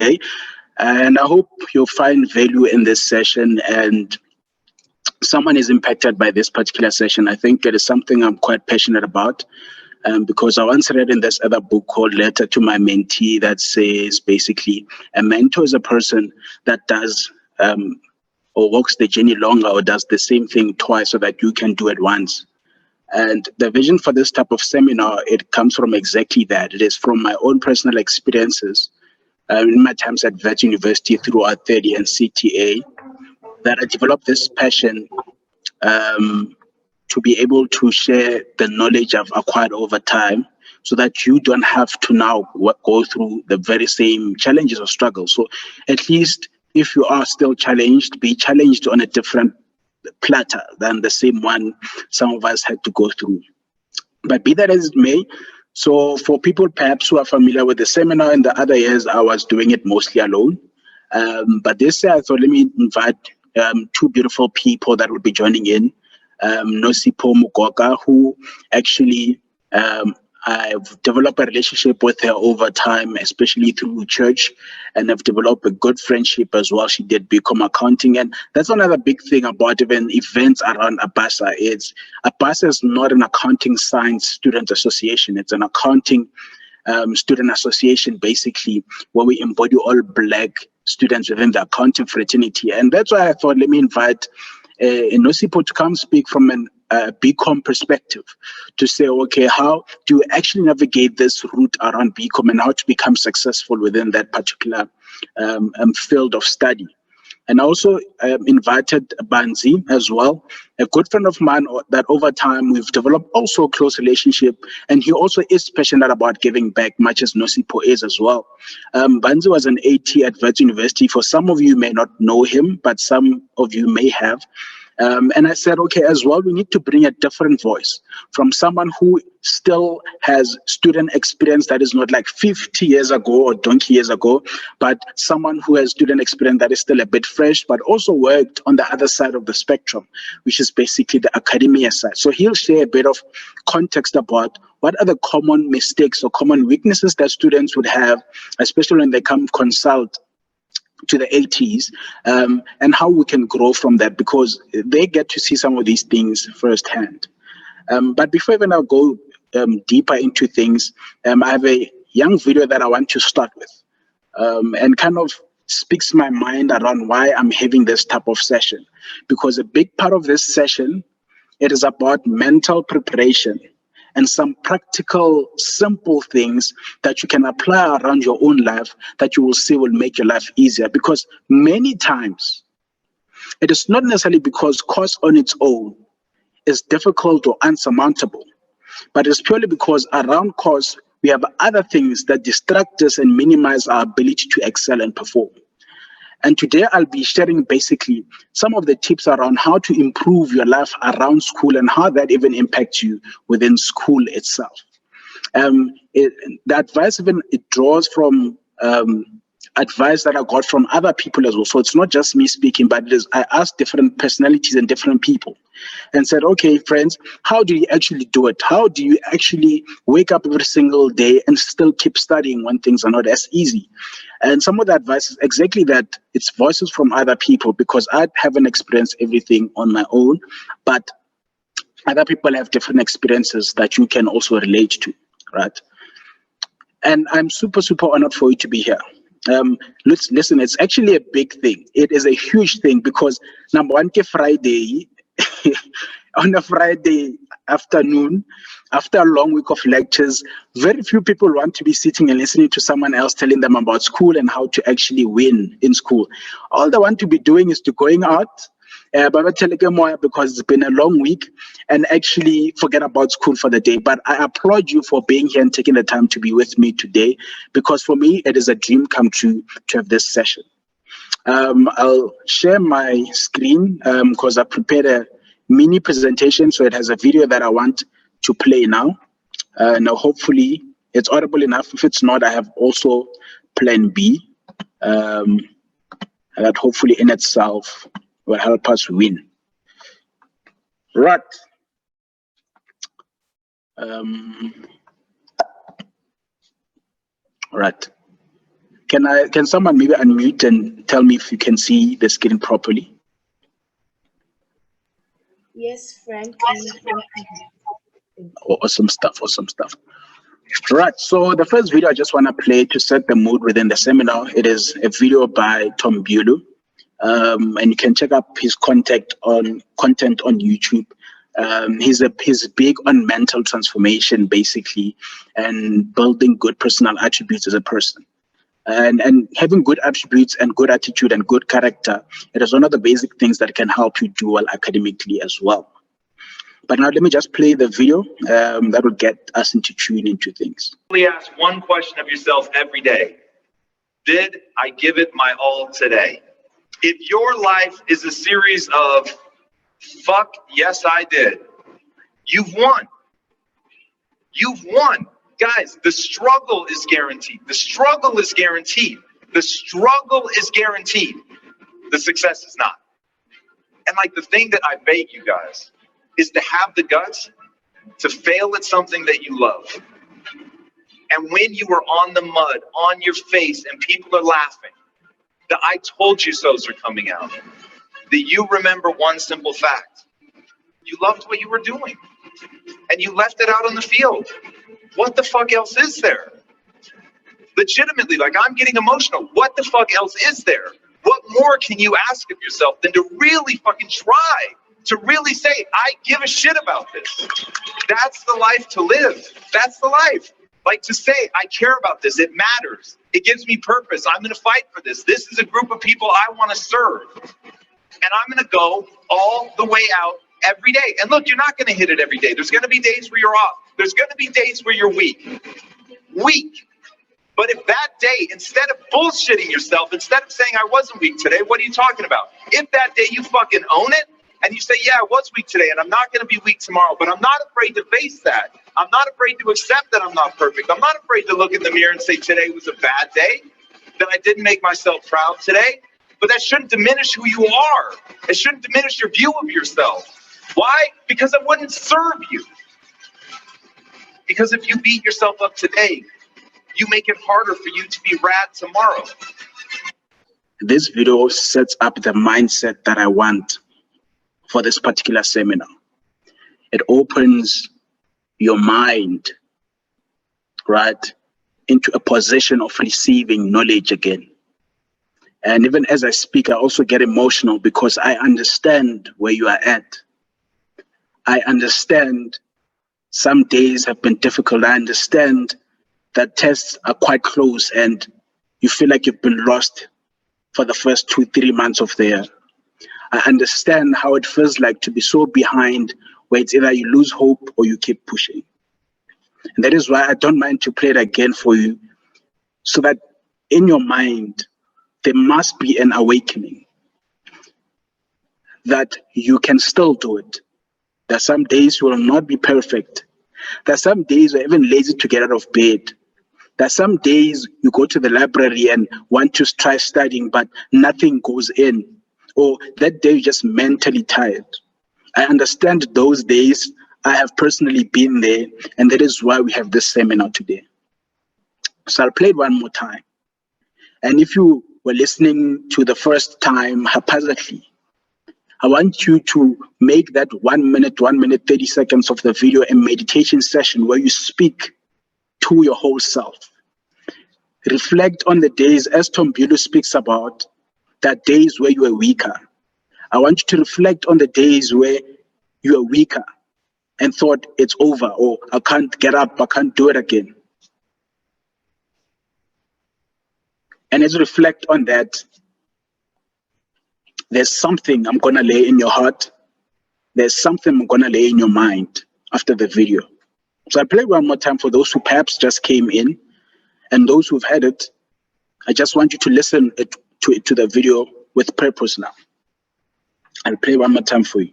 today. And I hope you'll find value in this session and someone is impacted by this particular session. I think it is something I'm quite passionate about. Because I once read in this other book called Letter to My Mentee that says basically a mentor is a person that does or walks the journey longer or does the same thing twice so that you can do it once. And the vision for this type of seminar, it comes from exactly that. It is from my own personal experiences in my times at Vet University through R30 and CTA that I developed this passion to be able to share the knowledge I've acquired over time so that you don't have to now go through the very same challenges or struggles. So at least if you are still challenged, be challenged on a different platter than the same one some of us had to go through. But be that as it may, so for people perhaps who are familiar with the seminar, in the other years I was doing it mostly alone. But this year I thought, let me invite two beautiful people that will be joining in. Nosipho, Mokoka, who actually I've developed a relationship with her over time, especially through church, and I've developed a good friendship as well. She did become accounting, and that's another big thing about even events around ABASA. ABASA is not an accounting science student association; it's an accounting student association, basically, where we embody all Black students within the accounting fraternity, and that's why I thought, let me invite Nosipho to come speak from a BCom perspective to say, okay, how do you actually navigate this route around BCom and how to become successful within that particular field of study. And I also invited Banzi as well, a good friend of mine that over time we've developed also a close relationship. And he also is passionate about giving back, much as Nosipho is as well. Banzi was an AT at Vet University. For some of you may not know him, but some of you may have. And I said, okay, as well, we need to bring a different voice from someone who still has student experience that is not like 50 years ago or donkey years ago, but someone who has student experience that is still a bit fresh, but also worked on the other side of the spectrum, which is basically the academia side. So he'll share a bit of context about what are the common mistakes or common weaknesses that students would have, especially when they come consult to the ATs, and how we can grow from that, because they get to see some of these things firsthand. But before even I go deeper into things, I have a young video that I want to start with, and kind of speaks my mind around why I'm having this type of session. Because a big part of this session, it is about mental preparation and some practical, simple things that you can apply around your own life that you will see will make your life easier. Because many times, it is not necessarily because course on its own is difficult or unsurmountable, but it's purely because around course, we have other things that distract us and minimize our ability to excel and perform. And today I'll be sharing basically some of the tips around how to improve your life around school and how that even impacts you within school itself. The advice even it draws from advice that I got from other people as well. So it's not just me speaking, but it is, I asked different personalities and different people and said, okay, friends, how do you actually do it? How do you actually wake up every single day and still keep studying when things are not as easy? And some of the advice is exactly that. It's voices from other people, because I haven't experienced everything on my own, but other people have different experiences that you can also relate to, right? And I'm super, super honored for you to be here. Listen, it's actually a big thing. It is a huge thing because number one, Friday, on a Friday afternoon, after a long week of lectures, very few people want to be sitting and listening to someone else telling them about school and how to actually win in school. All they want to be doing is to going out, because it's been a long week, and actually forget about school for the day. But I applaud you for being here and taking the time to be with me today, because for me, it is a dream come true to have this session. I'll share my screen because I prepared a mini presentation, so it has a video that I want to play now. Now, hopefully, it's audible enough. If it's not, I have also plan B, that hopefully in itself will help us win. Right. Right. Can someone maybe unmute and tell me if you can see the screen properly? Yes, Frank. Awesome stuff. Right, so the first video I just want to play to set the mood within the seminar. It is a video by Tom Bulu, and you can check up his content on YouTube. He's big on mental transformation, basically, and building good personal attributes as a person. And having good attributes and good attitude and good character, it is one of the basic things that can help you do well academically as well. But now let me just play the video that will get us into tune into things. Ask one question of yourself every day. Did I give it my all today? If your life is a series of fuck, yes, I did, you've won. You've won. Guys, the struggle is guaranteed. The struggle is guaranteed. The struggle is guaranteed. The success is not. And like the thing that I beg you guys is to have the guts to fail at something that you love. And when you are on the mud, on your face, and people are laughing, the I told you so's are coming out, that you remember one simple fact. You loved what you were doing, and you left it out on the field. What the fuck else is there? Legitimately, like, I'm getting emotional. What the fuck else is there? What more can you ask of yourself than to really fucking try? To really say, I give a shit about this. That's the life to live. That's the life. Like, to say, I care about this. It matters. It gives me purpose. I'm going to fight for this. This is a group of people I want to serve. And I'm going to go all the way out every day. And look, you're not going to hit it every day. There's going to be days where you're off. There's going to be days where you're weak. But if that day, instead of bullshitting yourself, instead of saying I wasn't weak today, what are you talking about? If that day you fucking own it, and you say, yeah, I was weak today, and I'm not going to be weak tomorrow, but I'm not afraid to face that. I'm not afraid to accept that I'm not perfect. I'm not afraid to look in the mirror and say today was a bad day, that I didn't make myself proud today. But that shouldn't diminish who you are. It shouldn't diminish your view of yourself. Why? Because it wouldn't serve you. Because if you beat yourself up today, you make it harder for you to be rad tomorrow. This video sets up the mindset that I want for this particular seminar. It opens your mind, right, into a position of receiving knowledge again. And even as I speak, I also get emotional because I understand where you are at. I understand some days have been difficult. I understand that tests are quite close and you feel like you've been lost for the first 2-3 months of the year. I understand how it feels like to be so behind where it's either you lose hope or you keep pushing. And that is why I don't mind to play it again for you, so that in your mind, there must be an awakening that you can still do it. There are some days you will not be perfect. There are some days you're even lazy to get out of bed. There are some days you go to the library and want to try studying, but nothing goes in. Or that day you're just mentally tired. I understand those days. I have personally been there, and that is why we have this seminar today. So I'll play it one more time. And if you were listening to the first time haphazardly, I want you to make that 1 minute, 30 seconds of the video a meditation session where you speak to your whole self. Reflect on the days, as Tom Bulu speaks about, that days where you were weaker. I want you to reflect on the days where you were weaker and thought it's over, or I can't get up, I can't do it again. And as you reflect on that, there's something I'm going to lay in your heart. There's something I'm going to lay in your mind after the video. So I'll play one more time for those who perhaps just came in, and those who've had it. I just want you to listen to the video with purpose now. I'll play one more time for you.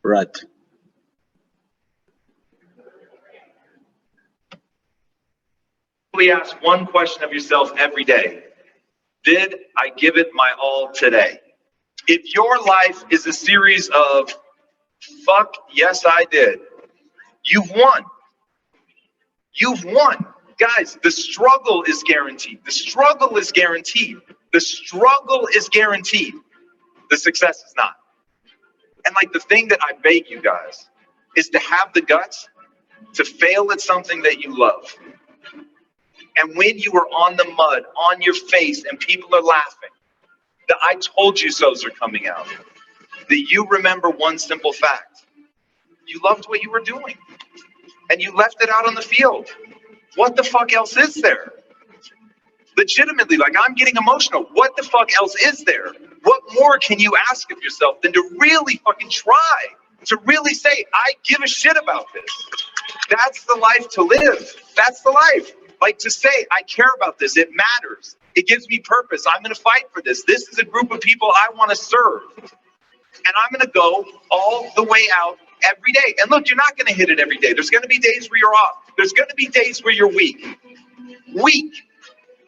Right. Ask one question of yourself every day. Did I give it my all today? If your life is a series of Fuck yes, I did. You've won. You've won. Guys, the struggle is guaranteed. The struggle is guaranteed. The struggle is guaranteed. The success is not. And like the thing that I beg you guys is to have the guts to fail at something that you love. And when you are on the mud, on your face, and people are laughing, the I told you so's are coming out, that you remember one simple fact. You loved what you were doing. And you left it out on the field. What the fuck else is there? Legitimately, like I'm getting emotional. What the fuck else is there? What more can you ask of yourself than to really fucking try? To really say, I give a shit about this. That's the life to live. That's the life. Like to say, I care about this. It matters. It gives me purpose. I'm going to fight for this. This is a group of people I want to serve. And I'm going to go all the way out every day. And look, you're not going to hit it every day. There's going to be days where you're off. There's going to be days where you're weak. Weak.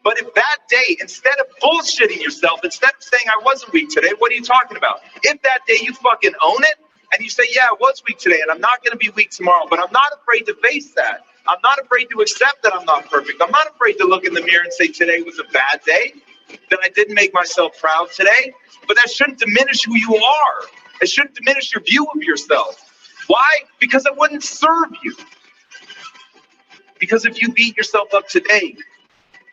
But if that day, instead of bullshitting yourself, instead of saying I wasn't weak today, what are you talking about? If that day you fucking own it and you say, yeah, I was weak today and I'm not going to be weak tomorrow, but I'm not afraid to face that. I'm not afraid to accept that I'm not perfect. I'm not afraid to look in the mirror and say today was a bad day, that I didn't make myself proud today. But that shouldn't diminish who you are. It shouldn't diminish your view of yourself. Why? Because it wouldn't serve you. Because if you beat yourself up today,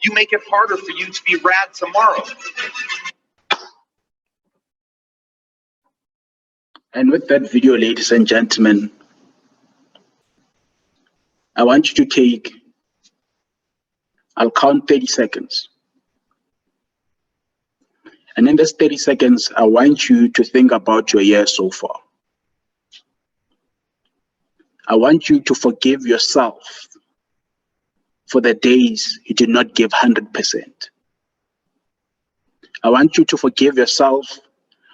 you make it harder for you to be rad tomorrow. And with that video, ladies and gentlemen, I want you to take, I'll count 30 seconds. And in this 30 seconds, I want you to think about your year so far. I want you to forgive yourself for the days you did not give 100%. I want you to forgive yourself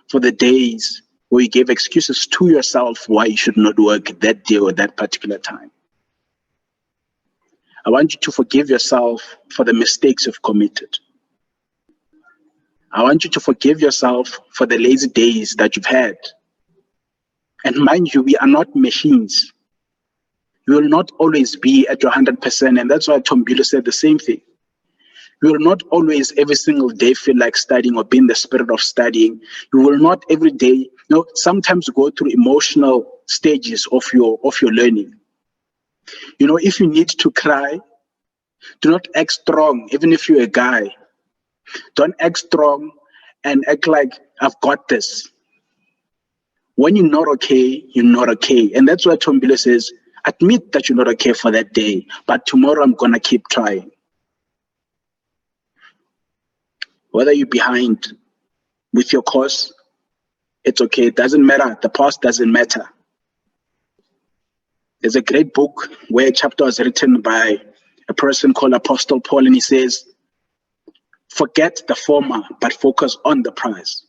for the days where you gave excuses to yourself why you should not work that day or that particular time. I want you to forgive yourself for the mistakes you've committed. I want you to forgive yourself for the lazy days that you've had. And mind you, we are not machines. You will not always be at your 100%. And that's why Tom Bueller said the same thing. You will not always every single day feel like studying or be in the spirit of studying. You will not every day, sometimes go through emotional stages of your learning. If you need to cry, do not act strong, even if you're a guy. Don't act strong and act like I've got this. When you're not okay, you're not okay. And that's why Tom Bueller says, admit that you're not okay for that day, but tomorrow I'm going to keep trying. Whether you're behind with your course, it's okay. It doesn't matter. The past doesn't matter. There's a great book where a chapter was written by a person called Apostle Paul, and he says, forget the former, but focus on the prize.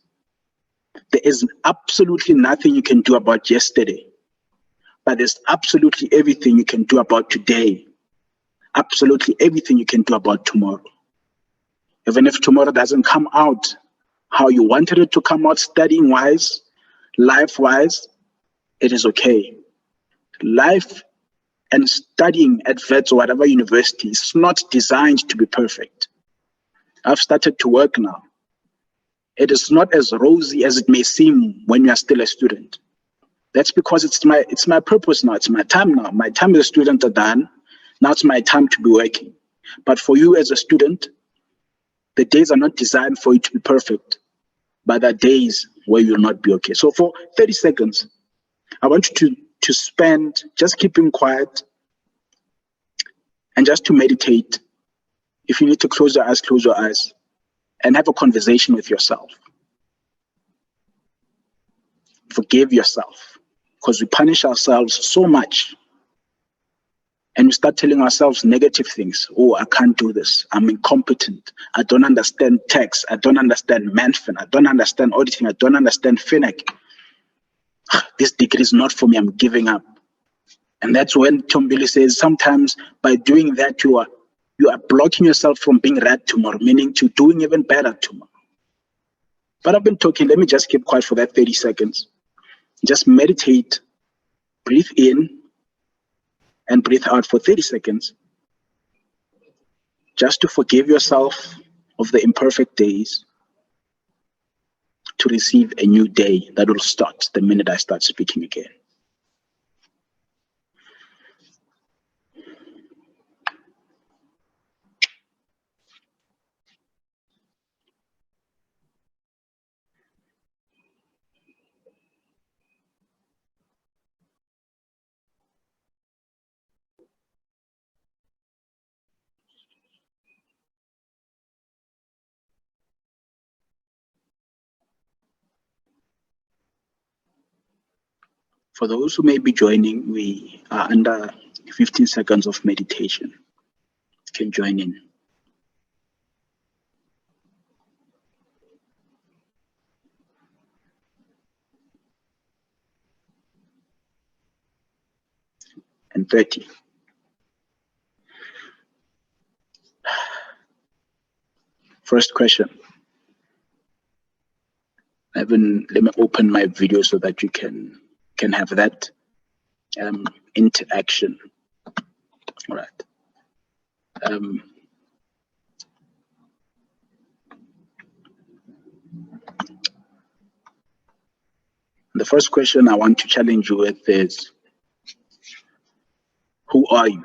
There is absolutely nothing you can do about yesterday, but there's absolutely everything you can do about today. Absolutely everything you can do about tomorrow. Even if tomorrow doesn't come out how you wanted it to come out, studying-wise, life-wise, it is okay. Life and studying at VETS or whatever university is not designed to be perfect. I've started to work now. It is not as rosy as it may seem when you are still a student. That's because it's my purpose now. It's my time now. My time as a student are done. Now it's my time to be working. But for you as a student, the days are not designed for you to be perfect, but there are days where you'll not be okay. So for 30 seconds, I want you to spend just keeping quiet and just to meditate. If you need to close your eyes and have a conversation with yourself. Forgive yourself, because we punish ourselves so much. And we start telling ourselves negative things. Oh, I can't do this. I'm incompetent. I don't understand tax. I don't understand Manfin. I don't understand auditing. I don't understand FINEC. This degree is not for me. I'm giving up. And that's when Tom Bueller says sometimes by doing that, you are blocking yourself from being rad tomorrow, meaning to doing even better tomorrow. But I've been talking. Let me just keep quiet for that 30 seconds. Just meditate, breathe in and breathe out for 30 seconds, just to forgive yourself of the imperfect days, to receive a new day that will start the minute I start speaking again. For those who may be joining, we are under 15 seconds of meditation. You can join in. And 30. First question. Let me open my video so that you can have that interaction. All right. The first question I want to challenge you with is, who are you?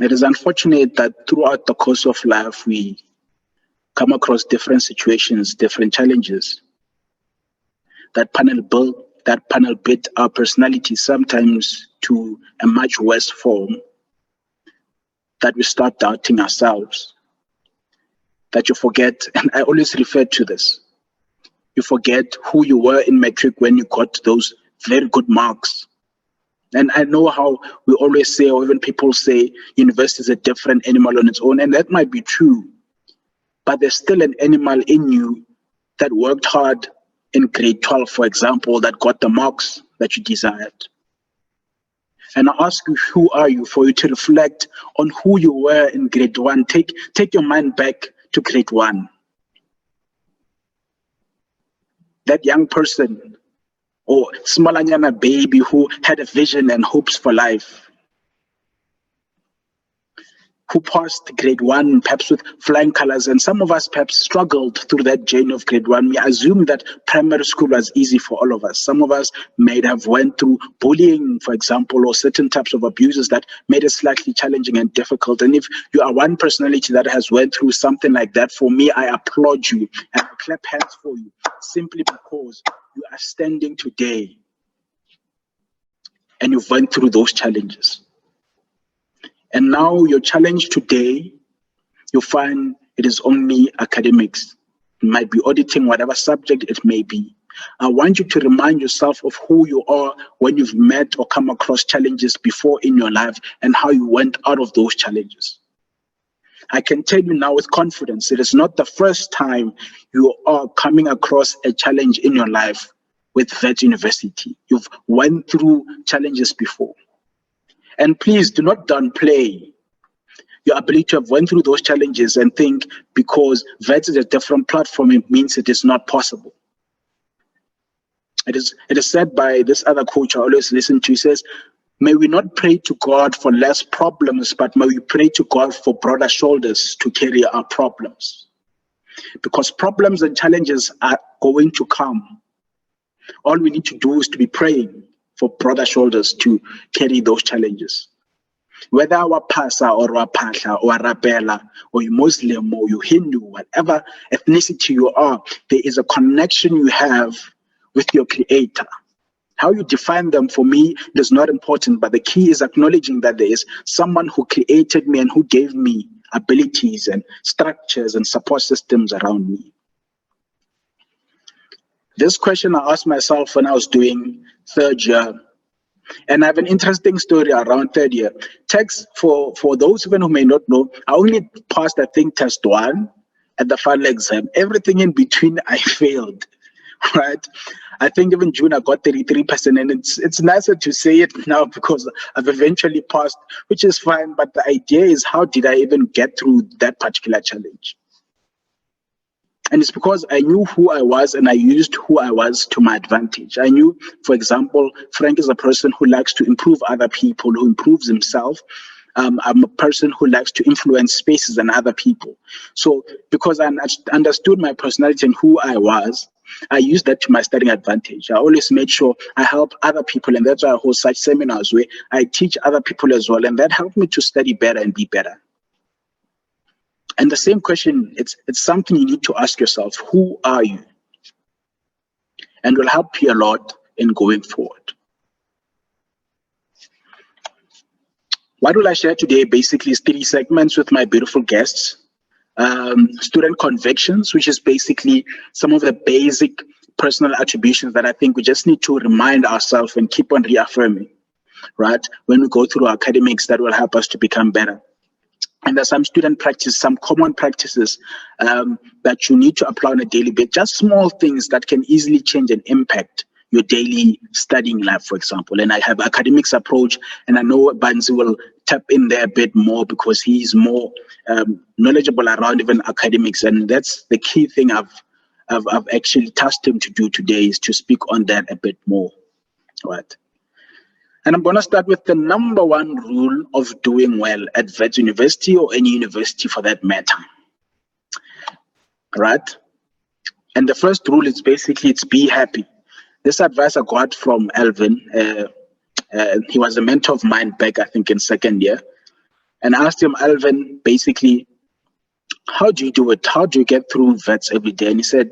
It is unfortunate that throughout the course of life, we come across different situations, different challenges that panel build our personality sometimes to a much worse form, that we start doubting ourselves, that you forget, and I always refer to this, you forget who you were in matric when you got those very good marks. And I know how we always say, or even people say, university is a different animal on its own, and that might be true, but there's still an animal in you that worked hard in grade 12, for example, that got the marks that you desired. And I ask you, who are you, for you to reflect on who you were in grade 1. Take your mind back to grade 1. That young person or smalanyana baby who had a vision and hopes for life, who passed grade 1 perhaps with flying colors, and some of us perhaps struggled through that journey of grade 1. We assume that primary school was easy for all of us. Some of us may have went through bullying, for example, or certain types of abuses that made it slightly challenging and difficult. And if you are one personality that has went through something like that, for me, I applaud you and I clap hands for you, simply because you are standing today and you've went through those challenges. And now your challenge today, you find it is only academics. It might be auditing, whatever subject it may be. I want you to remind yourself of who you are when you've met or come across challenges before in your life and how you went out of those challenges. I can tell you now with confidence, it is not the first time you are coming across a challenge in your life with Vet University. You've went through challenges before. And please do not downplay your ability to have went through those challenges and think because VET is a different platform, it means it is not possible. It is said by this other coach I always listen to, he says, may we not pray to God for less problems, but may we pray to God for broader shoulders to carry our problems. Because problems and challenges are going to come. All we need to do is to be praying for broader shoulders to carry those challenges. Whether our Pasa or our Pasha or Rapela or you Muslim or you Hindu, whatever ethnicity you are, there is a connection you have with your Creator. How you define them, for me, is not important, but the key is acknowledging that there is someone who created me and who gave me abilities and structures and support systems around me. This question I asked myself when I was doing third year, and I have an interesting story around third year. Text, for those even who may not know, I only passed, I think, test 1 at the final exam. Everything in between, I failed, right? I think even June, I got 33%, and it's nicer to say it now because I've eventually passed, which is fine, but the idea is, how did I even get through that particular challenge? And it's because I knew who I was and I used who I was to my advantage. I knew, for example, Frank is a person who likes to improve other people, who improves himself. I'm a person who likes to influence spaces and other people. So because I understood my personality and who I was, I used that to my studying advantage. I always made sure I help other people, and that's why I host such seminars where I teach other people as well, and that helped me to study better and be better. And the same question, it's something you need to ask yourself, who are you? And will help you a lot in going forward. What will I share today basically is 3 segments with my beautiful guests. Student convictions, which is basically some of the basic personal attributions that I think we just need to remind ourselves and keep on reaffirming, right? When we go through our academics, that will help us to become better. And there's some student practice, some common practices that you need to apply on a daily basis, just small things that can easily change and impact your daily studying life, for example. And I have academics approach, and I know Banzi will tap in there a bit more because he's more knowledgeable around even academics. And that's the key thing I've actually tasked him to do today, is to speak on that a bit more, right? And I'm going to start with the number 1 rule of doing well at Wits University, or any university for that matter, right? And the first rule is basically, it's be happy. This advice I got from Alvin. He was a mentor of mine back, I think, in 2nd year. And I asked him, Alvin, basically, how do you do it? How do you get through Wits every day? And he said,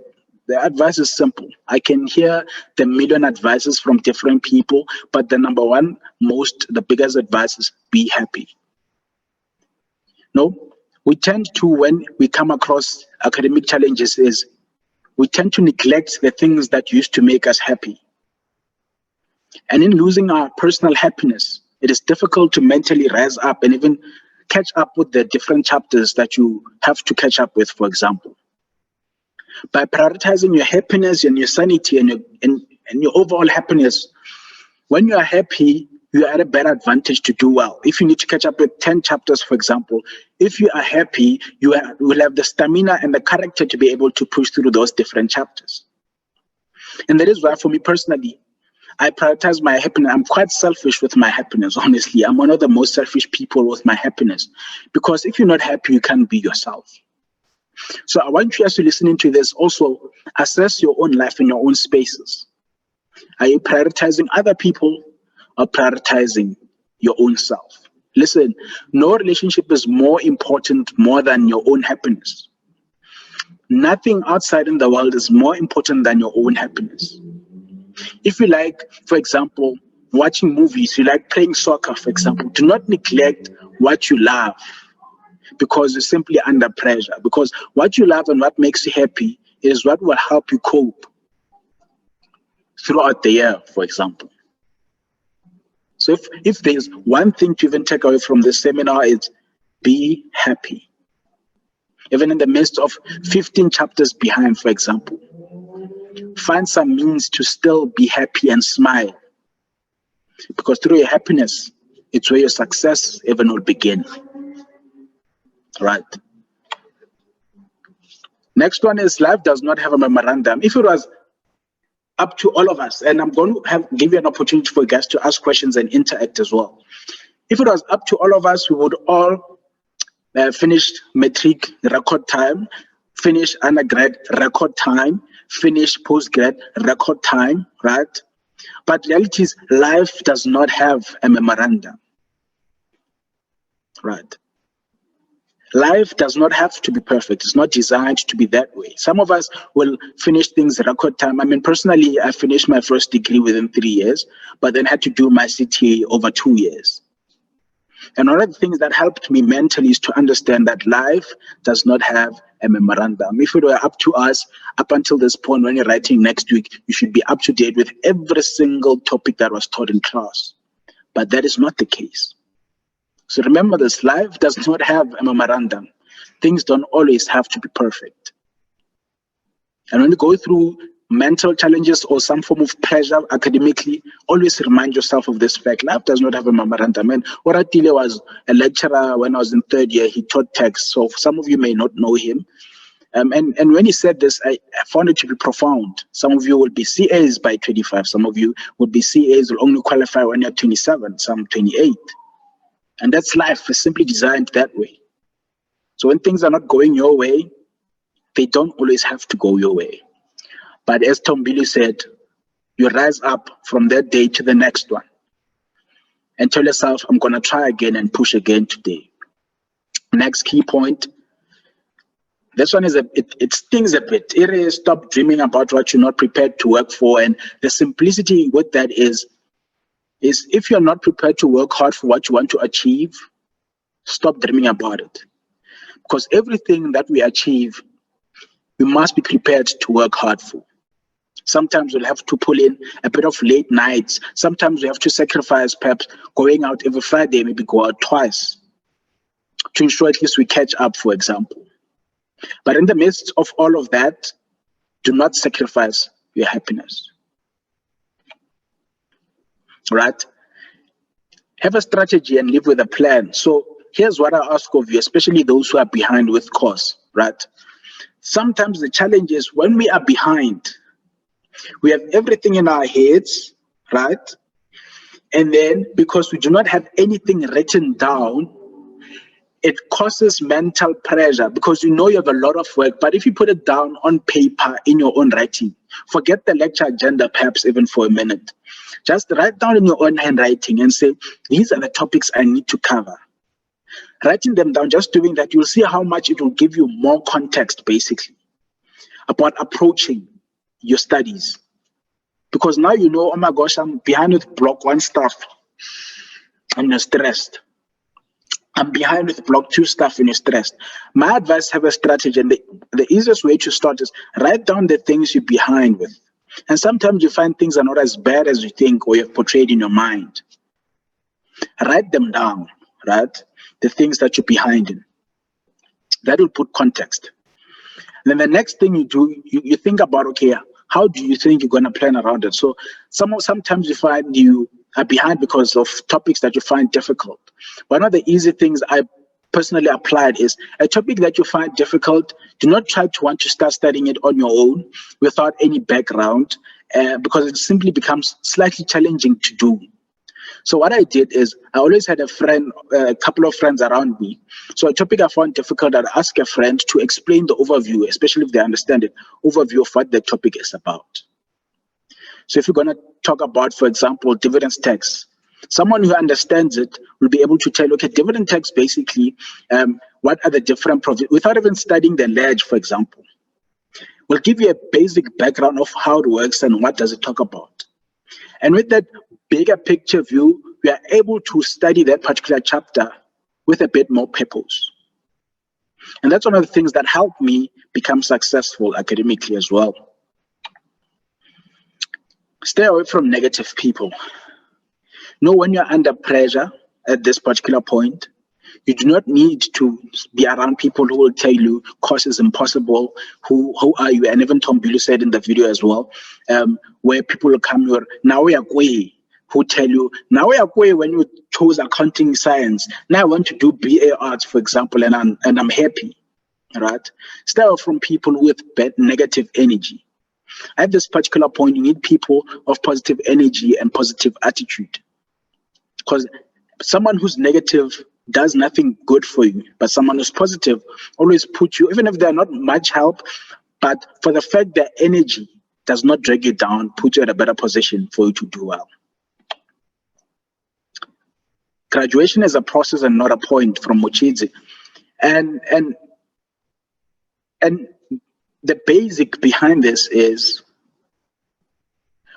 the advice is simple. I can hear the million advices from different people, but the number 1, the biggest advice is be happy. No, we tend to, when we come across academic challenges, we tend to neglect the things that used to make us happy. And in losing our personal happiness, it is difficult to mentally rise up and even catch up with the different chapters that you have to catch up with, for example. By prioritizing your happiness and your sanity and your overall happiness, when you are happy, you are at a better advantage to do well. If you need to catch up with 10 chapters, for example, if you are happy, you will have the stamina and the character to be able to push through those different chapters. And that is why, for me personally, I prioritize my happiness. I'm quite selfish with my happiness, honestly. I'm one of the most selfish people with my happiness. Because if you're not happy, you can't be yourself. So I want you, as you're listening to this, also assess your own life in your own spaces. Are you prioritizing other people or prioritizing your own self? Listen, no relationship is more important more than your own happiness. Nothing outside in the world is more important than your own happiness. If you like, for example, watching movies, you like playing soccer, for example, do not neglect what you love because you're simply under pressure. Because what you love and what makes you happy is what will help you cope throughout the year, for example. So if there's one thing to even take away from this seminar, is be happy. Even in the midst of 15 chapters behind, for example. Find some means to still be happy and smile. Because through your happiness, it's where your success even will begin. Right. Next one is, life does not have a memorandum. If it was up to all of us, and I'm going to give you an opportunity for you guys to ask questions and interact as well. If it was up to all of us, we would all finish matric record time, finish undergrad record time, finish postgrad record time, right? But reality is, life does not have a memorandum, right? Life does not have to be perfect. It's not designed to be that way. Some of us will finish things record time. I mean, personally, I finished my first degree within 3 years, but then had to do my CTA over 2 years. And one of the things that helped me mentally is to understand that life does not have a memorandum. If it were up to us, up until this point, when you're writing next week, you should be up to date with every single topic that was taught in class. But that is not the case. So remember this, life does not have a memorandum. Things don't always have to be perfect. And when you go through mental challenges or some form of pressure academically, always remind yourself of this fact. Life does not have a memorandum. And Oratile was a lecturer when I was in 3rd year. He taught text. So some of you may not know him. And when he said this, I found it to be profound. Some of you will be CAs by 25. Some of you will be CAs will only qualify when you're 27, some 28. And that's life. It's simply designed that way. So when things are not going your way, they don't always have to go your way. But as Tom Billy said, you rise up from that day to the next one and tell yourself, I'm going to try again and push again today. Next key point. This one is it stings a bit. It is stop dreaming about what you're not prepared to work for. And the simplicity with that is if you're not prepared to work hard for what you want to achieve, stop dreaming about it. Because everything that we achieve, we must be prepared to work hard for. Sometimes we'll have to pull in a bit of late nights. Sometimes we have to sacrifice perhaps going out every Friday, maybe go out twice to ensure at least we catch up, for example. But in the midst of all of that, do not sacrifice your happiness. Right? Have a strategy and live with a plan. So here's what I ask of you, especially those who are behind with course, right? Sometimes the challenge is when we are behind, we have everything in our heads, right? And then because we do not have anything written down, it causes mental pressure because you know you have a lot of work, but if you put it down on paper in your own writing, forget the lecture agenda perhaps even for a minute. Just write down in your own handwriting and say, these are the topics I need to cover. Writing them down, just doing that, you'll see how much it will give you more context, basically, about approaching your studies. Because now you know, oh my gosh, I'm behind with block 1 stuff and you're stressed. I'm behind with block 2 stuff and you're stressed. My advice, have a strategy, and the easiest way to start is write down the things you're behind with. And sometimes you find things are not as bad as you think or you've portrayed in your mind. Write them down, right? The things that you're behind in. That will put context. And then the next thing you do, you think about, okay, how do you think you're going to plan around it? So sometimes you find you are behind because of topics that you find difficult. One of the easy things I personally applied is a topic that you find difficult, do not try to want to start studying it on your own without any background, because it simply becomes slightly challenging to do. So what I did is I always had a couple of friends around me. So a topic I found difficult, I'd ask a friend to explain the overview, especially if they understand it, overview of what the topic is about. So if you're going to talk about, for example, dividends tax, someone who understands it will be able to tell, okay, dividend tax basically, what are the different without even studying the ledge, for example. We'll give you a basic background of how it works and what does it talk about. And with that bigger picture view, we are able to study that particular chapter with a bit more purpose. And that's one of the things that helped me become successful academically as well. Stay away from negative people. Know when you're under pressure at this particular point, you do not need to be around people who will tell you course is impossible, who are you? And even Tom Billy said in the video as well, where people will come here, now we are going, who tell you, now we are going when you chose accounting science. Now I want to do BA arts, for example, and I'm happy, right? Stay away from people with bad negative energy. At this particular point, you need people of positive energy and positive attitude. Because someone who's negative does nothing good for you, but someone who's positive always puts you, even if they're not much help, but for the fact that energy does not drag you down, put you at a better position for you to do well. Graduation is a process and not a point, from Mochidze. And the basic behind this is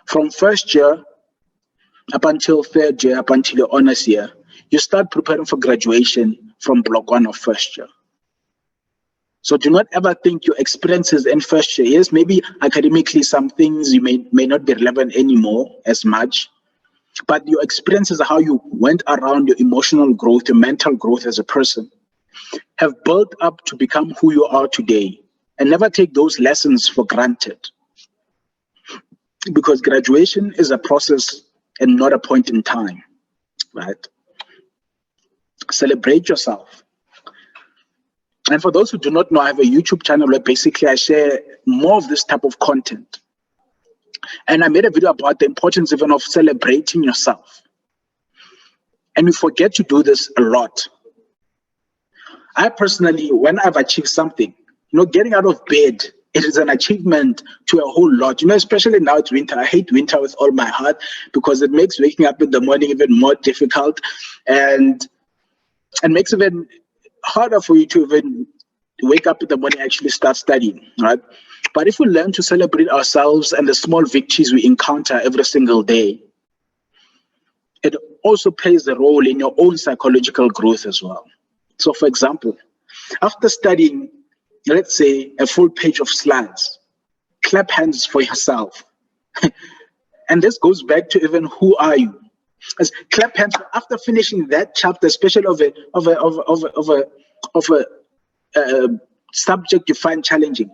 from first year up until third year, up until your honors year, you start preparing for graduation from block 1 of first year. So do not ever think your experiences in first year, yes, maybe academically some things you may not be relevant anymore as much, but your experiences are how you went around, your emotional growth, your mental growth as a person, have built up to become who you are today. And never take those lessons for granted. Because graduation is a process and not a point in time, right? Celebrate yourself. And for those who do not know, I have a YouTube channel where basically I share more of this type of content. And I made a video about the importance even of celebrating yourself. And we forget to do this a lot. I personally, when I've achieved something, getting out of bed, it is an achievement to a whole lot. Especially now it's winter. I hate winter with all my heart because it makes waking up in the morning even more difficult and makes it even harder for you to even wake up in the morning and actually start studying, right? But if we learn to celebrate ourselves and the small victories we encounter every single day, it also plays a role in your own psychological growth as well. So for example, after studying, let's say, a full page of slides, clap hands for yourself. And this goes back to even who are you? As clap hands after finishing that chapter, especially of a subject you find challenging.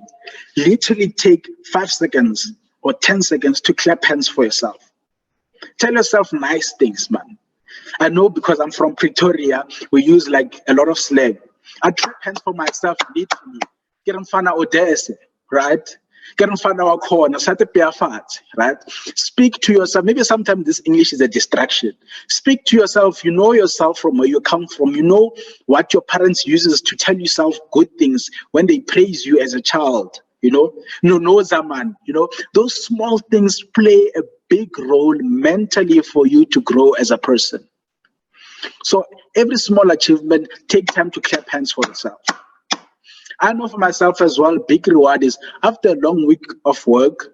Literally take 5 seconds or 10 seconds to clap hands for yourself. Tell yourself nice things, man. I know because I'm from Pretoria, we use like a lot of slang. I clap hands for myself literally. Get on fana odese, right? Get on fana our corner, right? Speak to yourself. Maybe sometimes this English is a distraction. Speak to yourself. You know yourself from where you come from. You know what your parents uses to tell yourself good things when they praise you as a child. No zaman. Those small things play a big role mentally for you to grow as a person. So every small achievement, take time to clap hands for yourself. I know for myself as well, big reward is after a long week of work,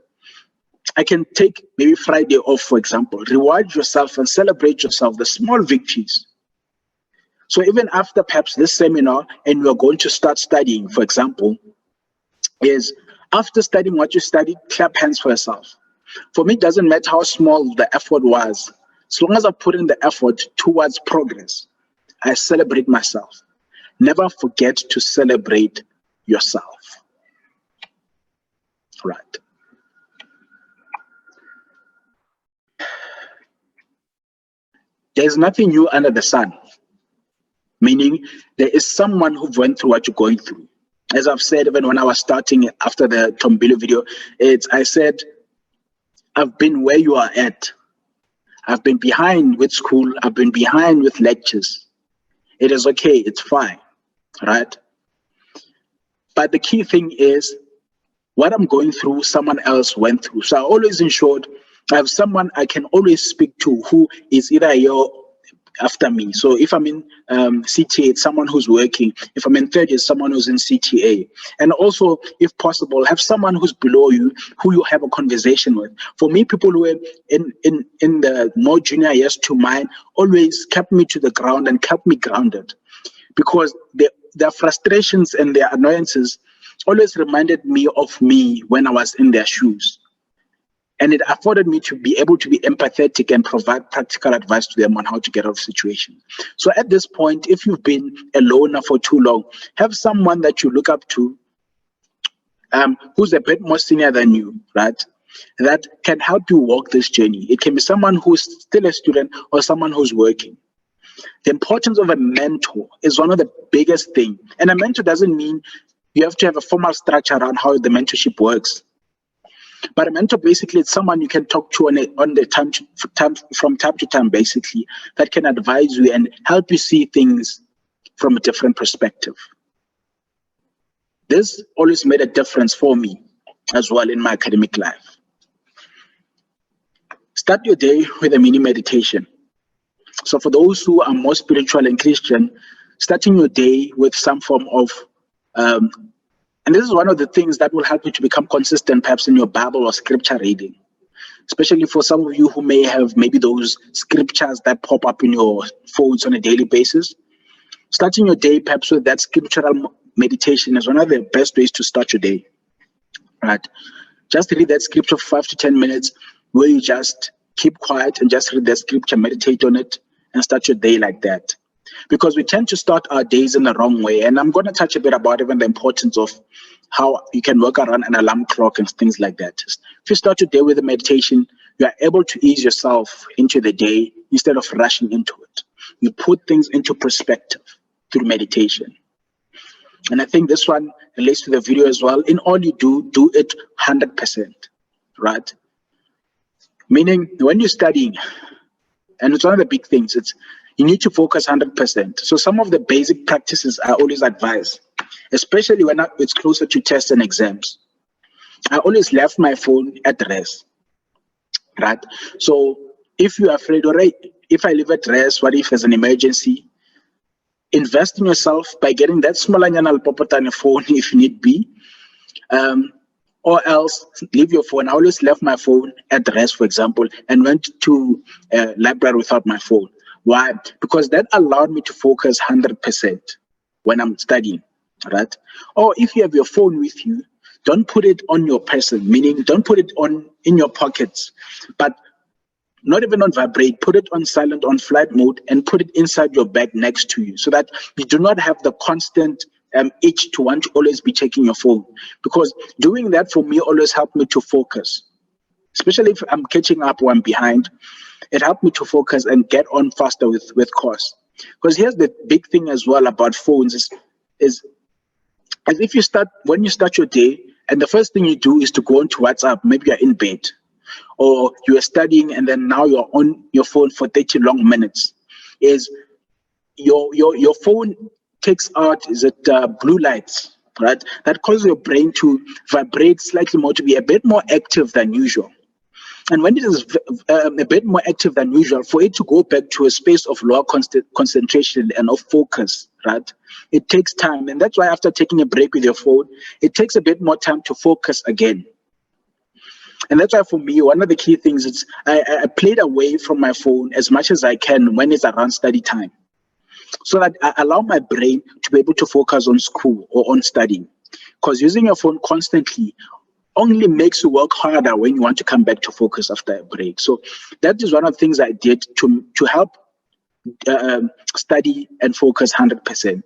I can take maybe Friday off, for example. Reward yourself and celebrate yourself, the small victories. So even after perhaps this seminar and you are going to start studying, for example, is after studying what you studied, clap hands for yourself. For me, it doesn't matter how small the effort was. As long as I put in the effort towards progress, I celebrate myself. Never forget to celebrate yourself. Right. There's nothing new under the sun. Meaning there is someone who went through what you're going through. As I've said, even when I was starting after the Tombili video, I said, I've been where you are at. I've been behind with school. I've been behind with lectures. It is okay. It's fine. Right? But the key thing is what I'm going through, someone else went through. So I always ensure I have someone I can always speak to who is either after me. So if I'm in CTA, it's someone who's working. If I'm in third year, someone who's in CTA. And also, if possible, have someone who's below you, who you have a conversation with. For me, people who are in the more junior years to mine always kept me to the ground and kept me grounded. Because their frustrations and their annoyances always reminded me of me when I was in their shoes. And it afforded me to be able to be empathetic and provide practical advice to them on how to get out of situations. So at this point, if you've been a loner for too long, have someone that you look up to who's a bit more senior than you, right? That can help you walk this journey. It can be someone who's still a student or someone who's working. The importance of a mentor is one of the biggest things. And a mentor doesn't mean you have to have a formal structure around how the mentorship works. But a mentor basically is someone you can talk to from time to time, basically, that can advise you and help you see things from a different perspective. This always made a difference for me as well in my academic life. Start your day with a mini meditation. So for those who are more spiritual and Christian, starting your day with some form of and this is one of the things that will help you to become consistent, perhaps in your Bible or scripture reading, especially for some of you who may have maybe those scriptures that pop up in your phones on a daily basis. Starting your day perhaps with that scriptural meditation is one of the best ways to start your day, right? Just read that scripture for 5 to 10 minutes where you just keep quiet and just read that scripture, meditate on it, and start your day like that. Because we tend to start our days in the wrong way. And I'm going to touch a bit about even the importance of how you can work around an alarm clock and things like that. If you start your day with a meditation, you are able to ease yourself into the day instead of rushing into it. You put things into perspective through meditation. And I think this one relates to the video as well. In all you do, do it 100%, right? Meaning when you're studying, and it's one of the big things, it's you need to focus 100%. So some of the basic practices I always advise, especially when it's closer to tests and exams. I always left my phone at rest, right? So if you're afraid, all right, if I leave at rest, what if there's an emergency? Invest in yourself by getting that small popotane phone if need be, or else leave your phone. I always left my phone at rest, for example, and went to a library without my phone. Why? Because that allowed me to focus 100% when I'm studying, right? Or if you have your phone with you, don't put it on your person, meaning don't put it on in your pockets, but not even on vibrate, put it on silent, on flight mode, and put it inside your bag next to you so that you do not have the constant itch to want to always be checking your phone. Because doing that for me always helped me to focus, especially if I'm catching up or I'm behind. It helped me to focus and get on faster with course. Because here's the big thing as well about phones is as if when you start your day and the first thing you do is to go onto WhatsApp, maybe you're in bed, or you are studying and then now you're on your phone for 30 long minutes, is your phone takes out blue lights, right? That causes your brain to vibrate slightly more, to be a bit more active than usual. And when it is a bit more active than usual, for it to go back to a space of lower concentration and of focus, right? It takes time. And that's why after taking a break with your phone, it takes a bit more time to focus again. And that's why for me, one of the key things is I played away from my phone as much as I can when it's around study time, so that I allow my brain to be able to focus on school or on studying. Because using your phone constantly only makes you work harder when you want to come back to focus after a break. So that is one of the things I did to help study and focus 100%.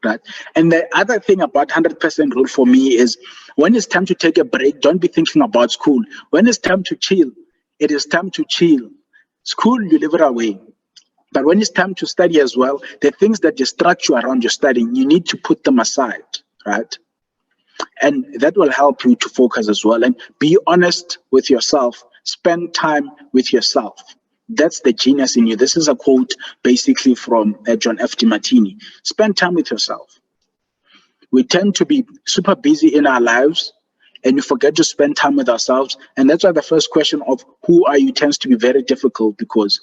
Right. And the other thing about 100% rule for me is when it's time to take a break, don't be thinking about school. When it's time to chill, it is time to chill. School, you leave it away. But when it's time to study as well, the things that distract you around your studying, you need to put them aside, right? And that will help you to focus as well. And be honest with yourself. Spend time with yourself. That's the genius in you. This is a quote basically from John F. DiMartini. Spend time with yourself. We tend to be super busy in our lives and we forget to spend time with ourselves. And that's why the first question of who are you tends to be very difficult, because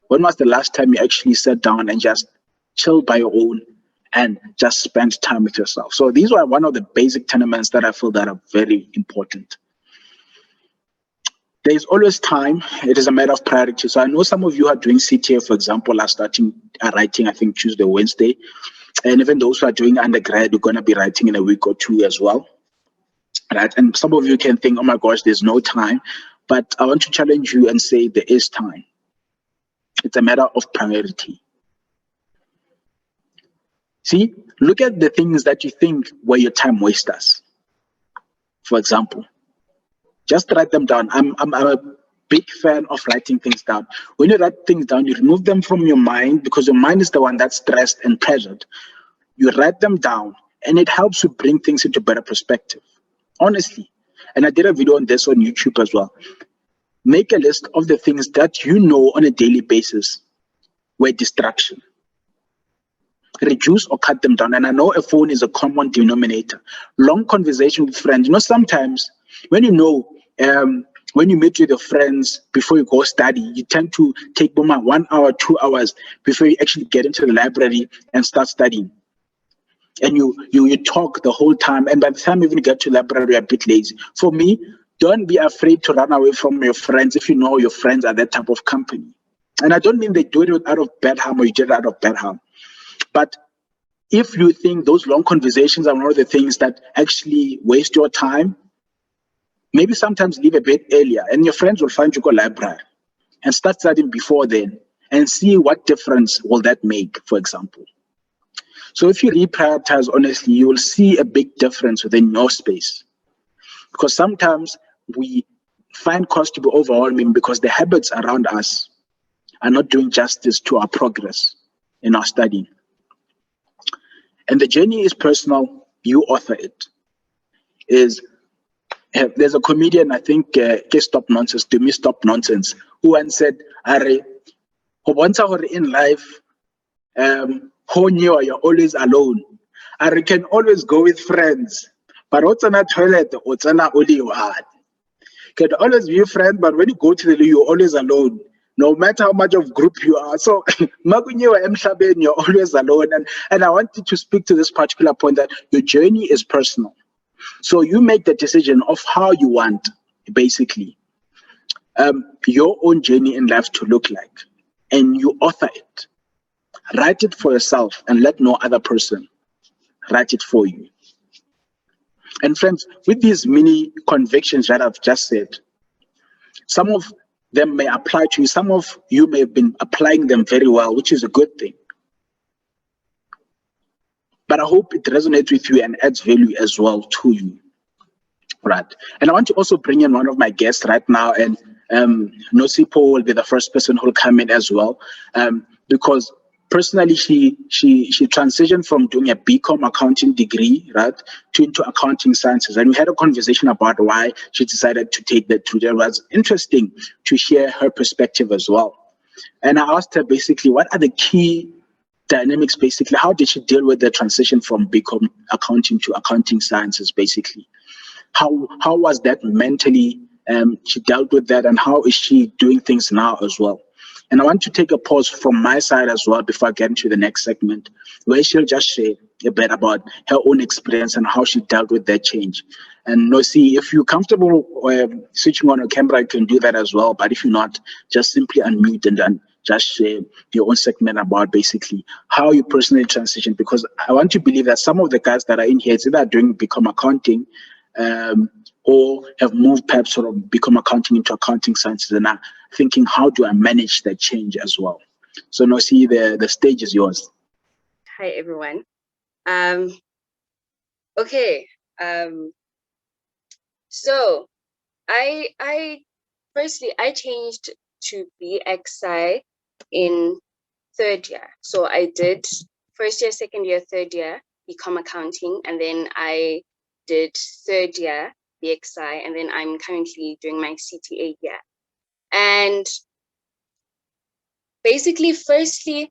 when was the last time you actually sat down and just chilled by your own and just spent time with yourself? So these are one of the basic tenements that I feel that are very important. There is always time. It is a matter of priority. So I know some of you are doing CTA, for example, are starting writing, I think, Tuesday, Wednesday. And even those who are doing undergrad, you're going to be writing in a week or two as well. Right? And some of you can think, oh my gosh, there's no time. But I want to challenge you and say there is time. It's a matter of priority. See, look at the things that you think were your time wasters. For example, just write them down. I'm a big fan of writing things down. When you write things down, you remove them from your mind, because your mind is the one that's stressed and pressured. You write them down, and it helps you bring things into better perspective. Honestly. And I did a video on this on YouTube as well. Make a list of the things that you know on a daily basis were distraction. Reduce or cut them down. And I know a phone is a common denominator. Long conversation with friends. Sometimes when when you meet with your friends before you go study, you tend to take 1 hour, 2 hours before you actually get into the library and start studying. And you talk the whole time. And by the time you even get to the library, you're a bit lazy. For me, don't be afraid to run away from your friends if you know your friends are that type of company. And I don't mean they do it out of bad harm or you did it out of bad harm. But if you think those long conversations are one of the things that actually waste your time, maybe sometimes leave a bit earlier and your friends will find you go library and start studying before then and see what difference will that make, for example. So if you reprioritize honestly, you will see a big difference within your space. Because sometimes we find course to be overwhelming because the habits around us are not doing justice to our progress in our studying. And the journey is personal. You author it. There's a comedian, I think, Stop Nonsense, to me, Stop Nonsense, who once said, "Are once in life, you're always alone. Are can always go with friends, but what's on a toilet, what's on only one. Can always be a friend, but when you go to the loo, you're always alone. No matter how much of group you are. So you're always alone. And I wanted to speak to this particular point that your journey is personal. So you make the decision of how you want, basically, your own journey in life to look like. And you author it. Write it for yourself and let no other person write it for you. And friends, with these many convictions that I've just said, some of them may apply to you. Some of you may have been applying them very well, which is a good thing. But I hope it resonates with you and adds value as well to you. Right. And I want to also bring in one of my guests right now, and Nosipho will be the first person who will come in as well, because personally she transitioned from doing a BCom accounting degree, right, to into accounting sciences, and we had a conversation about why she decided to take that route. It was interesting to hear her perspective as well. And I asked her basically what are the key dynamics, basically how did she deal with the transition from BCom accounting to accounting sciences, basically. How was that mentally? She dealt with that, and how is she doing things now as well? And I want to take a pause from my side as well before I get into the next segment, where she'll just share a bit about her own experience and how she dealt with that change. And Nosi, if you're comfortable switching on your camera, you can do that as well. But if you're not, just simply unmute and then just share your own segment about basically how you personally transition. Because I want to believe that some of the guys that are in here, it's either doing become accounting, or have moved perhaps sort of become accounting into accounting sciences and are thinking, how do I manage that change as well? So Nosi, the stage is yours. Hi, everyone. Okay. So I firstly, I changed to BXI in third year. So I did first year, second year, third year, become accounting, and then I did third year BXI, and then I'm currently doing my CTA year. And basically, firstly,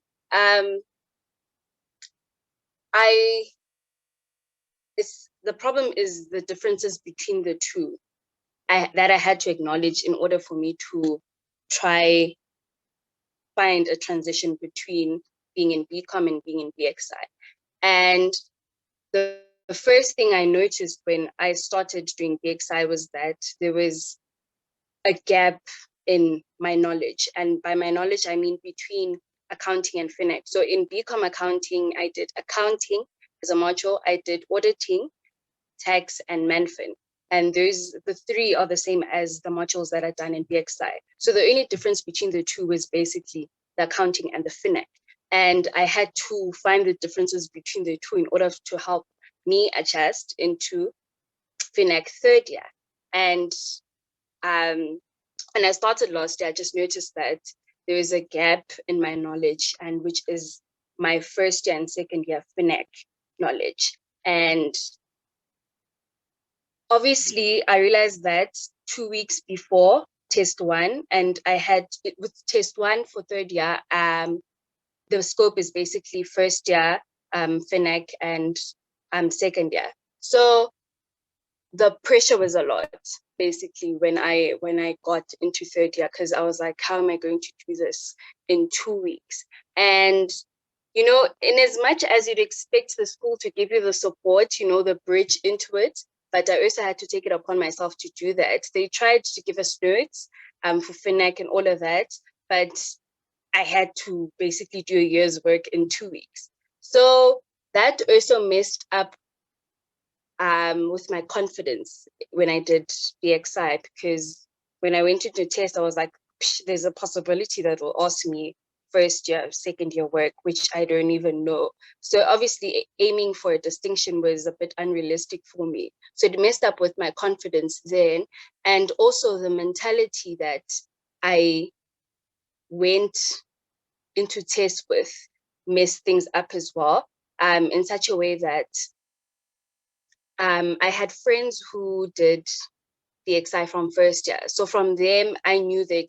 the problem is the differences between the two that I had to acknowledge in order for me to try find a transition between being in BCom and being in BXI. And the first thing I noticed when I started doing BXI was that there was a gap in my knowledge. And by my knowledge, I mean between accounting and finance. So in BCom accounting, I did accounting as a module. I did auditing, tax, and manfin. And the three are the same as the modules that are done in BXI. So the only difference between the two was basically the accounting and the FINAC. And I had to find the differences between the two in order to help me adjust into FINAC third year. And when I started last year, I just noticed that there is a gap in my knowledge, and which is my first year and second year FINAC knowledge. And obviously, I realized that 2 weeks before test one, and I had with test one for third year, the scope is basically first year, FINAC, and second year. So the pressure was a lot, basically, when I got into third year, because I was like, how am I going to do this in 2 weeks? And you know, in as much as you'd expect the school to give you the support, you know, the bridge into it, but I also had to take it upon myself to do that. They tried to give us notes for FINAC and all of that, but I had to basically do a year's work in 2 weeks. So that also messed up with my confidence when I did BXI, because when I went into test, I was like, there's a possibility that will ask me first year, second year work, which I don't even know. So obviously aiming for a distinction was a bit unrealistic for me. So it messed up with my confidence then. And also the mentality that I went into test with messed things up as well. in such a way that I had friends who did the XI from first year. So from them, I knew the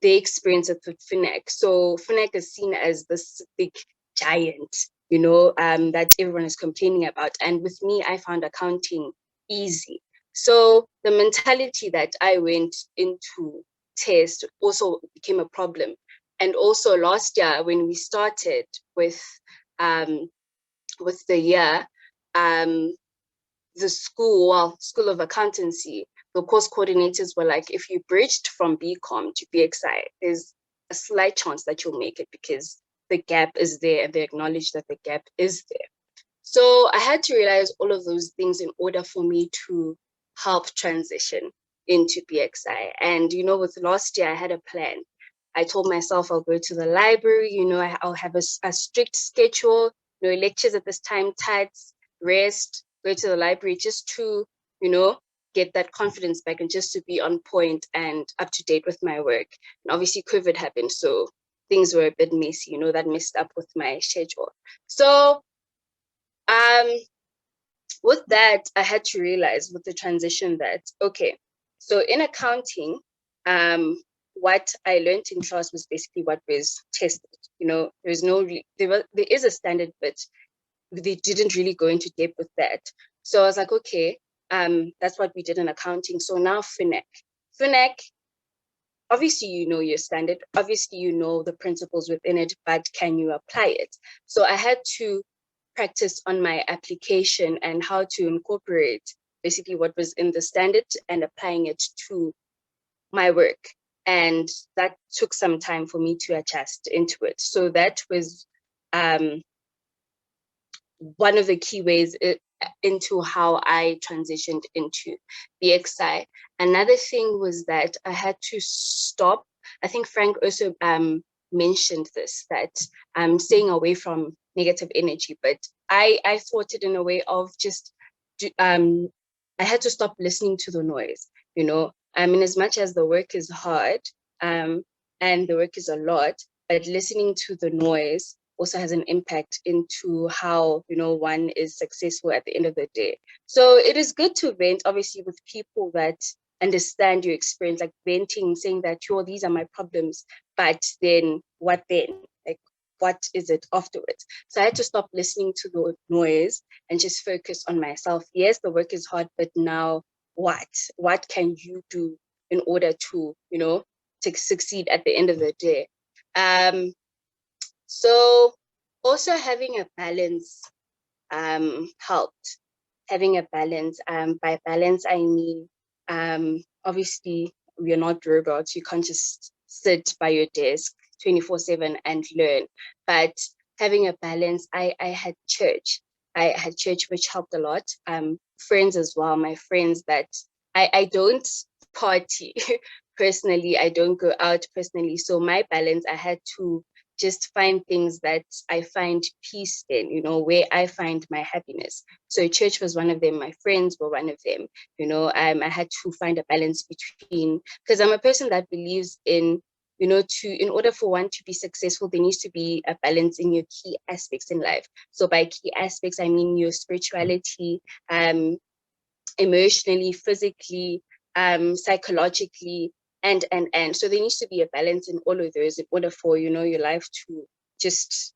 experience with FINEC. So FINEC is seen as this big giant, you know, that everyone is complaining about. And with me, I found accounting easy. So the mentality that I went into test also became a problem. And also last year, when we started with the year, the school of accountancy, the course coordinators were like, if you bridged from BCom to BXI, there's a slight chance that you'll make it because the gap is there, and they acknowledge that the gap is there. So I had to realize all of those things in order for me to help transition into BXI. And, you know, with last year, I had a plan. I told myself I'll go to the library, you know, I'll have a strict schedule, no lectures at this time, tights, rest, go to the library just to, you know, get that confidence back and just to be on point and up to date with my work. And obviously COVID happened, so things were a bit messy, you know, that messed up with my schedule. So with that, I had to realize with the transition that, okay, so in accounting, what I learned in class was basically what was tested. You know, there is a standard, but they didn't really go into depth with that. So I was like, okay, that's what we did in accounting. So now FINEC, obviously you know your standard, obviously you know the principles within it, but can you apply it? So I had to practice on my application and how to incorporate basically what was in the standard and applying it to my work. And that took some time for me to adjust into it. So that was one of the key ways into how I transitioned into BXI. Another thing was that I had to stop. I think Frank also mentioned this, that I'm staying away from negative energy, but I thought it in a way of just, I had to stop listening to the noise, you know. I mean, as much as the work is hard and the work is a lot, but listening to the noise also has an impact into how, you know, one is successful at the end of the day. So it is good to vent, obviously, with people that understand your experience, like venting, saying that, yo, these are my problems, but then what then? Like, what is it afterwards? So I had to stop listening to the noise and just focus on myself. Yes, the work is hard, but now what? What can you do in order to, you know, to succeed at the end of the day? So also having a balance helped. Having a balance, by balance I mean, obviously we're not robots. You can't just sit by your desk 24/7 and learn. But having a balance, I had church. I had church, which helped a lot. Friends as well. My friends that I don't party personally. I don't go out personally. So my balance, I had to just find things that I find peace in, you know, where I find my happiness. So church was one of them. My friends were one of them. You know, I had to find a balance between, because I'm a person that believes in, you know, in order for one to be successful, there needs to be a balance in your key aspects in life. So by key aspects, I mean your spirituality, emotionally, physically, psychologically, and. So there needs to be a balance in all of those in order for, you know, your life to just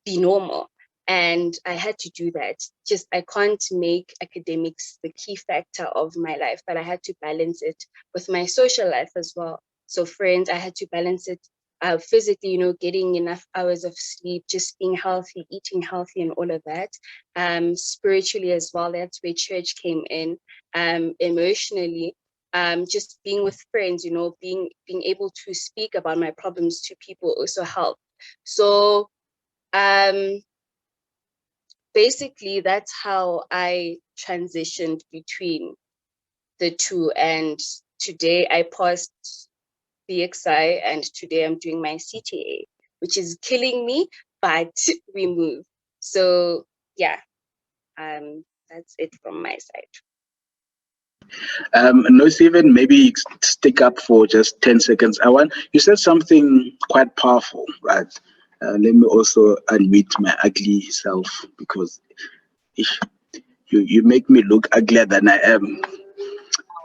be normal. And I had to do that. Just, I can't make academics the key factor of my life, but I had to balance it with my social life as well. So friends, I had to balance it physically, you know, getting enough hours of sleep, just being healthy, eating healthy, and all of that. Spiritually as well, that's where church came in. Emotionally, just being with friends, you know, being able to speak about my problems to people also helped. So basically that's how I transitioned between the two. And today I passed BXI and today I'm doing my CTA, which is killing me, but we move. So yeah, that's it from my side. Nosipho, maybe stick up for just 10 seconds. You said something quite powerful, right? Let me also unmute my ugly self because you make me look uglier than I am.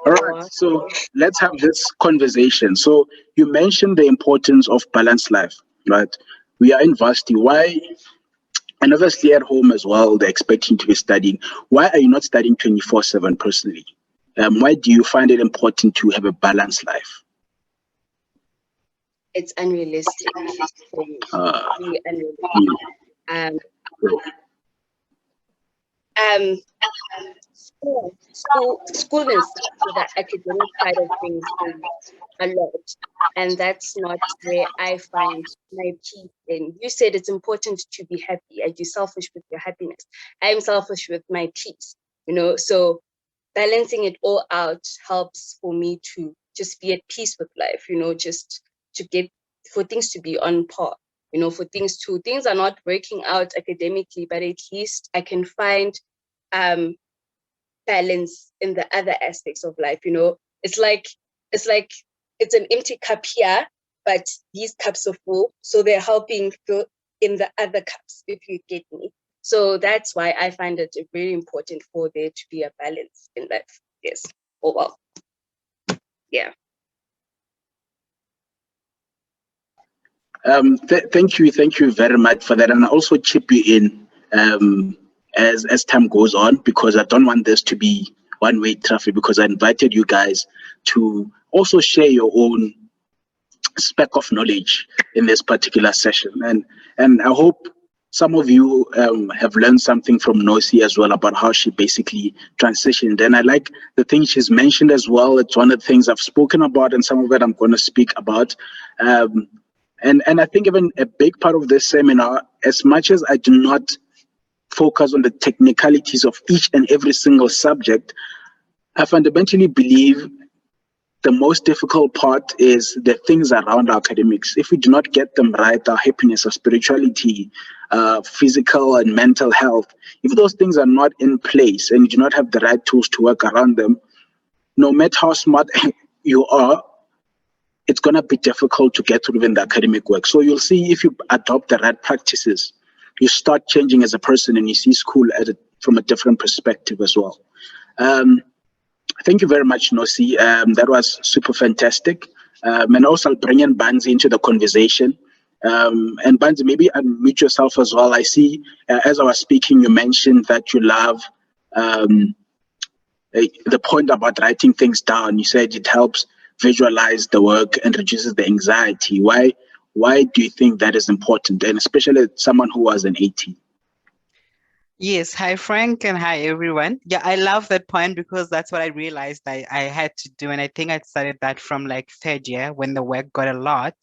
All right, so let's have this conversation. So you mentioned the importance of balanced life, right? We are in varsity. Why? And obviously at home as well, they're expecting to be studying. Why are you not studying 24/7 personally? Why do you find it important to have a balanced life? It's unrealistic. Really unrealistic. Um, school and stuff, so the academic side of things is a lot, and that's not where I find my peace in. You said it's important to be happy. Are you selfish with your happiness? I'm selfish with my peace, so balancing it all out helps for me to just be at peace with life, just to get, for things to be on par, for things are not working out academically, but at least I can find balance in the other aspects of life. It's like it's an empty cup here, but these cups are full, so they're helping fill in the other cups, if you get me. So that's why I find it very important for there to be a balance in life. Yes. Oh well. Yeah. Thank you very much for that, and I also chip you in as time goes on, because I don't want this to be one-way traffic, because I invited you guys to also share your own speck of knowledge in this particular session, and I hope some of you have learned something from Nosi as well about how she basically transitioned. And I like the things she's mentioned as well. It's one of the things I've spoken about, and some of it I'm going to speak about. And I think even a big part of this seminar, as much as I do not focus on the technicalities of each and every single subject, I fundamentally believe the most difficult part is the things around our academics. If we do not get them right, our happiness, our spirituality, physical and mental health, if those things are not in place and you do not have the right tools to work around them, no matter how smart you are, it's going to be difficult to get through even the academic work. So you'll see, if you adopt the right practices, you start changing as a person and you see school from a different perspective as well. Thank you very much, Nosi. That was super fantastic. And also I'll bring in Banzi into the conversation. And Banzi, maybe unmute yourself as well. I see, as I was speaking, you mentioned that you love the point about writing things down. You said it helps visualize the work and reduces the anxiety. Why do you think that is important? And especially someone who was an 18. Yes, hi Frank, and hi everyone. Yeah, I love that point because that's what I realized I had to do. And I think I started that from like third year when the work got a lot.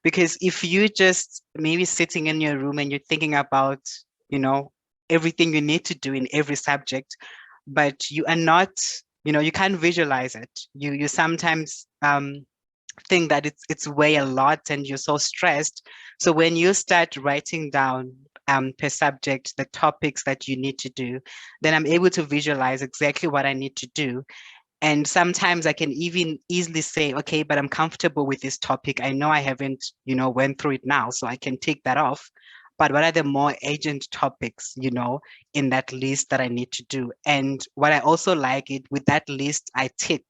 Because if you just maybe sitting in your room and you're thinking about, everything you need to do in every subject, but you are not, you can't visualize it. You sometimes think that it's way a lot and you're so stressed. So when you start writing down per subject the topics that you need to do, then I'm able to visualize exactly what I need to do. And sometimes I can even easily say, okay, but I'm comfortable with this topic. I know I haven't, went through it now, so I can take that off. But what are the more urgent topics, in that list that I need to do? And what I also like it with that list, I tick.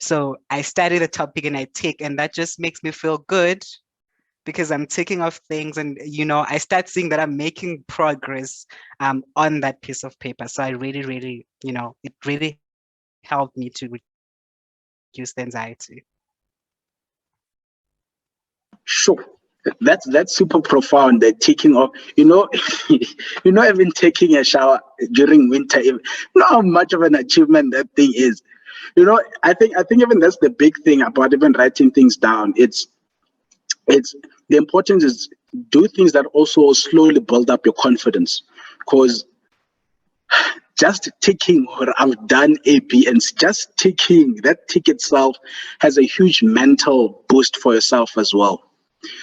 So I study the topic and I tick, and that just makes me feel good because I'm ticking off things, and I start seeing that I'm making progress on that piece of paper. So I really, really, it really helped me to reduce the anxiety. Sure. That's super profound. The taking off, even taking a shower during winter, how much of an achievement that thing is. I think even that's the big thing about even writing things down. It's the importance is do things that also slowly build up your confidence, because just ticking or I've done A, B, and just ticking, that tick itself has a huge mental boost for yourself as well.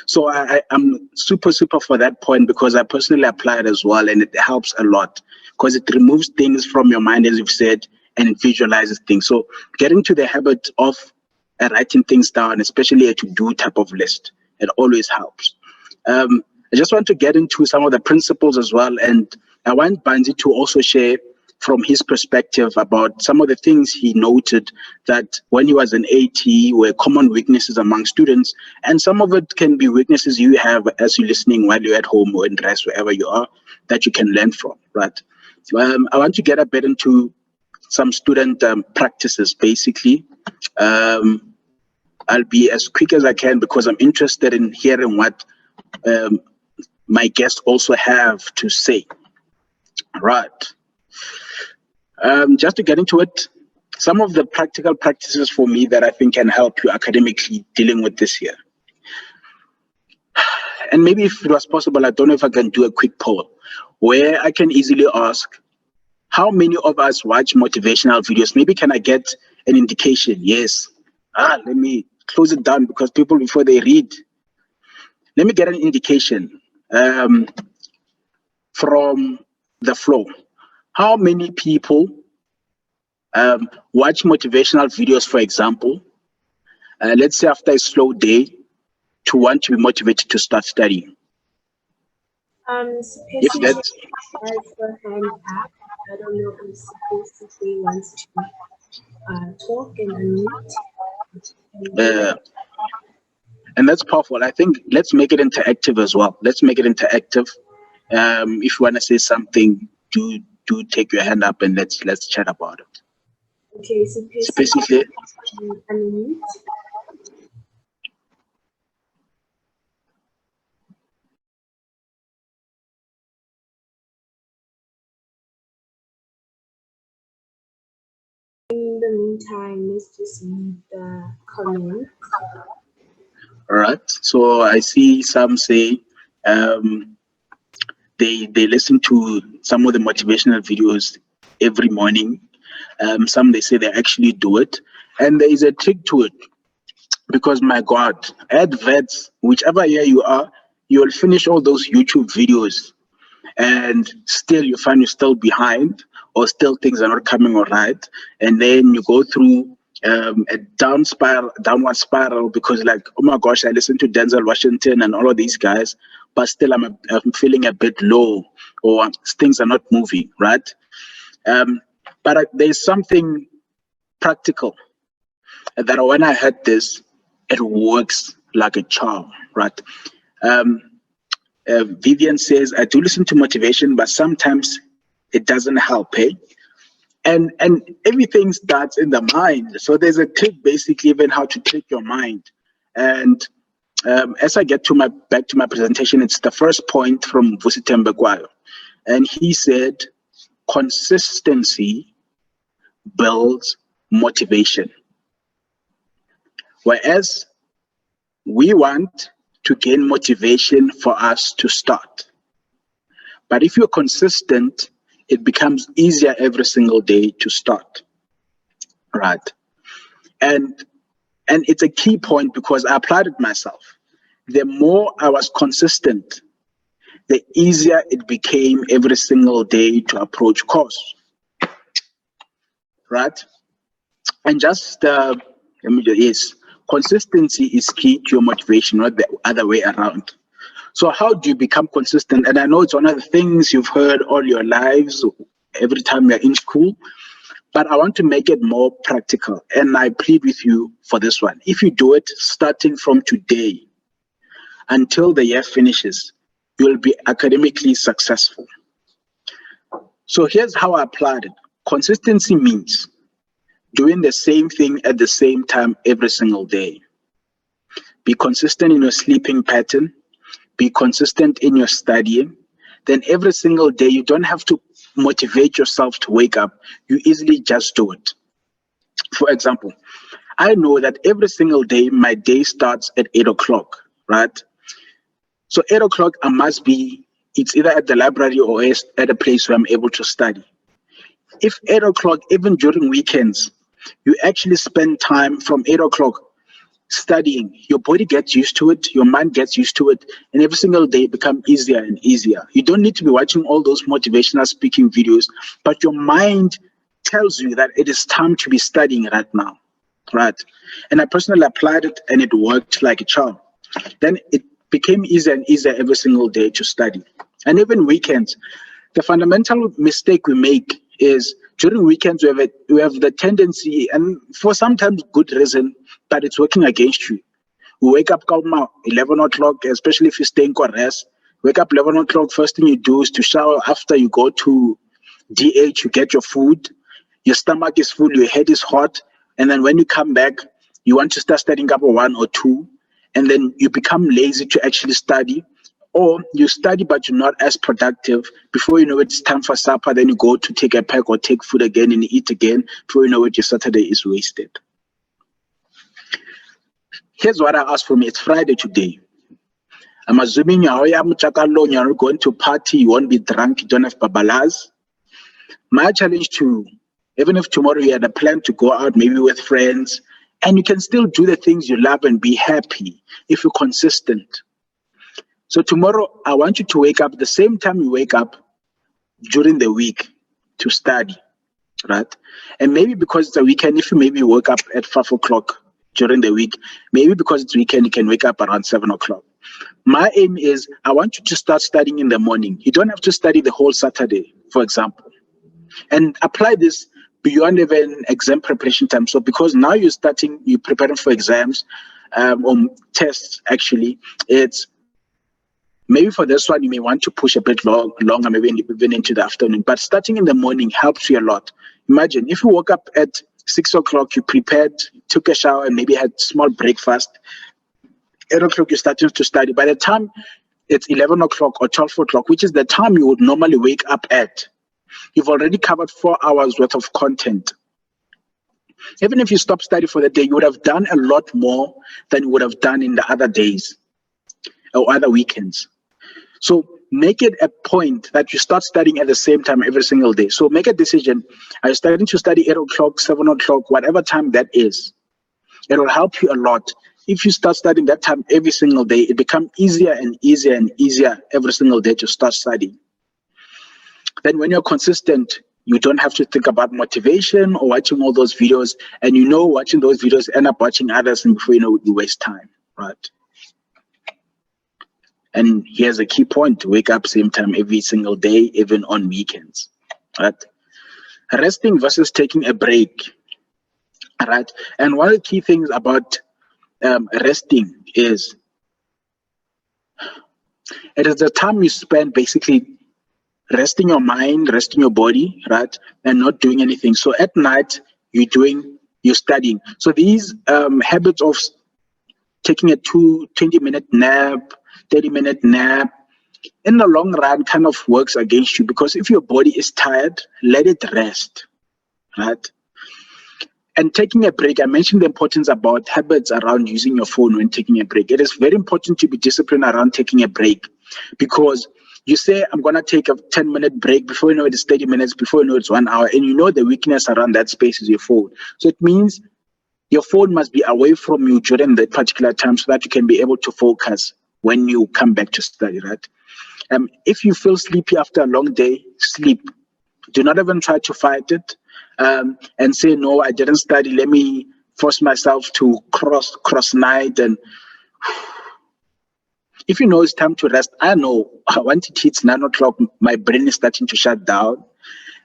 So I'm super for that point, because I personally apply it as well, and it helps a lot because it removes things from your mind, as you've said, and it visualizes things. So getting to the habit of writing things down, especially a to-do type of list, it always helps. I just want to get into some of the principles as well, and I want Banzi to also share from his perspective about some of the things he noted that when he was in AT were common weaknesses among students, and some of it can be weaknesses you have as you're listening while you're at home or in rest, wherever you are, that you can learn from, right? I want to get a bit into some student practices, basically. I'll be as quick as I can because I'm interested in hearing what my guests also have to say. Right. Just to get into it, some of the practical practices for me that I think can help you academically dealing with this year. And maybe if it was possible, I don't know if I can do a quick poll where I can easily ask, how many of us watch motivational videos? Maybe can I get an indication? Yes. Let me close it down because people, before they read, let me get an indication from the flow. How many people watch motivational videos, for example, let's say after a slow day, to want to be motivated to start studying? If Spacey that, has her hand up. I don't know if Spacey wants to talk and unmute. and that's powerful. I think let's make it interactive as well. Let's make it interactive. If you want to say something, do take your hand up and let's chat about it. Okay, so Basically, unmute. In the meantime, let's just read the comments. all right. So I see some say they listen to some of the motivational videos every morning. Some they say they actually do it, and there is a trick to it because my God, adverts, whichever year you are, you will finish all those YouTube videos, and still you find you're still behind, or still things are not coming all right, and then you go through a downward spiral because like, oh my gosh, I listened to Denzel Washington and all of these guys, but still I'm feeling a bit low, or things are not moving right. But there's something practical that when I had this, it works like a charm, right? Vivian says, I do listen to motivation, but sometimes it doesn't help, eh? And everything starts in the mind. So there's a trick, basically, even how to trick your mind. And as I get to back to my presentation, it's the first point from Vusitembe Kwayo. And he said, consistency builds motivation. Whereas we want to gain motivation for us to start. But if you're consistent, it becomes easier every single day to start, right? And it's a key point because I applied it myself. The more I was consistent, the easier it became every single day to approach course, right? And just yes, consistency is key to your motivation, not the other way around. So how do you become consistent? And I know it's one of the things you've heard all your lives, every time you're in school, but I want to make it more practical. And I plead with you for this one. If you do it starting from today until the year finishes, you'll be academically successful. So here's how I applied it. Consistency means doing the same thing at the same time every single day. Be consistent in your sleeping pattern. Be consistent in your studying. Then every single day, you don't have to motivate yourself to wake up. You easily just do it. For example, I know that every single day, my day starts at 8 o'clock, right? So 8 o'clock, I must be, it's either at the library or at a place where I'm able to study. If 8 o'clock, even during weekends, you actually spend time from 8 o'clock studying, your body gets used to it, your mind gets used to it, and every single day become easier and easier. You don't need to be watching all those motivational speaking videos, but your mind tells you that it is time to be studying right now, right? And I personally applied it and it worked like a charm. Then became easier and easier every single day to study. And even weekends. The fundamental mistake we make is during weekends we have the tendency, and for sometimes good reason, but it's working against you. We wake up 11 o'clock, especially if you stay in rest. Wake up 11 o'clock, first thing you do is to shower. After you go to DH, you get your food, your stomach is full, your head is hot, and then when you come back, you want to start studying up 1 or 2, and then you become lazy to actually study, or you study but you're not as productive. Before you know it, it's time for supper, then you go to take a pack or take food again and eat again. Before you know it, your Saturday is wasted. Here's what I asked for me. It's Friday today. I'm assuming you're going to party, you won't be drunk, you don't have babalas. My challenge to, even if tomorrow you had a plan to go out maybe with friends, and you can still do the things you love and be happy if you're consistent. So tomorrow, I want you to wake up the same time you wake up during the week to study, right? And maybe because it's a weekend, if you maybe woke up at 5 o'clock during the week, maybe because it's weekend, you can wake up around 7 o'clock. My aim is I want you to start studying in the morning. You don't have to study the whole Saturday, for example. And apply this beyond even exam preparation time. So because now you're preparing for exams, or tests actually, it's maybe for this one, you may want to push a bit longer, maybe even into the afternoon. But starting in the morning helps you a lot. Imagine if you woke up at 6 o'clock, you prepared, took a shower, and maybe had small breakfast. 8 o'clock, you're starting to study. By the time it's 11 o'clock or 12 o'clock, which is the time you would normally wake up at, you've already covered 4 hours worth of content. Even if you stop studying for the day, you would have done a lot more than you would have done in the other days or other weekends. So make it a point that you start studying at the same time every single day. So make a decision. Are you starting to study 8 o'clock, 7 o'clock, whatever time that is? It will help you a lot. If you start studying that time every single day, it becomes easier and easier and easier every single day to start studying. Then when you're consistent, you don't have to think about motivation or watching all those videos. And watching those videos, end up watching others, and before you know it, you waste time, right? And here's a key point: to wake up same time every single day, even on weekends, right? Resting versus taking a break, right? And one of the key things about resting is it is the time you spend basically resting your mind, resting your body, right? And not doing anything. So at night, you're studying. So these habits of taking a 20-minute nap, 30-minute nap, in the long run kind of works against you, because if your body is tired, let it rest, right? And taking a break, I mentioned the importance about habits around using your phone when taking a break. It is very important to be disciplined around taking a break, because you say, I'm going to take a 10-minute break. Before you know it, it's 30 minutes. Before you know it's 1 hour. And you know the weakness around that space is your phone. So it means your phone must be away from you during that particular time so that you can be able to focus when you come back to study, right? If you feel sleepy after a long day, sleep. Do not even try to fight it and say, no, I didn't study. Let me force myself to cross night. And if you know it's time to rest, I know once it hits 9 o'clock, my brain is starting to shut down.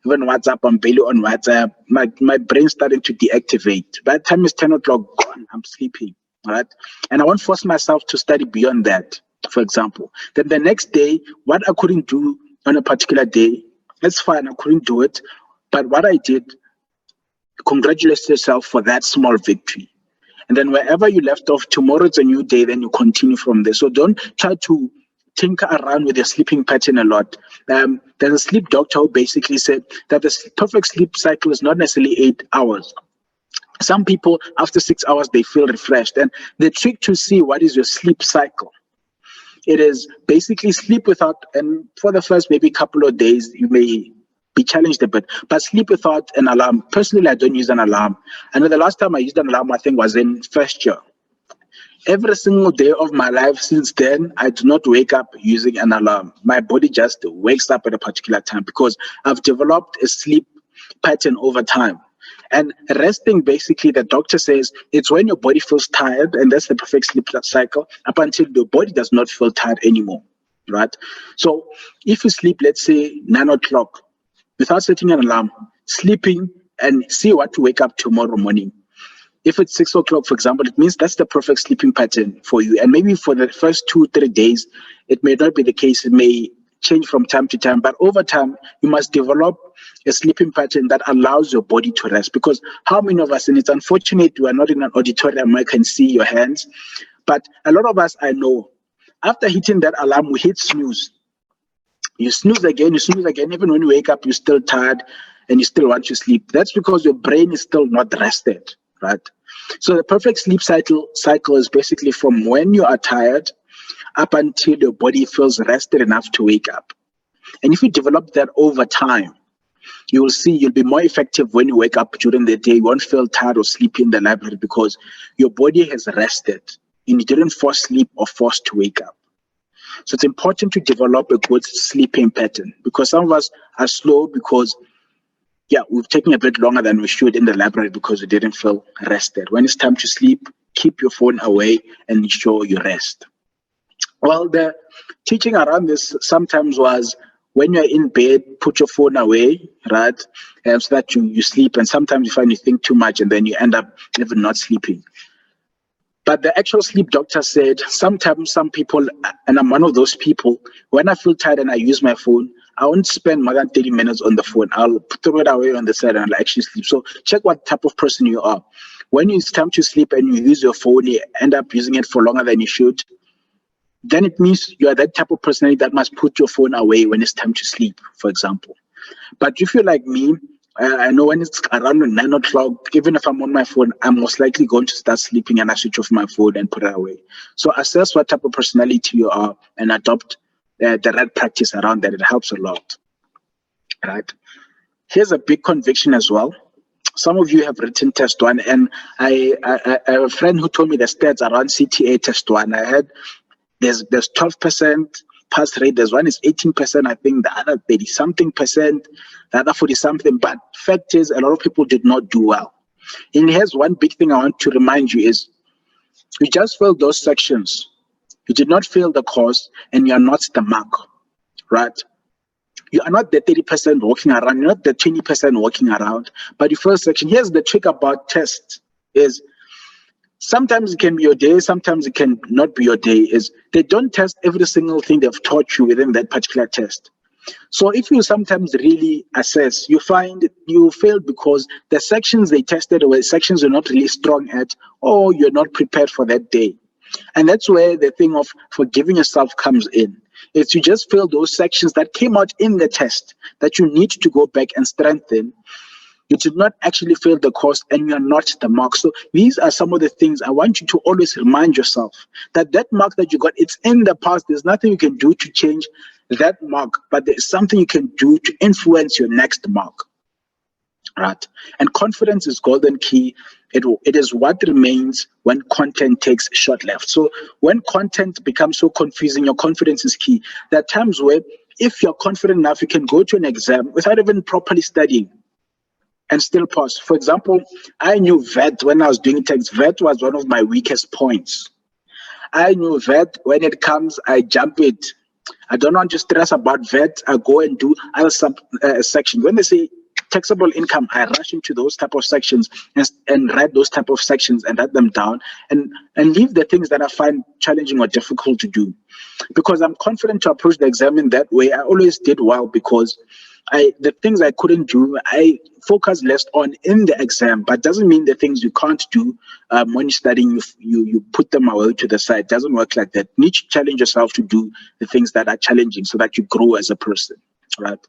Even WhatsApp, I'm barely on WhatsApp. My brain's starting to deactivate. By the time it's 10 o'clock, gone, I'm sleeping, right? And I won't force myself to study beyond that, for example. Then the next day, what I couldn't do on a particular day, it's fine, I couldn't do it. But what I did, congratulate yourself for that small victory. And then wherever you left off, tomorrow it's a new day, then you continue from there. So don't try to tinker around with your sleeping pattern a lot. There's a sleep doctor who basically said that the perfect sleep cycle is not necessarily 8 hours. Some people, after 6 hours, they feel refreshed. And the trick to see what is your sleep cycle, it is basically sleep without, and for the first maybe couple of days, you may be challenged a bit, but sleep without an alarm. Personally, I don't use an alarm. I know the last time I used an alarm, I think, was in first year. Every single day of my life since then, I do not wake up using an alarm. My body just wakes up at a particular time because I've developed a sleep pattern over time. And resting, basically, the doctor says it's when your body feels tired, and that's the perfect sleep cycle, up until your body does not feel tired anymore, right? So if you sleep, let's say 9 o'clock, without setting an alarm, sleeping and see what to wake up tomorrow morning. If it's 6 o'clock, for example, it means that's the perfect sleeping pattern for you. And maybe for the first 2-3 days, it may not be the case. It may change from time to time, but over time, you must develop a sleeping pattern that allows your body to rest. Because how many of us, and it's unfortunate we are not in an auditorium where I can see your hands, but a lot of us, I know, after hitting that alarm, we hit snooze. You snooze again, even when you wake up, you're still tired and you still want to sleep. That's because your brain is still not rested, right? So the perfect sleep cycle is basically from when you are tired up until your body feels rested enough to wake up. And if you develop that over time, you will see you'll be more effective when you wake up during the day. You won't feel tired or sleepy in the library because your body has rested and you didn't force sleep or force to wake up. So it's important to develop a good sleeping pattern, because some of us are slow because, we've taken a bit longer than we should in the library because we didn't feel rested. When it's time to sleep, keep your phone away and ensure you rest. Well, the teaching around this sometimes was when you're in bed, put your phone away, right? So that you sleep. And sometimes you find you think too much and then you end up even not sleeping. But the actual sleep doctor said sometimes some people, and I'm one of those people, when I feel tired and I use my phone, I won't spend more than 30 minutes on the phone. I'll throw it away on the side and I'll actually sleep. So check what type of person you are. When it's time to sleep and you use your phone, you end up using it for longer than you should, then it means you are that type of personality that must put your phone away when it's time to sleep, for example. But if you're like me, I know when it's around 9 o'clock, even if I'm on my phone, I'm most likely going to start sleeping and I switch off my phone and put it away. So assess what type of personality you are and adopt the right practice around that. It helps a lot, right? Here's a big conviction as well. Some of you have written test one, and I have a friend who told me the stats around CTA test one. I had there's 12% pass rate. There's one is 18%, I think, the other 30-something%, the other 40-something. But fact is, a lot of people did not do well. And here's one big thing I want to remind you is you just failed those sections. You did not fail the course, and you're not the mark, right? You are not the 30% walking around, you're not the 20% walking around, but the first section. Here's the trick about tests is sometimes it can be your day, sometimes it can not be your day, is they don't test every single thing they've taught you within that particular test. So if you sometimes really assess, you find you failed because the sections they tested were sections you're not really strong at, or you're not prepared for that day. And that's where the thing of forgiving yourself comes in. It's you just fail those sections that came out in the test that you need to go back and strengthen. You did not actually fail the course and you're not the mark. So these are some of the things I want you to always remind yourself that that mark that you got, it's in the past. There's nothing you can do to change that mark, but there's something you can do to influence your next mark. Right? And confidence is golden key. It is what remains when content takes short left. So when content becomes so confusing, your confidence is key. There are times where if you're confident enough, you can go to an exam without even properly studying and still pass. For example, I knew VET when I was doing text. VET was one of my weakest points. I knew VET, when it comes, I jump it. I don't want to stress about VET. I go and do other sections. When they say taxable income, I rush into those type of sections and write those type of sections and write them down and leave the things that I find challenging or difficult to do. Because I'm confident to approach the exam in that way. I always did well because the things I couldn't do, I focus less on in the exam, but doesn't mean the things you can't do when you're studying, you put them away to the side. It doesn't work like that. You need to challenge yourself to do the things that are challenging so that you grow as a person, right?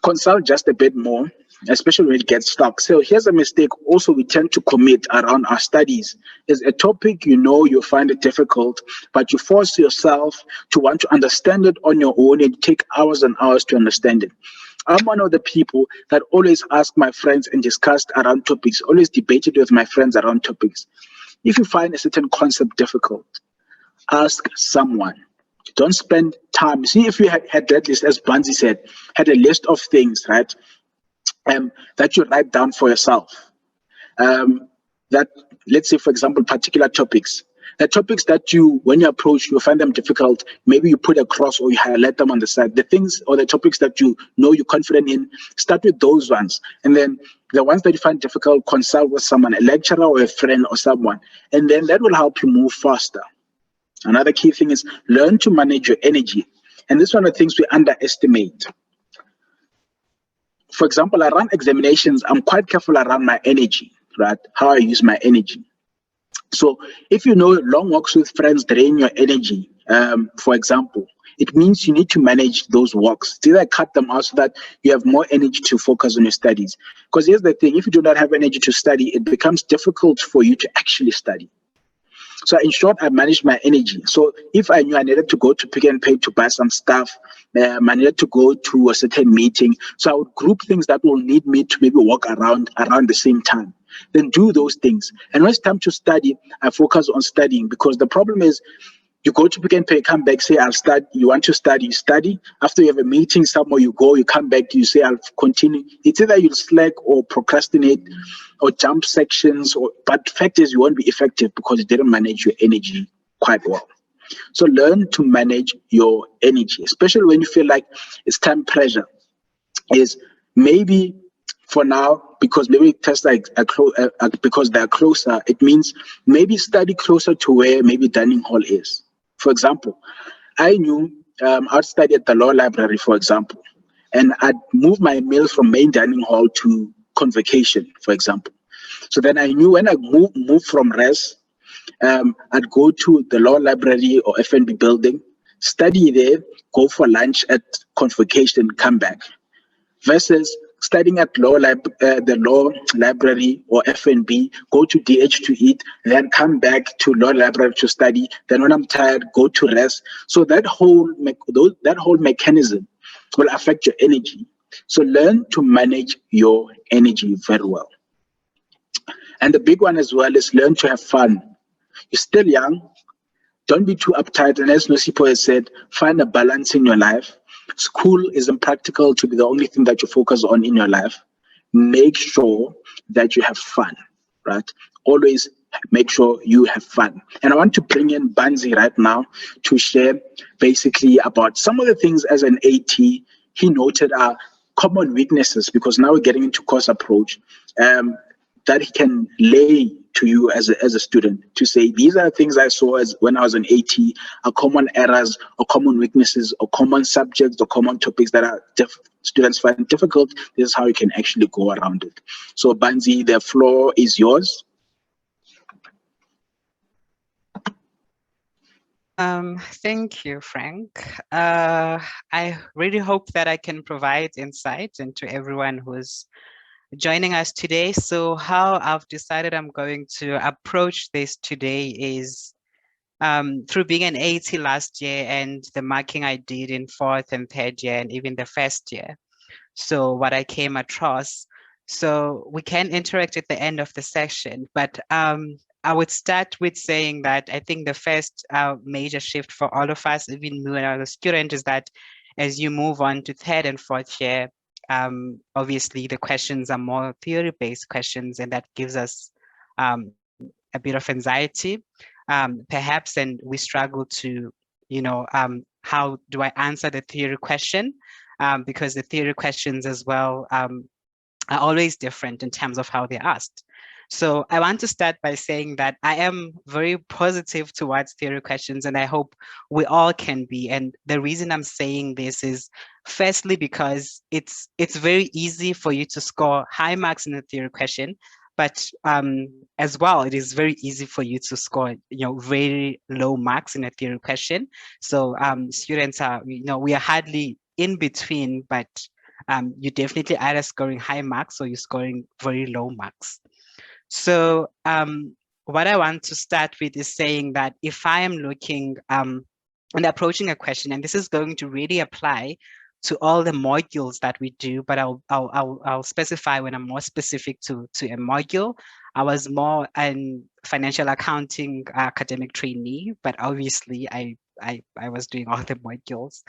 Consult just a bit more, especially when it gets stuck. So here's a mistake also we tend to commit around our studies is a topic you find it difficult, but you force yourself to want to understand it on your own and take hours and hours to understand it. I'm one of the people that always ask my friends and discussed around topics, always debated with my friends around topics. If you find a certain concept difficult, ask someone. Don't spend time. See, if you had that list, as Banzi said, had a list of things, right? that you write down for yourself. That, let's say, for example, particular topics. The topics that you, when you approach, you find them difficult, maybe you put a cross or you highlight them on the side. The things or the topics that you know you're confident in, start with those ones. And then the ones that you find difficult, consult with someone, a lecturer or a friend or someone. And then that will help you move faster. Another key thing is learn to manage your energy. And this is one of the things we underestimate. For example, I run examinations. I'm quite careful around my energy, right? How I use my energy. So if you know long walks with friends drain your energy, for example, it means you need to manage those walks. It's either cut them out so that you have more energy to focus on your studies. Because here's the thing, if you do not have energy to study, it becomes difficult for you to actually study. So in short, I managed my energy. So if I knew I needed to go to Pick and Pay to buy some stuff, I needed to go to a certain meeting, so I would group things that will need me to maybe walk around the same time. Then do those things. And when it's time to study, I focus on studying, because the problem is you go to Pick and Pay, come back, say I'll start. You want to study, you study. After you have a meeting somewhere, you go, you come back, you say I'll continue. It's either you'll slack or procrastinate or jump sections, but the fact is you won't be effective because you didn't manage your energy quite well. So learn to manage your energy, especially when you feel like it's time pressure. Is maybe for now, because maybe tests because they're closer, it means maybe study closer to where maybe dining hall is. For example, I knew I'd study at the law library, for example, and I'd move my meals from main dining hall to convocation, for example. So then I knew when I move from res, I'd go to the law library or FNB building, study there, go for lunch at convocation, come back. Versus studying at the law library or FNB, go to DH to eat, then come back to law library to study. Then when I'm tired, go to rest. So that whole mechanism will affect your energy. So learn to manage your energy very well. And the big one as well is learn to have fun. You're still young. Don't be too uptight. And as Nosipho has said, find a balance in your life. School isn't practical to be the only thing that you focus on in your life. Make sure that you have fun, right? Always make sure you have fun. And I want to bring in Banzi right now to share basically about some of the things as an AT he noted are common weaknesses, because now we're getting into course approach, that he can lay to you as a student to say, these are things I saw as when I was an AT, are common errors or common weaknesses or common subjects or common topics that are students find difficult. This is how you can actually go around it. So Banzi, the floor is yours. Thank you, Frank. I really hope that I can provide insight into everyone who's joining us today. So how I've decided I'm going to approach this today is through being an AT last year and the marking I did in 4th and 3rd year and even the 1st year. So what I came across. So we can interact at the end of the session, but I would start with saying that I think the first major shift for all of us, even me when I was a student, is that as you move on to 3rd and 4th year, obviously the questions are more theory-based questions, and that gives us a bit of anxiety, perhaps, and we struggle to, how do I answer the theory question? Because the theory questions as well are always different in terms of how they're asked. So I want to start by saying that I am very positive towards theory questions, and I hope we all can be. And the reason I'm saying this is firstly because it's very easy for you to score high marks in a theory question, but as well, it is very easy for you to score, very low marks in a theory question. So students are, we are hardly in between, but you're definitely either scoring high marks or you're scoring very low marks. So what I want to start with is saying that if I am looking and approaching a question, and this is going to really apply to all the modules that we do, but I'll specify when I'm more specific to a module. I was more an financial accounting academic trainee, but obviously I was doing all the modules.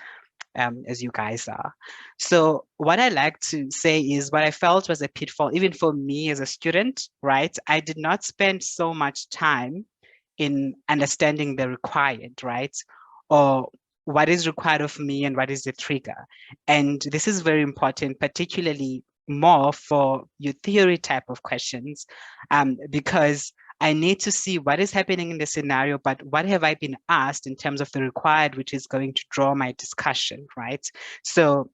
as you guys are. So what I like to say is what I felt was a pitfall, even for me as a student, right? I did not spend so much time in understanding the required, right? Or what is required of me and what is the trigger. And this is very important, particularly more for your theory type of questions, because I need to see what is happening in the scenario, but what have I been asked in terms of the required, which is going to draw my discussion, right? So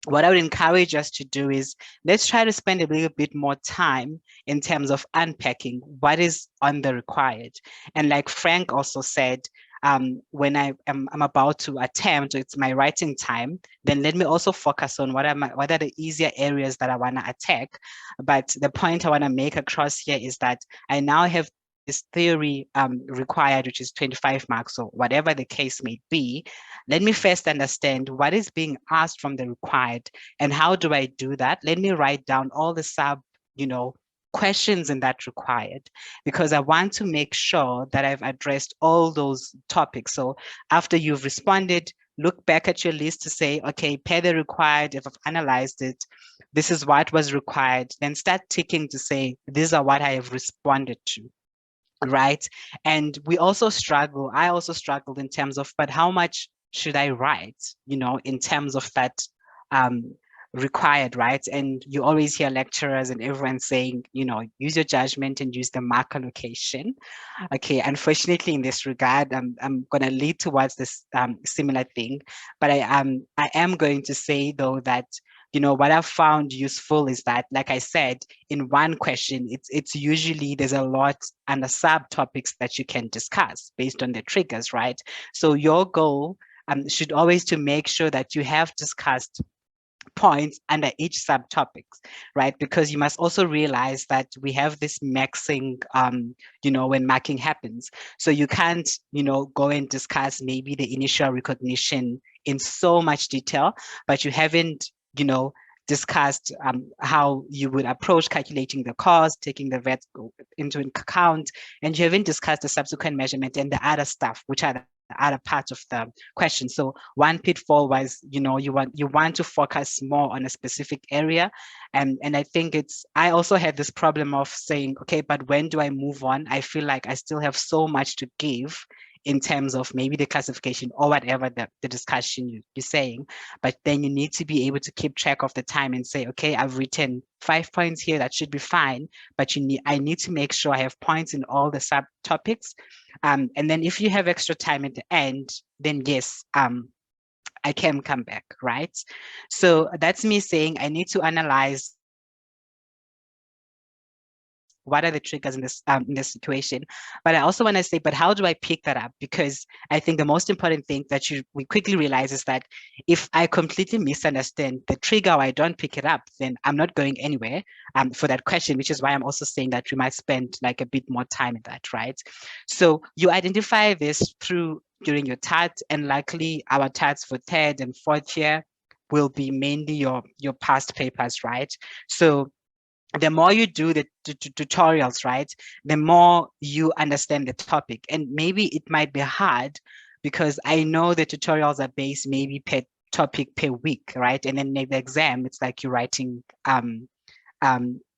what I would encourage us to do is let's try to spend a little bit more time in terms of unpacking what is on the required. And like Frank also said, when I'm about to attempt, it's my writing time, then let me also focus on what are the easier areas that I want to attack. But the point I want to make across here is that I now have this theory required, which is 25 marks or whatever the case may be. Let me first understand what is being asked from the required and how do I do that? Let me write down all the questions in that required, because I want to make sure that I've addressed all those topics. So after you've responded, look back at your list to say, okay, per the required, if I've analyzed it, this is what was required, then start ticking to say, these are what I have responded to. Right. And I also struggled in terms of, but how much should I write, in terms of that required, right? And you always hear lecturers and everyone saying, use your judgment and use the mark allocation. Okay, unfortunately, in this regard, I'm going to lead towards this similar thing, but I am going to say though that what I've found useful is that, like I said, in one question, it's usually there's a lot under subtopics that you can discuss based on the triggers, right? So your goal should always to make sure that you have discussed points under each subtopics, right? Because you must also realize that we have this maxing, when marking happens. So you can't, go and discuss maybe the initial recognition in so much detail, but you haven't, discussed how you would approach calculating the cost, taking the VAT into account, and you haven't discussed the subsequent measurement and the other stuff, which are the other parts of the question. So one pitfall was, you want to focus more on a specific area. And I think I also had this problem of saying, okay, but when do I move on? I feel like I still have so much to give in terms of maybe the classification or whatever the discussion you're saying, but then you need to be able to keep track of the time and say, okay, I've written 5 points here, that should be fine, but I need to make sure I have points in all the subtopics. And then if you have extra time at the end, then yes, I can come back, right? So that's me saying I need to analyze what are the triggers in this situation. But I also want to say, but how do I pick that up? Because I think the most important thing that we quickly realize is that if I completely misunderstand the trigger or I don't pick it up, then I'm not going anywhere for that question, which is why I'm also saying that we might spend like a bit more time in that, right? So you identify this during your TAT, and likely our TATs for third and fourth year will be mainly your past papers, right? So the more you do the tutorials, right, the more you understand the topic. And maybe it might be hard because I know the tutorials are based maybe per topic per week, right? And then the exam, it's like you're writing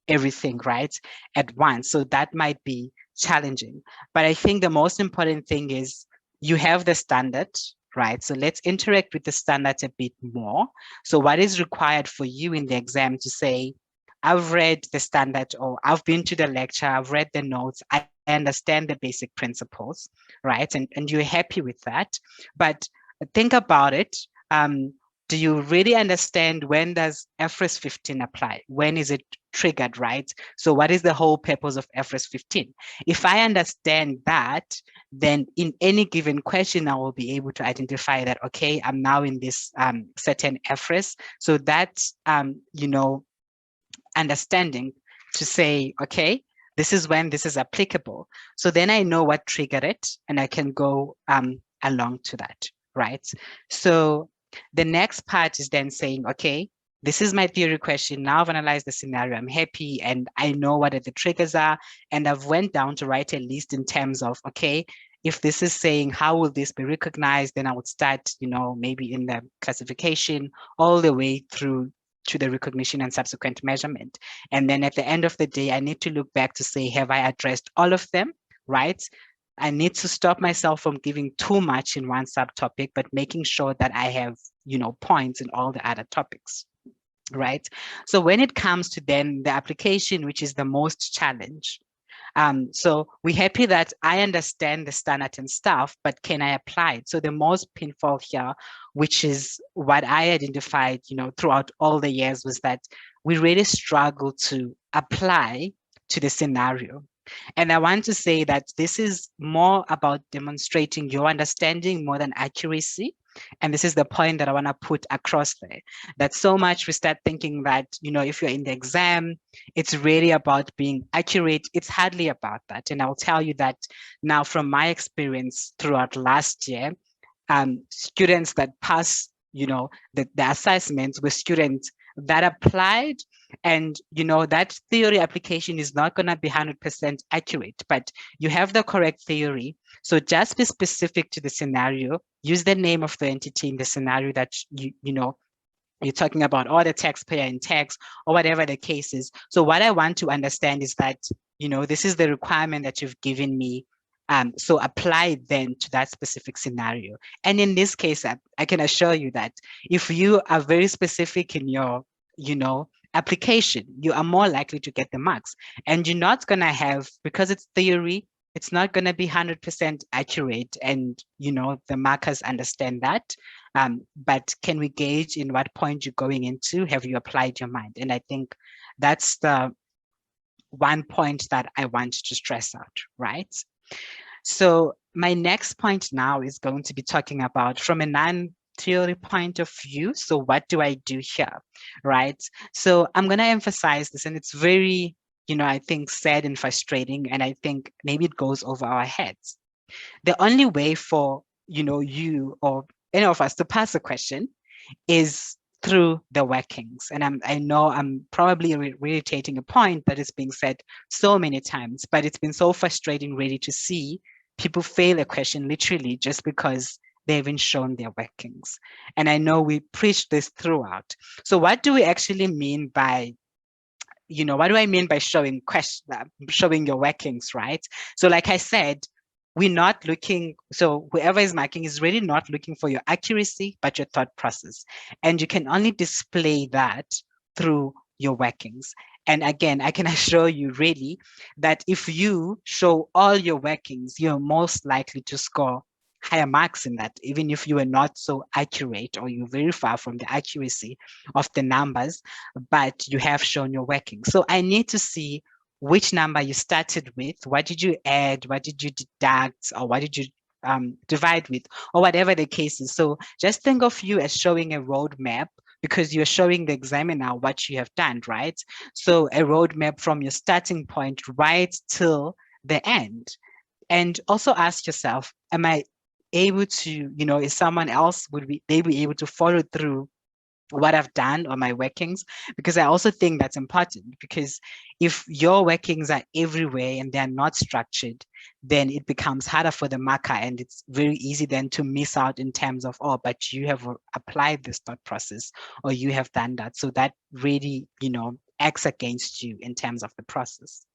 everything, right, at once. So that might be challenging. But I think the most important thing is you have the standard, right? So let's interact with the standard a bit more. So what is required for you in the exam to say, I've read the standard, or I've been to the lecture, I've read the notes, I understand the basic principles, right? And you're happy with that. But think about it. Do you really understand when does FRS 15 apply? When is it triggered, right? So what is the whole purpose of FRS 15? If I understand that, then in any given question, I will be able to identify that, okay, I'm now in this certain FRS. So that's, understanding to say, okay, this is when this is applicable. So then I know what triggered it and I can go along to that, right? So the next part is then saying, okay, this is my theory question. Now I've analyzed the scenario, I'm happy and I know what the triggers are. And I've went down to write a list in terms of, okay, if this is saying, how will this be recognized? Then I would start, maybe in the classification all the way through to the recognition and subsequent measurement. And then at the end of the day, I need to look back to say, have I addressed all of them, right? I need to stop myself from giving too much in one subtopic, but making sure that I have, points in all the other topics, right? So when it comes to then the application, which is the most challenge, so we're happy that I understand the standard and stuff, but can I apply it? So the most painful here, which is what I identified, throughout all the years, was that we really struggle to apply to the scenario. And I want to say that this is more about demonstrating your understanding more than accuracy. And this is the point that I want to put across there, that so much we start thinking that, if you're in the exam, it's really about being accurate. It's hardly about that. And I'll tell you that now from my experience throughout last year, students that pass, the assessments were students that applied, and that theory application is not going to be 100% accurate, but you have the correct theory. So just be specific to the scenario, use the name of the entity in the scenario that you're talking about, or the taxpayer in tax, or whatever the case is. So what I want to understand is that, this is the requirement that you've given me. So apply then to that specific scenario. And in this case, I can assure you that if you are very specific in your, application, you are more likely to get the marks. And you're not going to have, because it's theory, it's not going to be 100% accurate. And, the markers understand that. But can we gauge in what point you're going into? Have you applied your mind? And I think that's the one point that I want to stress out, right? So my next point now is going to be talking about from a non-theory point of view. So what do I do here, right? So I'm going to emphasize this, and it's very, I think sad and frustrating, and I think maybe it goes over our heads. The only way for, you or any of us to pass a question is through the workings. And I know I'm probably reiterating a point that is being said so many times, but it's been so frustrating really to see people fail a question literally just because they haven't shown their workings. And I know we preach this throughout. So what do we actually mean by, what do I mean by showing your workings, right? So like I said, we're not looking, so whoever is marking is really not looking for your accuracy, but your thought process. And you can only display that through your workings. And again, I can assure you really that if you show all your workings, you're most likely to score higher marks in that, even if you were not so accurate or you're very far from the accuracy of the numbers, but you have shown your workings. So I need to see which number you started with, what did you add, what did you deduct, or what did you divide with, or whatever the case is. So just think of you as showing a roadmap, because you're showing the examiner what you have done, right? So a roadmap from your starting point right till the end. And also ask yourself, am I able to, is someone else, they be able to follow through what I've done or my workings? Because I also think that's important, because if your workings are everywhere and they're not structured, then it becomes harder for the marker, and it's very easy then to miss out in terms of, oh, but you have applied this thought process, or you have done that. So that really, acts against you in terms of the process.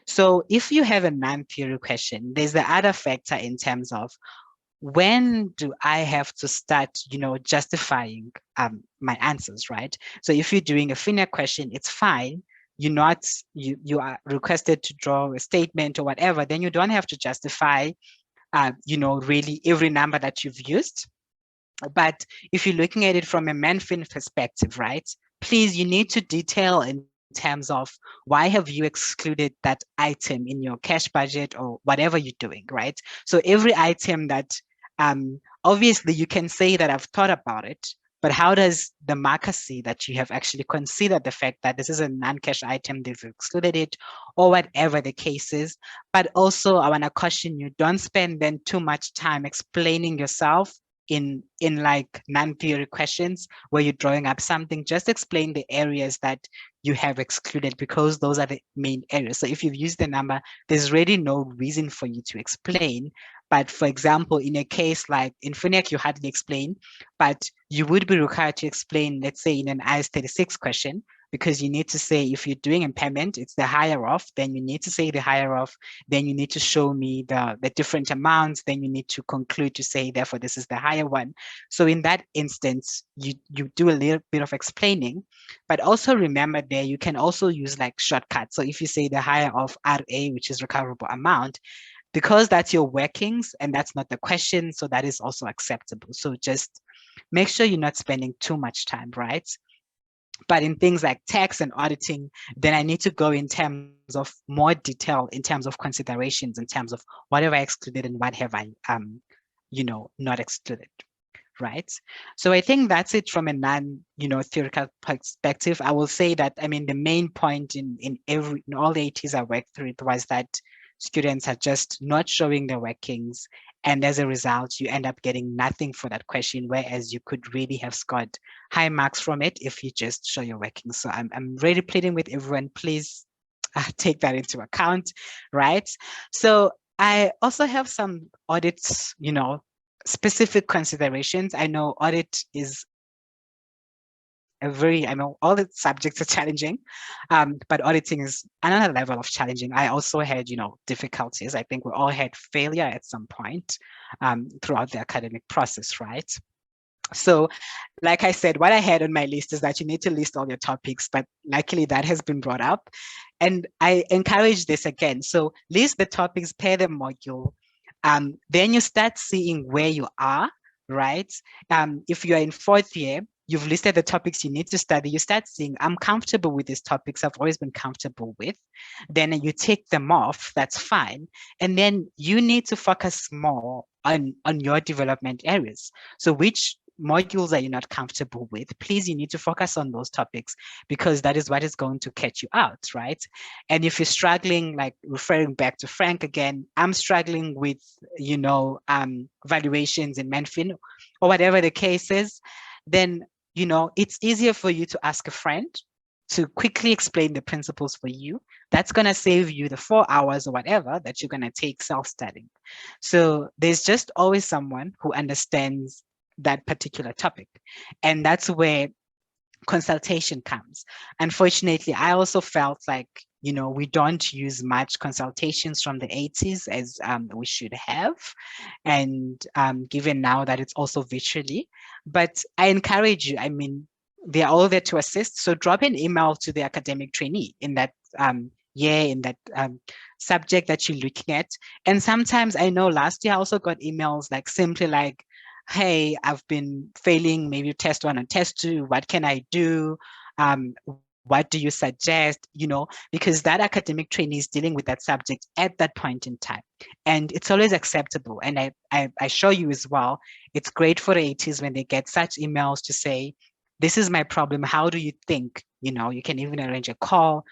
So if you have a non-theory question, there's the other factor in terms of, when do I have to start, justifying my answers, right? So if you're doing a FINEC question, it's fine. You are requested to draw a statement or whatever, then you don't have to justify, really every number that you've used. But if you're looking at it from a ManFin perspective, right, please, you need to detail in terms of why have you excluded that item in your cash budget or whatever you're doing, right? So every item that, obviously you can say that I've thought about it, but how does the marker see that you have actually considered the fact that this is a non-cash item, they've excluded it, or whatever the case is? But also I want to caution you, don't spend then too much time explaining yourself in like non-theory questions where you're drawing up something. Just explain the areas that you have excluded, because those are the main areas. So if you've used the number, there's really no reason for you to explain, But for example, in a case like in FINEC, you hardly explain, but you would be required to explain, let's say in an IS-36 question, because you need to say, if you're doing impairment, it's the higher of, then you need to say the higher of, then you need to show me the different amounts, then you need to conclude to say, therefore, this is the higher one. So in that instance, you do a little bit of explaining, but also remember there, you can also use like shortcuts. So if you say the higher of RA, which is recoverable amount, because that's your workings and that's not the question, so that is also acceptable. So just make sure you're not spending too much time, right? But in things like tax and auditing, then I need to go in terms of more detail, in terms of considerations, in terms of what have I excluded and what have I, not excluded, right? So I think that's it from a theoretical perspective. I will say that, I mean, the main point in all the ATs I worked through, it was that students are just not showing their workings. And as a result, you end up getting nothing for that question, whereas you could really have scored high marks from it if you just show your workings. So I'm really pleading with everyone, please take that into account, right? So I also have some audits, specific considerations. I know audit is I know all the subjects are challenging, but auditing is another level of challenging. I also had, difficulties. I think we all had failure at some point throughout the academic process, right? So like I said, what I had on my list is that you need to list all your topics, but luckily that has been brought up. And I encourage this again. So list the topics per the module. Then you start seeing where you are, right? If you're in 4th year, you've listed the topics you need to study, you start seeing, I'm comfortable with these topics, I've always been comfortable with. Then you take them off, that's fine. And then you need to focus more on your development areas. So which modules are you not comfortable with? Please, you need to focus on those topics because that is what is going to catch you out, right? And if you're struggling, like referring back to Frank again, I'm struggling with, valuations in Menfin or whatever the case is, then it's easier for you to ask a friend to quickly explain the principles for you. That's going to save you the 4 hours or whatever that you're going to take self-studying. So there's just always someone who understands that particular topic. And that's where consultation comes. Unfortunately, I also felt like, we don't use much consultations from the ATs as we should have. And given now that it's also virtually, but I encourage you, I mean, they're all there to assist. So drop an email to the academic trainee in that in that subject that you're looking at. And sometimes I know last year I also got emails like simply like, hey, I've been failing maybe test 1 and test 2. What can I do? What do you suggest? Because that academic trainee is dealing with that subject at that point in time. And it's always acceptable. And I assure you as well, it's great for the ATs when they get such emails to say, this is my problem. How do you think? You can even arrange a call.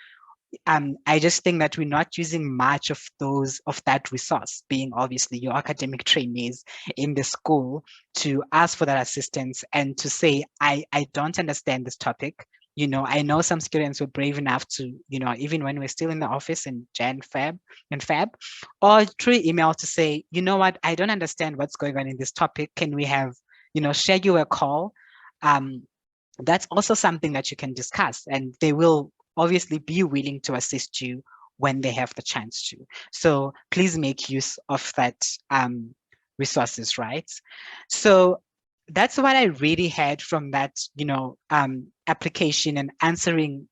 I just think that we're not using much of that resource, being obviously your academic trainees in the school, to ask for that assistance and to say, I don't understand this topic. I know some students were brave enough to, even when we're still in the office in Feb, or through email to say, you know what, I don't understand what's going on in this topic. Can we have, schedule a call? That's also something that you can discuss, and they will obviously be willing to assist you when they have the chance to. So please make use of that resources, right? So that's what I really had from that, application and answering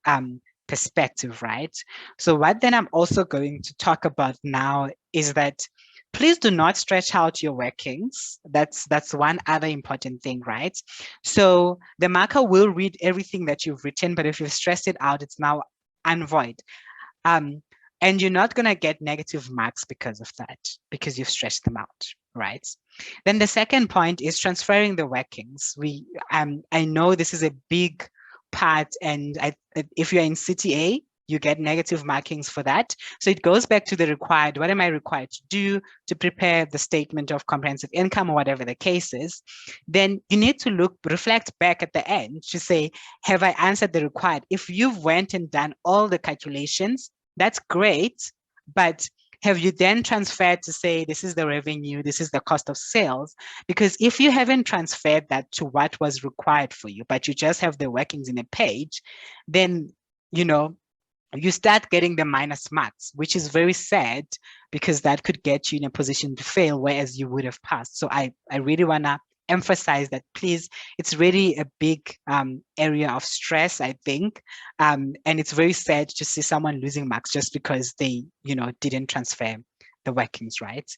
perspective, right? So what then I'm also going to talk about now is that please do not stretch out your workings. That's one other important thing, right? So the marker will read everything that you've written, but if you've stressed it out, it's now unvoid. And you're not going to get negative marks because of that, because you've stretched them out, right? Then the second point is transferring the workings. I know this is a big part, and if you're in CTA, you get negative markings for that. So it goes back to the required, what am I required to do to prepare the statement of comprehensive income or whatever the case is? Then you need to reflect back at the end to say, have I answered the required? If you've went and done all the calculations, that's great, but have you then transferred to say, this is the revenue, this is the cost of sales? Because if you haven't transferred that to what was required for you, but you just have the workings in a page, then, you know, you start getting the minus marks, which is very sad because that could get you in a position to fail, whereas you would have passed. So I really want to emphasize that, please, it's really a big area of stress, I think. And it's very sad to see someone losing marks just because they, you know, didn't transfer the workings, right?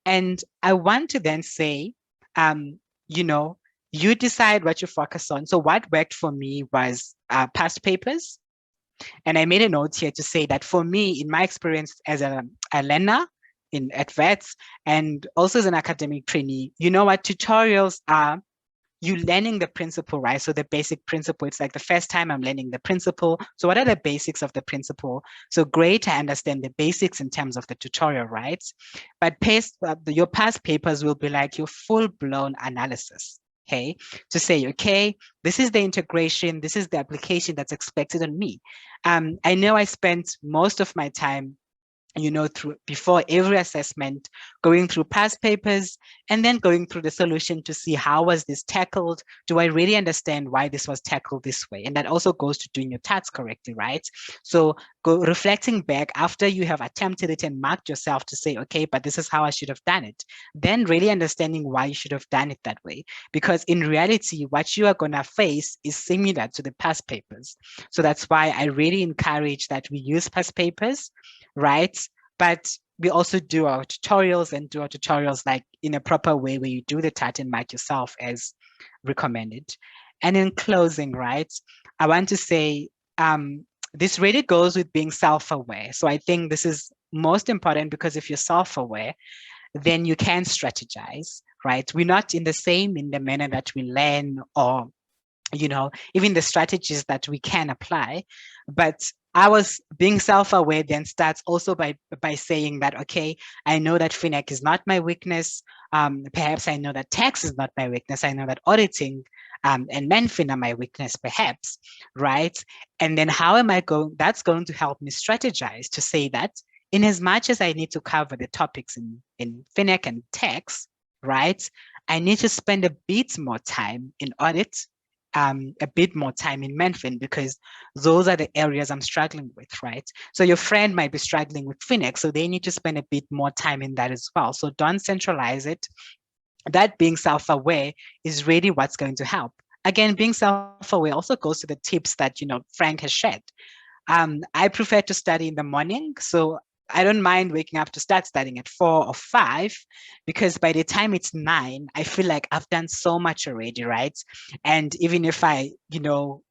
And I want to then say, you know, you decide what you focus on. So what worked for me was past papers. And I made a note here to say that for me, in my experience as a learner at VETS and also as an academic trainee, you know what tutorials are? You learning the principle, right? So the basic principle, it's like the first time I'm learning the principle. So what are the basics of the principle? So great, I understand the basics in terms of the tutorial, right? But your past papers will be like your full-blown analysis. Okay, to say, okay, this is the integration, this is the application that's expected on me. I know I spent most of my time, you know, before every assessment, going through past papers and then going through the solution to see how was this tackled? Do I really understand why this was tackled this way? And that also goes to doing your tasks correctly, right? So reflecting back after you have attempted it and marked yourself to say, okay, but this is how I should have done it. Then really understanding why you should have done it that way. Because in reality, what you are gonna face is similar to the past papers. So that's why I really encourage that we use past papers, right? But we also do our tutorials and do our tutorials like in a proper way where you do the tat and mark yourself as recommended. And in closing, right, I want to say this really goes with being self-aware. So I think this is most important because if you're self-aware, then you can strategize, right? We're not in the manner that we learn or, you know, even the strategies that we can apply. But I was being self-aware then starts also by saying that, okay, I know that FINEC is not my weakness. Perhaps I know that tax is not my weakness. I know that auditing and MenFin are my weakness, perhaps, right? And then how am I going, that's going to help me strategize to say that in as much as I need to cover the topics in FINEC and tax, right? I need to spend a bit more time in audit, a bit more time in MenFin because those are the areas I'm struggling with, right? So your friend might be struggling with FINEC, so they need to spend a bit more time in that as well. So don't centralize it. That being self-aware is really what's going to help. Again, being self-aware also goes to the tips that, you know, Frank has shared. I prefer to study in the morning. So I don't mind waking up to start studying at 4 or 5, because by the time it's 9, I feel like I've done so much already, right? And even if I, you know,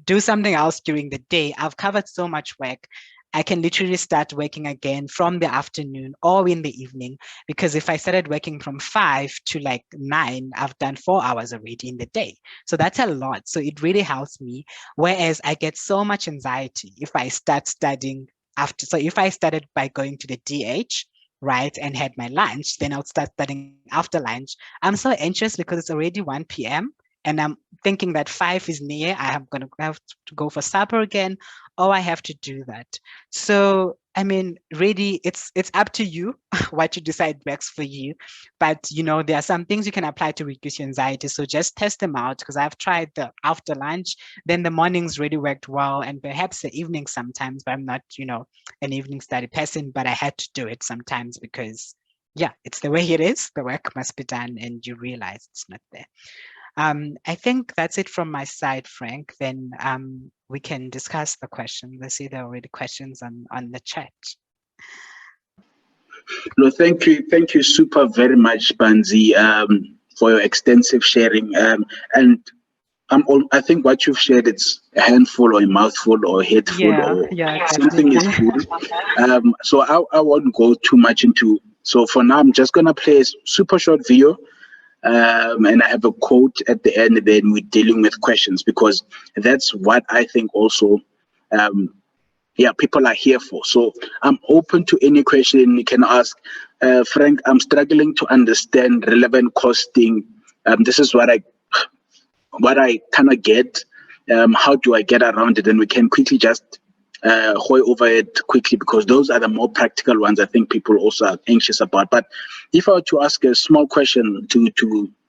do something else during the day, I've covered so much work. I can literally start working again from the afternoon or in the evening, because if I started working from 5 to like 9, I've done 4 hours already in the day. So that's a lot. So it really helps me. Whereas I get so much anxiety if I start studying after. So if I started by going to the DH, right, and had my lunch, then I would start studying after lunch. I'm so anxious because it's already 1 p.m. and I'm thinking that 5 is near. I am going to have to go for supper again, or I have to do that. So, I mean, really, it's up to you what you decide works for you. But, you know, there are some things you can apply to reduce your anxiety. So just test them out, because I've tried the after lunch, then the mornings really worked well, and perhaps the evening sometimes, but I'm not, you know, an evening study person, but I had to do it sometimes because, yeah, it's the way it is. The work must be done and you realize it's not there. I think that's it from my side, Frank. Then we can discuss the questions. I see there are already questions on the chat. No, thank you super very much, Banzi, for your extensive sharing. And I think what you've shared, it's a handful or a mouthful or a headful or something is good. So I won't go too much into. So for now, I'm just gonna play a super short video. And I have a quote at the end, and then we're dealing with questions, because that's what I think also, people are here for. So I'm open to any question you can ask. Frank, I'm struggling to understand relevant costing. This is what I kind of get. How do I get around it? And we can quickly just go over it quickly because those are the more practical ones I think people also are anxious about. But if I were to ask a small question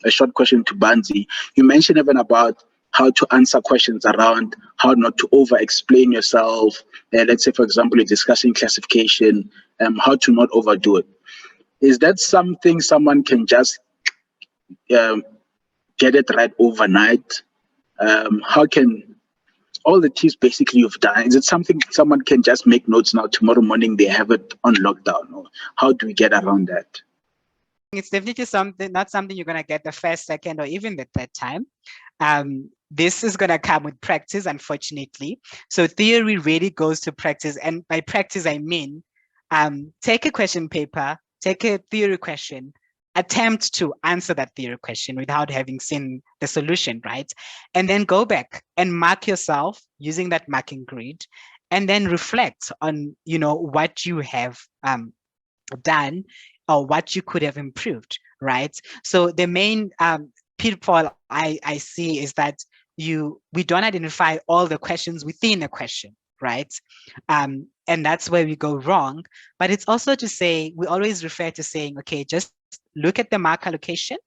a short question to Banzi, you mentioned even about how to answer questions around how not to over-explain yourself. Let's say, for example, you're discussing classification, how to not overdo it. Is that something someone can just get it right overnight? How can all the tips basically you've done, is it something someone can just make notes now, tomorrow morning they have it on lockdown? Or how do we get around that? It's definitely not something you're going to get the first, second, or even the third time. This is going to come with practice, unfortunately. So theory really goes to practice. And by practice, I mean, take a question paper, take a theory question, attempt to answer that theory question without having seen the solution, right? And then go back and mark yourself using that marking grid, and then reflect on, what you have done or what you could have improved, right? So the main pitfall I see is that we don't identify all the questions within a question, right? And that's where we go wrong. But it's also to say, we always refer to saying, okay, just look at the mark allocation.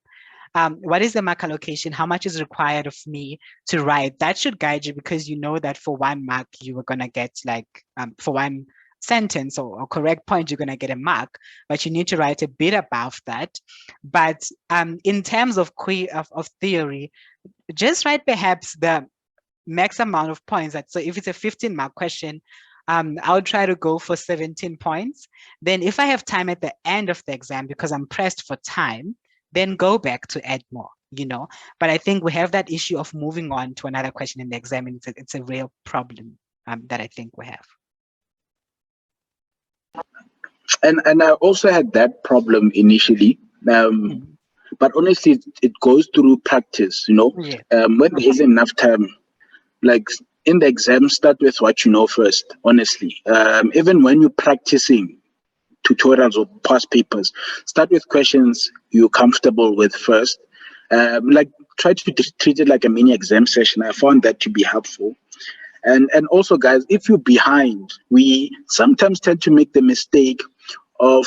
What is the mark allocation? How much is required of me to write? That should guide you, because you know that for 1 mark, you are going to get for 1 sentence or correct point, you're going to get a mark, but you need to write a bit above that. But in terms of theory, just write perhaps the max amount of points. So if it's a 15-mark question, I'll try to go for 17 points. Then if I have time at the end of the exam, because I'm pressed for time, then go back to add more, But I think we have that issue of moving on to another question in the exam, and it's a real problem that I think we have. And I also had that problem initially, but honestly, it goes through practice. Yeah. When there isn't enough time, like in the exam, start with what you know first. Honestly, even when you're practicing tutorials or past papers, start with questions you're comfortable with first. Try to treat it like a mini exam session. I found that to be helpful. And also, guys, if you're behind, we sometimes tend to make the mistake of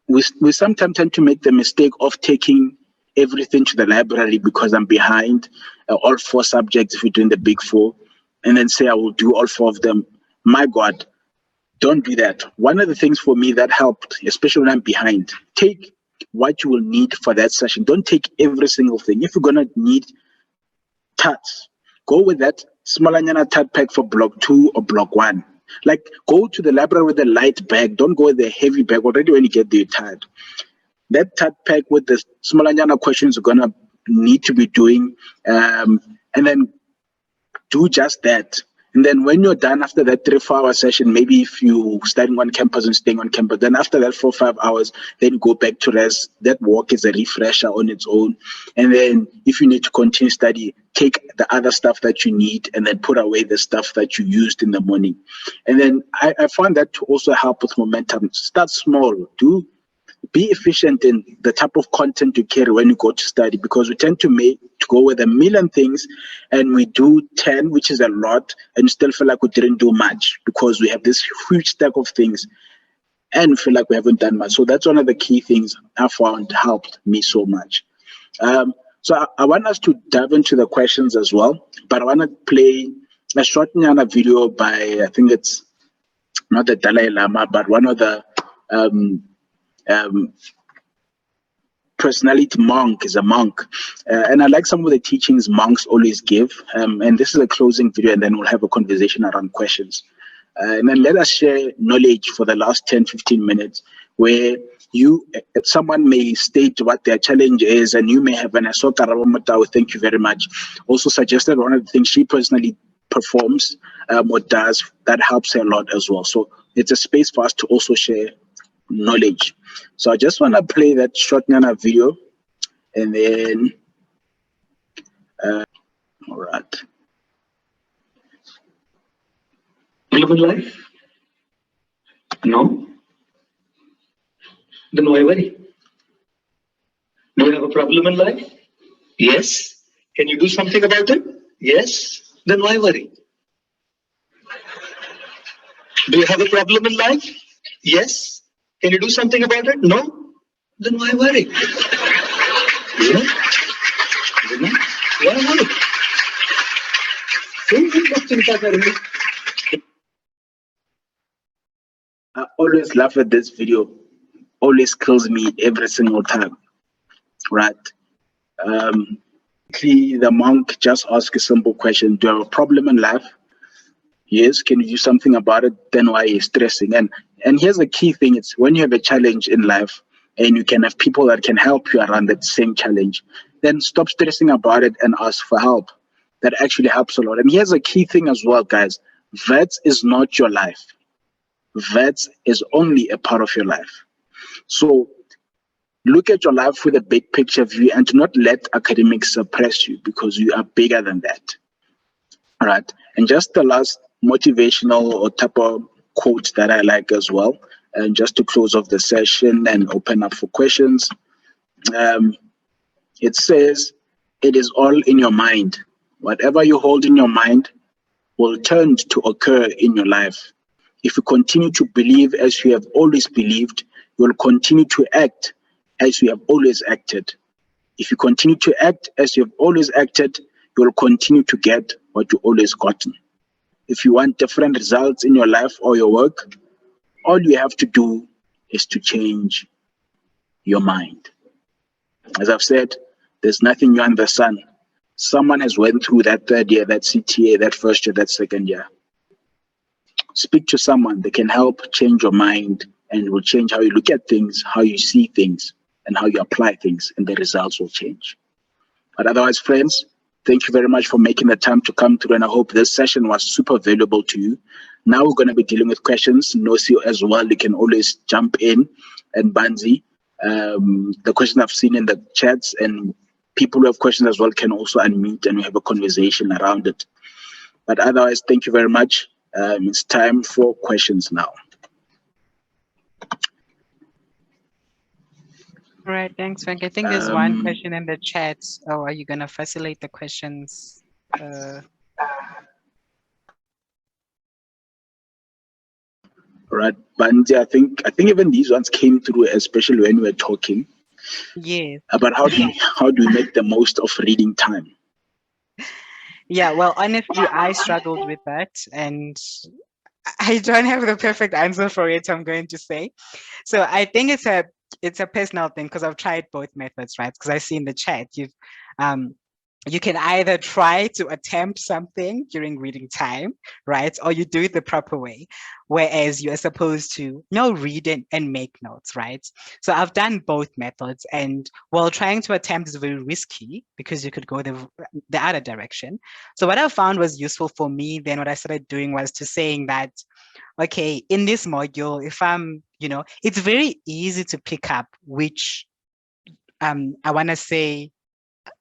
we sometimes tend to make the mistake of taking everything to the library because I'm behind all 4 subjects if we're doing the big 4, and then say I will do all 4 of them. My God, don't do that. One of the things for me that helped, especially when I'm behind, take what you will need for that session. Don't take every single thing. If you're going to need tats, go with that smalanyana tat pack for block 2 or block 1. Go to the library with a light bag. Don't go with the heavy bag. Already when you get there, you're tired. That tat pack with the smalanyana questions you're going to need to be doing, and then do just that. And then when you're done after that 3-4 hour session, maybe if you studying on campus and staying on campus, then after that 4 or 5 hours, then go back to rest. That walk is a refresher on its own. And then if you need to continue study, take the other stuff that you need and then put away the stuff that you used in the morning. And then I found that to also help with momentum. Start small. Be efficient in the type of content you carry when you go to study, because we tend to go with a million things and we do 10, which is a lot, and still feel like we didn't do much because we have this huge stack of things and feel like we haven't done much. So that's one of the key things I found helped me so much. So I want us to dive into the questions as well, but I want to play a short video by, I think it's not the Dalai Lama, but one of the personality monk is a monk, and I like some of the teachings monks always give, and this is a closing video, and then we'll have a conversation around questions, and then let us share knowledge for the last 10-15 minutes where someone may state what their challenge is, and you may have an Asoka Rabamatao, thank you very much, also suggested one of the things she personally performs or does that helps her a lot as well. So it's a space for us to also share knowledge. So I just want to play that short video, and then all right. Live in life? No? Then why worry? Do you have a problem in life? Yes. Can you do something about it? Yes. Then why worry? Do you have a problem in life? Yes. Can you do something about it? No. Then why worry? You know? Why worry? I always laugh at this video. Always kills me every single time. Right? The monk just asked a simple question: do you have a problem in life? Yes. Can you do something about it? Then why are you stressing? And here's the key thing: it's when you have a challenge in life and you can have people that can help you around that same challenge, then stop stressing about it and ask for help. That actually helps a lot. And here's a key thing as well, guys: vets is not your life. Vets is only a part of your life. So look at your life with a big picture view and do not let academics suppress you, because you are bigger than that. All right. And just the last motivational or type of quote that I like as well, and just to close off the session and open up for questions, it says, it is all in your mind. Whatever you hold in your mind will turn to occur in your life. If you continue to believe as you have always believed, you will continue to act as you have always acted. If you continue to act as you have always acted, you will continue to get what you always gotten. If you want different results in your life or your work, all you have to do is to change your mind. As I've said, there's nothing new under the sun. Someone has went through that third year, that CTA, that first year, that second year. Speak to someone that can help change your mind, and it will change how you look at things, how you see things, and how you apply things, and the results will change. But otherwise, friends, thank you very much for making the time to come through, and I hope this session was super valuable to you. Now we're going to be dealing with questions. Nosipho as well, you can always jump in, and Banzi. The questions I've seen in the chats, and people who have questions as well can also unmute, and we have a conversation around it. But otherwise, thank you very much. It's time for questions now. All right, thanks, Frank. I think there's one question in the chat. Oh, are you going to facilitate the questions? Right, Banzi, I think even these ones came through, especially when we were talking. Yes. About how do we make the most of reading time? Yeah, well, honestly, I struggled with that, and I don't have the perfect answer for it, I'm going to say. So I think it's a personal thing, because I've tried both methods, right? Because I see in the chat you can either try to attempt something during reading time, right? Or you do it the proper way, whereas you are supposed to read and make notes, right? So I've done both methods, and while trying to attempt is very risky because you could go the other direction. So what I found was useful for me, then what I started doing was to saying that, okay, in this module, if I'm, it's very easy to pick up which, I want to say,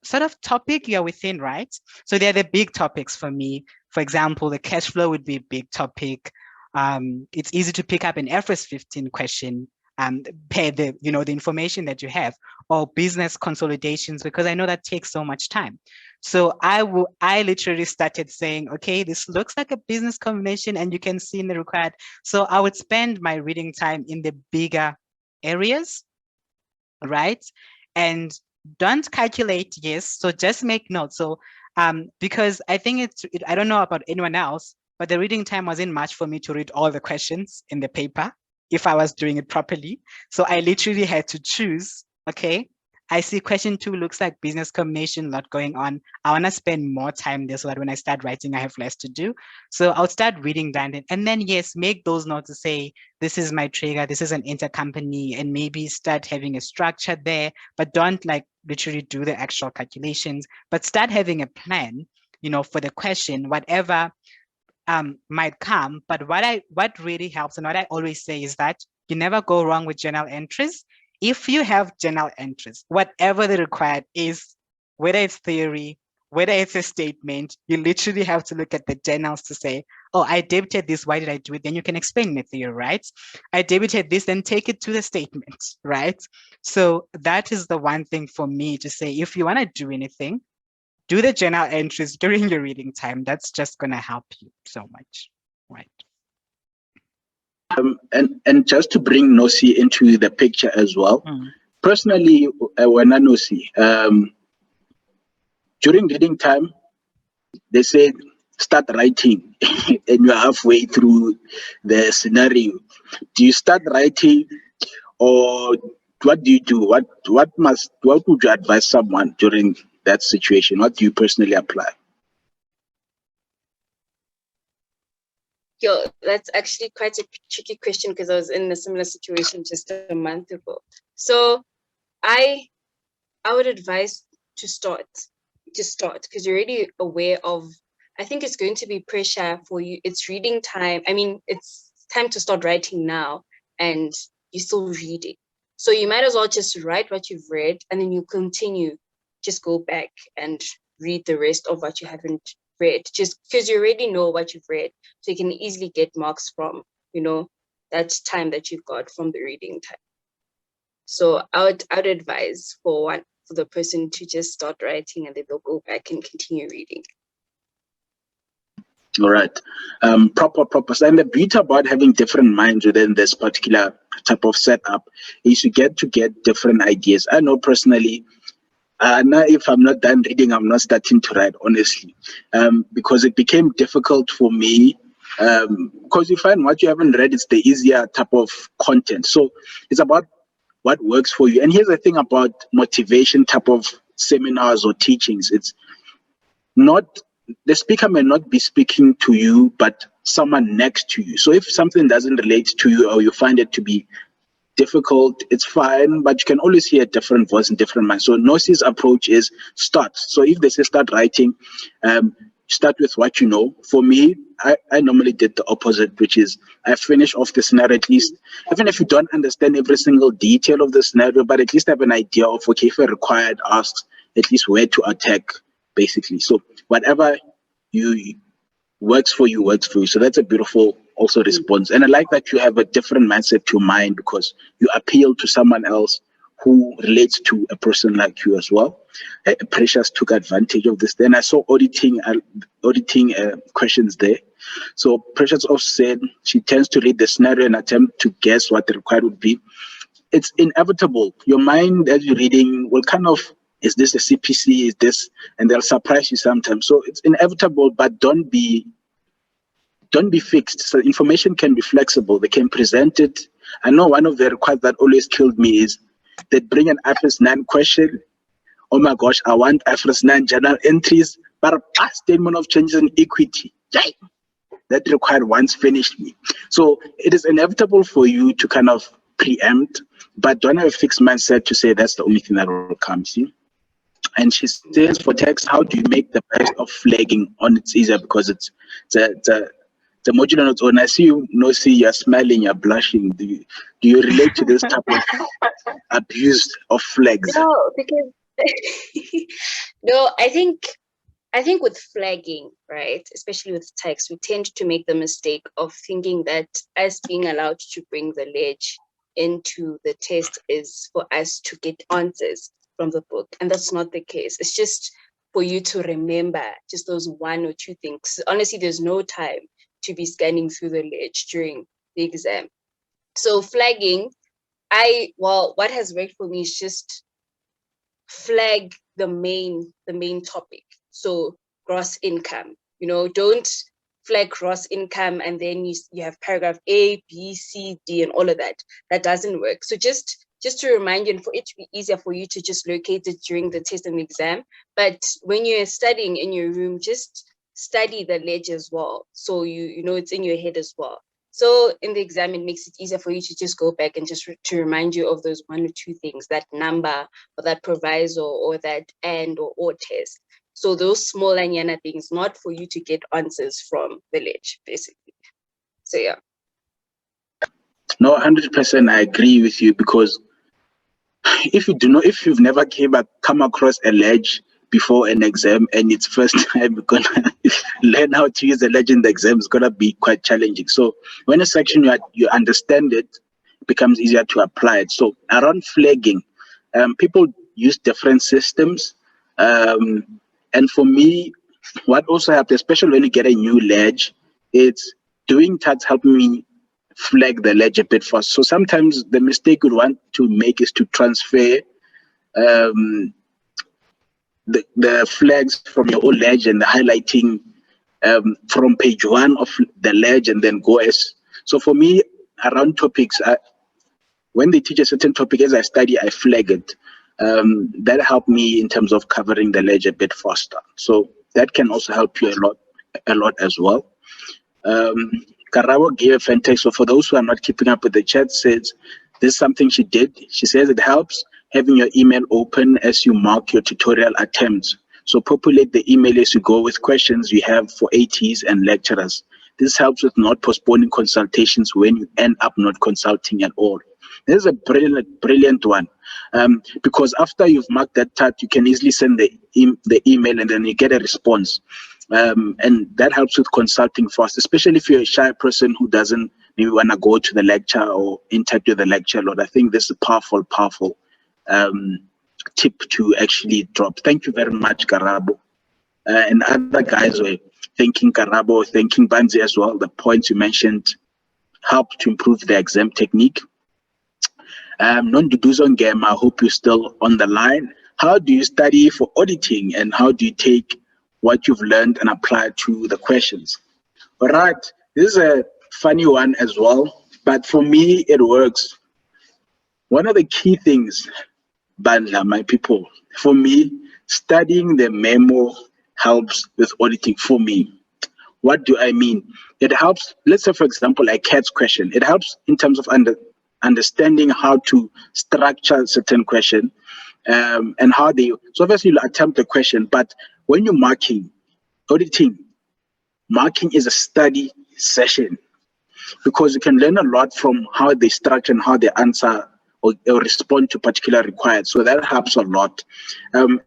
sort of topic you're within, right? So they're the big topics for me. For example, the cash flow would be a big topic. It's easy to pick up an FS 15 question, per the information that you have, or business consolidations, because I know that takes so much time. So I literally started saying, okay, this looks like a business combination, and you can see in the required. So I would spend my reading time in the bigger areas, right? And don't calculate, yes. So just make notes. So because I think I don't know about anyone else, but the reading time wasn't much for me to read all the questions in the paper if I was doing it properly. So I literally had to choose, okay, I see question 2 looks like business combination, lot going on. I want to spend more time there so that when I start writing, I have less to do. So I'll start reading that. And then, yes, make those notes to say, this is my trigger, this is an intercompany, and maybe start having a structure there, but don't like literally do the actual calculations, but start having a plan, for the question, whatever might come. But what really helps, and what I always say, is that you never go wrong with journal entries. If you have journal entries, whatever the required is, whether it's theory, whether it's a statement, you literally have to look at the journals to say, oh, I debited this, why did I do it? Then you can explain the theory, right? I debited this, then take it to the statement, right? So that is the one thing for me to say, if you want to do anything, do the journal entries during your reading time. That's just going to help you so much, right? And just to bring Nosi into the picture as well, personally, when I Nosi, during reading time, they said start writing, and you're halfway through the scenario. Do you start writing, or what do you do? What would you advise someone during that situation? What do you personally apply? Yo, that's actually quite a tricky question because I was in a similar situation just a month ago. So I would advise to start, just start, because you're already aware of, I think it's going to be pressure for you. It's reading time. I mean, it's time to start writing now and you're still reading. So you might as well just write what you've read and then you continue, just go back and read the rest of what you haven't read, just because you already know what you've read. So you can easily get marks from, that time that you've got from the reading time. So I would advise for the person to just start writing and then they'll go back and continue reading. All right. Proper. And the beauty about having different minds within this particular type of setup is you get different ideas. I know personally, now if I'm not done reading, I'm not starting to write, honestly, because it became difficult for me. Because you find what you haven't read is the easier type of content. So it's about what works for you. And here's the thing about motivation type of seminars or teachings. It's not, the speaker may not be speaking to you, but someone next to you. So if something doesn't relate to you or you find it to be difficult, it's fine, but you can always hear a different voice and different mind. So Nosi's approach is start. So if they say start writing, start with what you know. For me, I normally did the opposite, which is I finish off the scenario at least, even if you don't understand every single detail of the scenario, but at least have an idea of, okay, if a required asks, at least where to attack, basically. So whatever you works for you. So that's a beautiful also response. And I like that you have a different mindset to mine because you appeal to someone else who relates to a person like you as well. Precious took advantage of this. Then I saw auditing questions there. So Precious also said she tends to read the scenario and attempt to guess what the required would be. It's inevitable. Your mind as you're reading will kind of, is this a CPC? Is this? And they'll surprise you sometimes. So it's inevitable, but don't be fixed. So information can be flexible. They can present it. I know one of the requests that always killed me is they bring an IFRS 9 question. Oh my gosh, I want IFRS 9 journal entries, but a statement of changes in equity. Yay! That required once finished me. So it is inevitable for you to kind of preempt, but don't have a fixed mindset to say that's the only thing that will come. See? And she says for text, how do you make the best of flagging on it's easier because it's the module on its own. I see you, Nosi, you're smiling, you're blushing. Do you relate to this type of abuse of flags? No, because no, I think with flagging, right, especially with text, we tend to make the mistake of thinking that us being allowed to bring the ledge into the test is for us to get answers from the book. And that's not the case. It's just for you to remember just those one or two things. Honestly, there's no time to be scanning through the ledge during the exam. So flagging, what has worked for me is just flag the main topic. So gross income, don't flag gross income and then you have paragraph A, B, C, D, and all of that. That doesn't work. So just to remind you and for it to be easier for you to just locate it during the test and the exam. But when you're studying in your room, just study the ledge as well. So you know it's in your head as well. So in the exam, it makes it easier for you to just go back and just to remind you of those one or two things, that number or that proviso or that and or test. So those small anyana things, not for you to get answers from the ledge, basically. So yeah. No, 100% I agree with you because if you've never come across a ledge before an exam and it's first time you're gonna learn how to use the ledge in the exam, it's gonna be quite challenging. So when a section you understand it becomes easier to apply it. So around flagging, people use different systems. And for me, what also helped, especially when you get a new ledge, it's doing tasks help me flag the ledge a bit fast. So sometimes the mistake we want to make is to transfer the flags from your old ledge and the highlighting from page 1 of the ledge and then go as. So for me, around topics, when they teach a certain topic as I study, I flag it. That helped me in terms of covering the ledge a bit faster. So that can also help you a lot as well. Karabo gave a fantastic. So for those who are not keeping up with the chat, says this is something she did. She says it helps having your email open as you mark your tutorial attempts. So populate the email as you go with questions you have for ATs and lecturers. This helps with not postponing consultations when you end up not consulting at all. This is a brilliant one, because after you've marked that task, you can easily send the email and then you get a response. And that helps with consulting fast, especially if you're a shy person who doesn't maybe want to go to the lecture or interact with the lecture a lot. I think this is a powerful tip to actually drop. Thank you very much, Karabo. And other guys were thanking Karabo, thanking Banzi as well. The points you mentioned help to improve the exam technique. Non-Duduzon Game, I hope you're still on the line. How do you study for auditing and how do you take what you've learned and apply it to the questions? All right, this is a funny one as well, but for me, it works. One of the key things, Bandla, my people, for me, studying the memo helps with auditing for me. What do I mean? It helps, let's say, for example, a CATS question. It helps in terms of understanding how to structure certain question and how they, so obviously you'll attempt the question, but when you're auditing, marking is a study session because you can learn a lot from how they structure and how they answer or respond to particular required. So that helps a lot,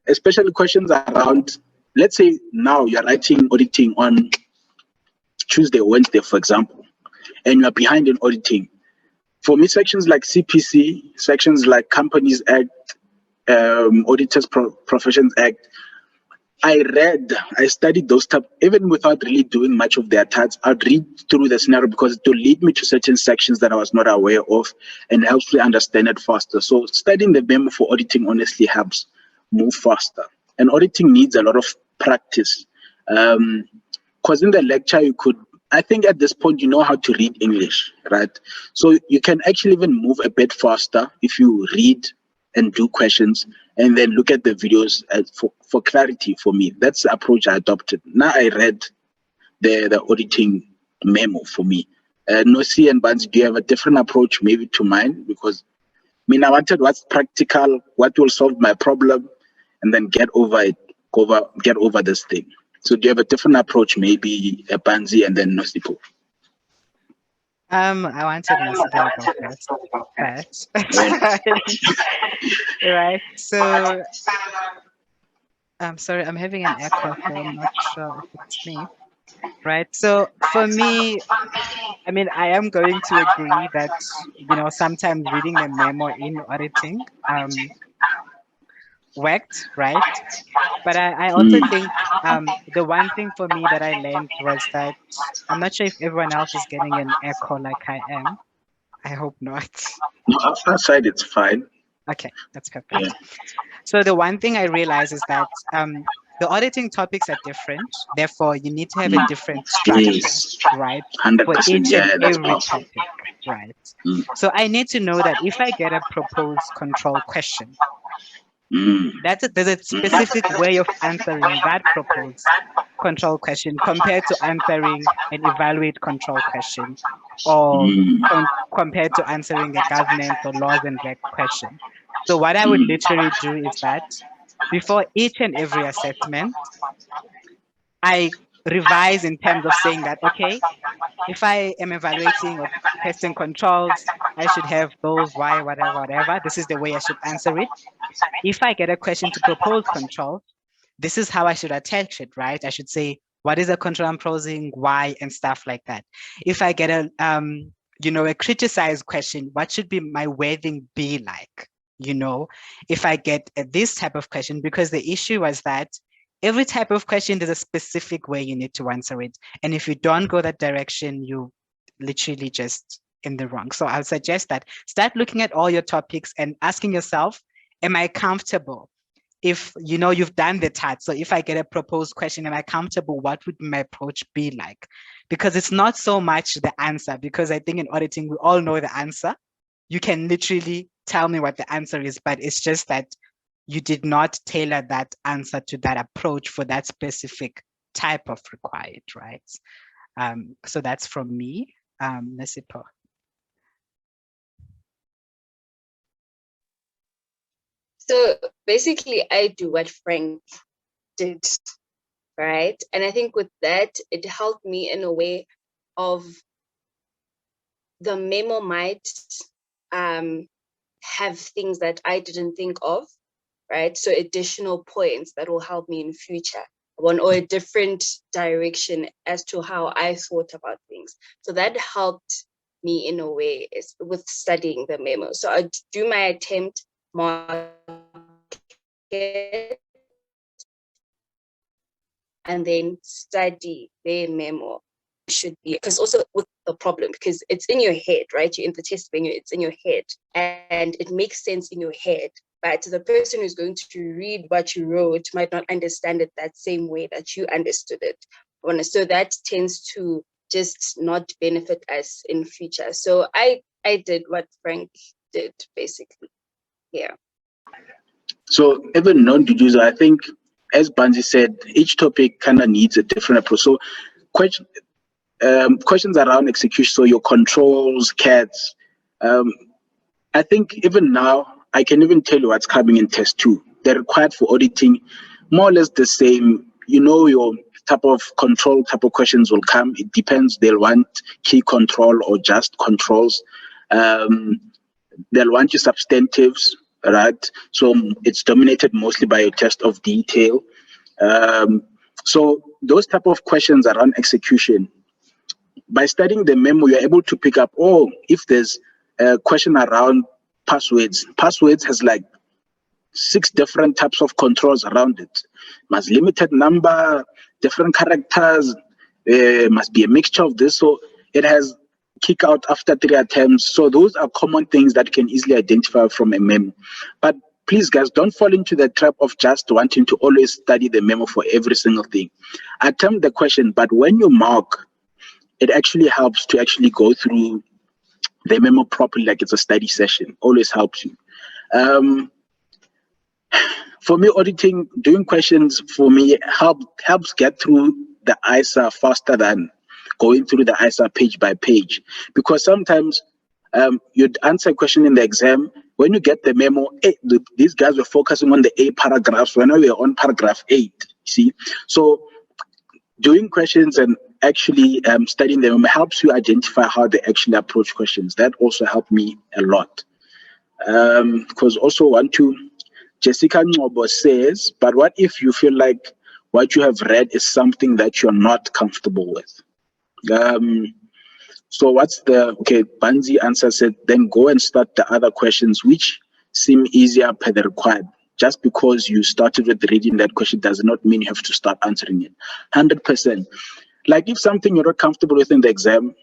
especially questions around, let's say now you're writing auditing on Tuesday or Wednesday, for example, and you're behind in auditing. For me, sections like CPC, sections like Companies Act, Auditors Professions Act, I studied those stuff, even without really doing much of their tasks. I'd read through the scenario because it will lead me to certain sections that I was not aware of and helps me understand it faster. So studying the memo for auditing honestly helps move faster. And auditing needs a lot of practice. Because in the lecture, I think at this point, you know how to read English, right? So you can actually even move a bit faster if you read and do questions and then look at the videos for clarity for me. That's the approach I adopted. Now I read the auditing memo for me. Nosi and Banzi, do you have a different approach maybe to mine? Because I wanted what's practical, what will solve my problem, and then get over this thing. So do you have a different approach, maybe a Banzi and then Nosipho? I wanted Nosipho to go first. Right. So I'm sorry, I'm having an echo, so I'm not sure if it's me. Right. So for me, I am going to agree that, sometimes reading the memo in auditing worked, right? But I also think the one thing for me that I learned was that I'm not sure if everyone else is getting an echo like I am. I hope not. No, outside it's fine. Okay, that's perfect. So the one thing I realize is that the auditing topics are different. Therefore, you need to have a different structure, right? 100%, For each and that's every awesome. topic, right? So I need to know that if I get a proposed control question, there's a specific way of answering that proposed control question compared to answering an evaluate control question or compared to answering a governance or laws and reg question. So what I would literally do is that before each and every assessment, I revise in terms of saying that, okay, if I am evaluating or testing controls, I should have those, why, whatever. This is the way I should answer it. If I get a question to propose control, this is how I should attach it, right? I should say, what is the control I'm proposing, why, and stuff like that. If I get a criticized question, what should be my wording be like? If I get this type of question, because the issue was that every type of question, there's a specific way you need to answer it. And if you don't go that direction, you literally just in the wrong. So I'll suggest that start looking at all your topics and asking yourself, am I comfortable? If you know you've done the TAT, so if I get a proposed question, am I comfortable? What would my approach be like? Because it's not so much the answer, because I think in auditing, we all know the answer. You can literally tell me what the answer is, but it's just that you did not tailor that answer to that approach for that specific type of required, right? So that's from me, Nosipho. So basically, I do what Frank did, right? And I think with that, it helped me in a way of the memo might have things that I didn't think of, right? So additional points that will help me in future, one or a different direction as to how I thought about things. So that helped me in a way is with studying the memo. So I do my attempt, mark it, and then study the memo. Should be, because also with the problem, because it's in your head, right? You're in the test venue, it's in your head, and it makes sense in your head. But the person who's going to read what you wrote might not understand it that same way that you understood it. So that tends to just not benefit us in future. So I did what Frank did, basically. Yeah. So even non-deducer, I think, as Banzi said, each topic kind of needs a different approach. So questions around execution, so your controls, cats. I think even now, I can even tell you what's coming in test 2. They're required for auditing, more or less the same. You know, your type of control type of questions will come. It depends. They'll want key control or just controls. They'll want your substantives, right? So it's dominated mostly by your test of detail. So those type of questions around execution, by studying the memo, you're able to pick up, if there's a question around passwords. Passwords has like 6 different types of controls around it. Must limited number, different characters, must be a mixture of this. So it has kick out after 3 attempts. So those are common things that you can easily identify from a memo. But please, guys, don't fall into the trap of just wanting to always study the memo for every single thing. Attempt the question, but when you mark, it actually helps to actually go through the memo properly, like it's a study session. Always helps you. For me, auditing, doing questions for me helps get through the ISA faster than going through the ISA page by page. Because sometimes you'd answer a question in the exam. When you get the memo, these guys were focusing on the A paragraphs when we were on paragraph 8. See? So doing questions and actually studying them helps you identify how they actually approach questions. That also helped me a lot. Because also Jessica Ngobo says, but what if you feel like what you have read is something that you're not comfortable with? So Banzi answer said, then go and start the other questions which seem easier per the required. Just because you started with reading that question does not mean you have to start answering it. 100%. Like if something you're not comfortable with in the exam,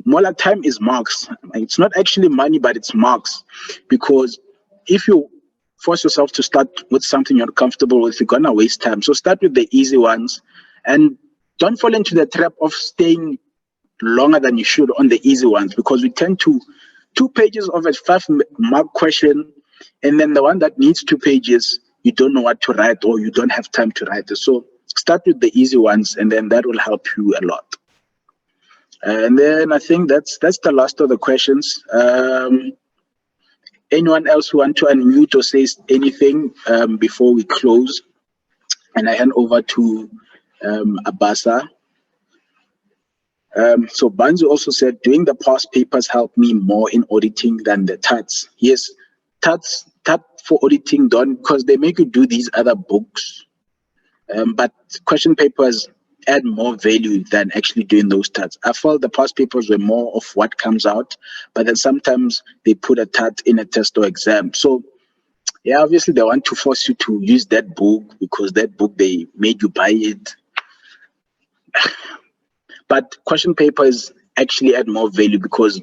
more like time is marks. It's not actually money, but it's marks. Because if you force yourself to start with something you're comfortable with, you're gonna waste time. So start with the easy ones and don't fall into the trap of staying longer than you should on the easy ones, because we tend to 2 pages of a 5-mark question, and then the one that needs 2 pages, you don't know what to write or you don't have time to write it. So start with the easy ones, and then that will help you a lot. And then I think that's the last of the questions. Anyone else who want to unmute or say anything before we close? And I hand over to Abasa. So Banzi also said, doing the past papers helped me more in auditing than the TATs. Yes, TAT for auditing done because they make you do these other books. But question papers add more value than actually doing those TATs. I felt the past papers were more of what comes out, but then sometimes they put a TAT in a test or exam. So Yeah, obviously they want to force you to use that book because that book they made you buy it. But question papers actually add more value because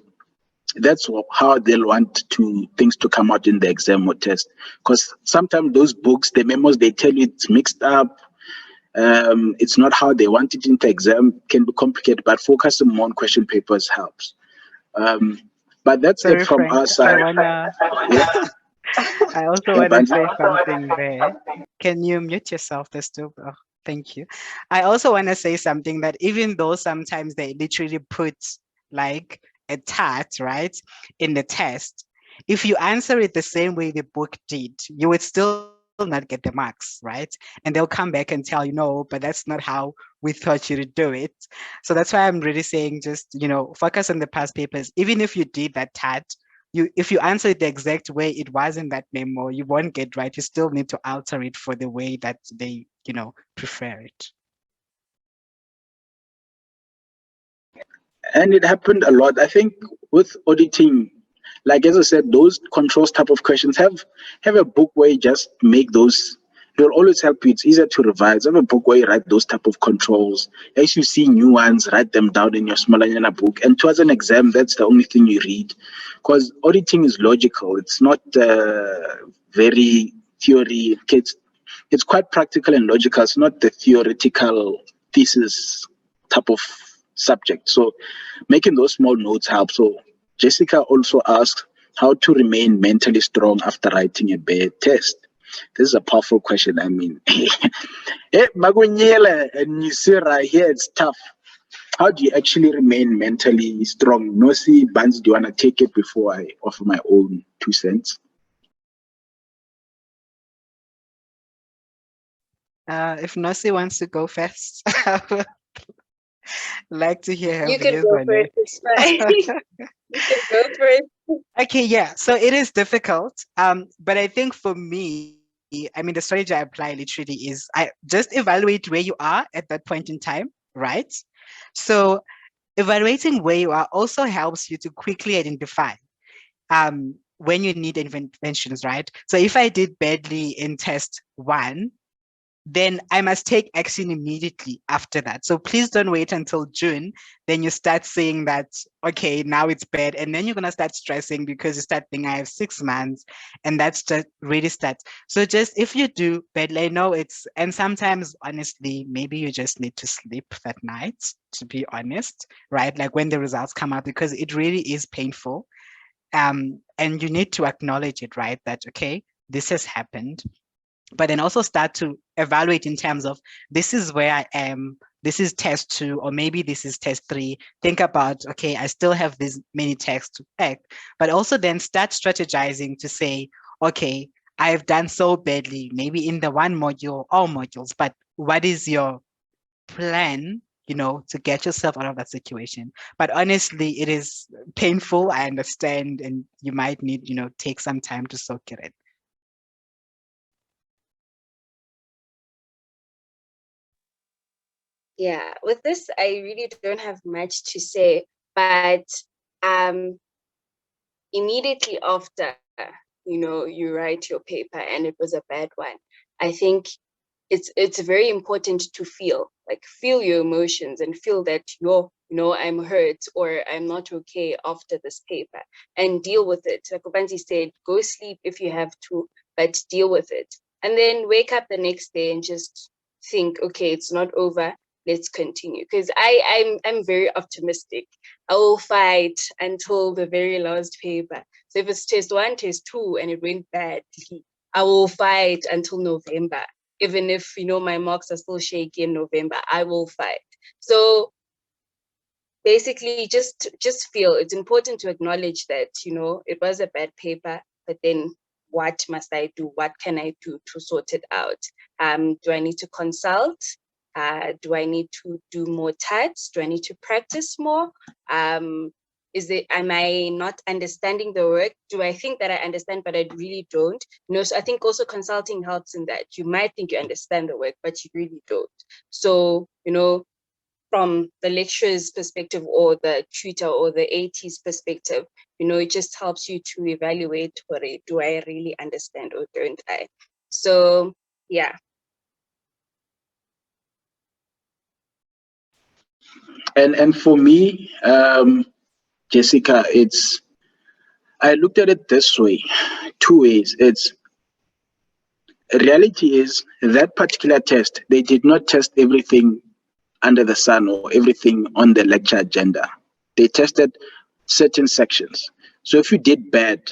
that's how they'll want to things to come out in the exam or test. Because sometimes those books, the memos, they tell you it's mixed up. It's not how they want it in the exam. Can be complicated, but focusing more on question papers helps. But that's it Sorry, from Frank. our side. Yeah, I also yeah, wanna Banzi. say something there. Can you mute yourself, the stove? Oh, thank you. I also wanna say something that even though sometimes they literally put like a tat, right, in the test, if you answer it the same way the book did, you would still not get the marks, right? And they'll come back and tell you, no, but that's not how we thought you to do it. So that's why I'm really saying just, focus on the past papers. Even if you did that tat, if you answer it the exact way it was in that memo, you won't get right. You still need to alter it for the way that they, prefer it. And it happened a lot. I think with auditing, like as I said, those controls type of questions have a book where you just make those. It will always help you. It's easier to revise. Have a book where you write those type of controls. As you see new ones, write them down in your smaller book. And towards an exam, that's the only thing you read, because auditing is logical. It's not very theory. It's quite practical and logical. It's not the theoretical thesis type of subject. So making those small notes helps. So Jessica also asked how to remain mentally strong after writing a bad test. This is a powerful question. I mean, Magunyela and Nisira here, it's tough. How do you actually remain mentally strong? Nosi, Banzi, do you want to take it before I offer my own 2 cents? If Nosi wants to go first, I would like to hear her You can views go on first. it. It's fine. You can go first. Okay, yeah. So it is difficult. But I think for me, I mean, the strategy I apply literally is I just evaluate where you are at that point in time, right? So evaluating where you are also helps you to quickly identify when you need interventions, right? So if I did badly in test one, then I must take action immediately after that. So please don't wait until June. Then you start saying that, okay, now it's bad. And then you're going to start stressing because you start thinking I have 6 months and that's just really starts. So just if you do badly, I know and sometimes honestly, maybe you just need to sleep that night, to be honest, right? Like when the results come out, because it really is painful. And you need to acknowledge it, right? That, okay, this has happened, but then also start to evaluate in terms of this is where I am, this is test 2, or maybe this is test 3. Think about, okay, I still have these many tests to act, but also then start strategizing to say, okay, I've done so badly, maybe in the one module, all modules, but what is your plan, to get yourself out of that situation? But honestly, it is painful, I understand, and you might need, take some time to soak it in. Yeah, with this, I really don't have much to say, but um, immediately after, you write your paper and it was a bad one, I think it's very important to feel your emotions and feel that I'm hurt or I'm not okay after this paper, and deal with it. Like Banzi said, go sleep if you have to, but deal with it. And then wake up the next day and just think, okay, it's not over. Let's continue. Because I'm very optimistic. I will fight until the very last paper. So if it's test 1, test 2, and it went badly, I will fight until November. Even if my marks are still shaky in November, I will fight. So basically, just feel it's important to acknowledge that it was a bad paper, but then what must I do? What can I do to sort it out? Do I need to consult? Do I need to do more tests? Do I need to practice more? Am I not understanding the work? Do I think that I understand, but I really don't? So I think also consulting helps in that. You might think you understand the work, but you really don't. So, from the lecturer's perspective or the tutor or the AT's perspective. It just helps you to evaluate, do I really understand or don't I? So yeah. And for me, Jessica, I looked at it this way, two ways. Reality is that particular test, they did not test everything under the sun or everything on the lecture agenda. They tested certain sections. So if you did bad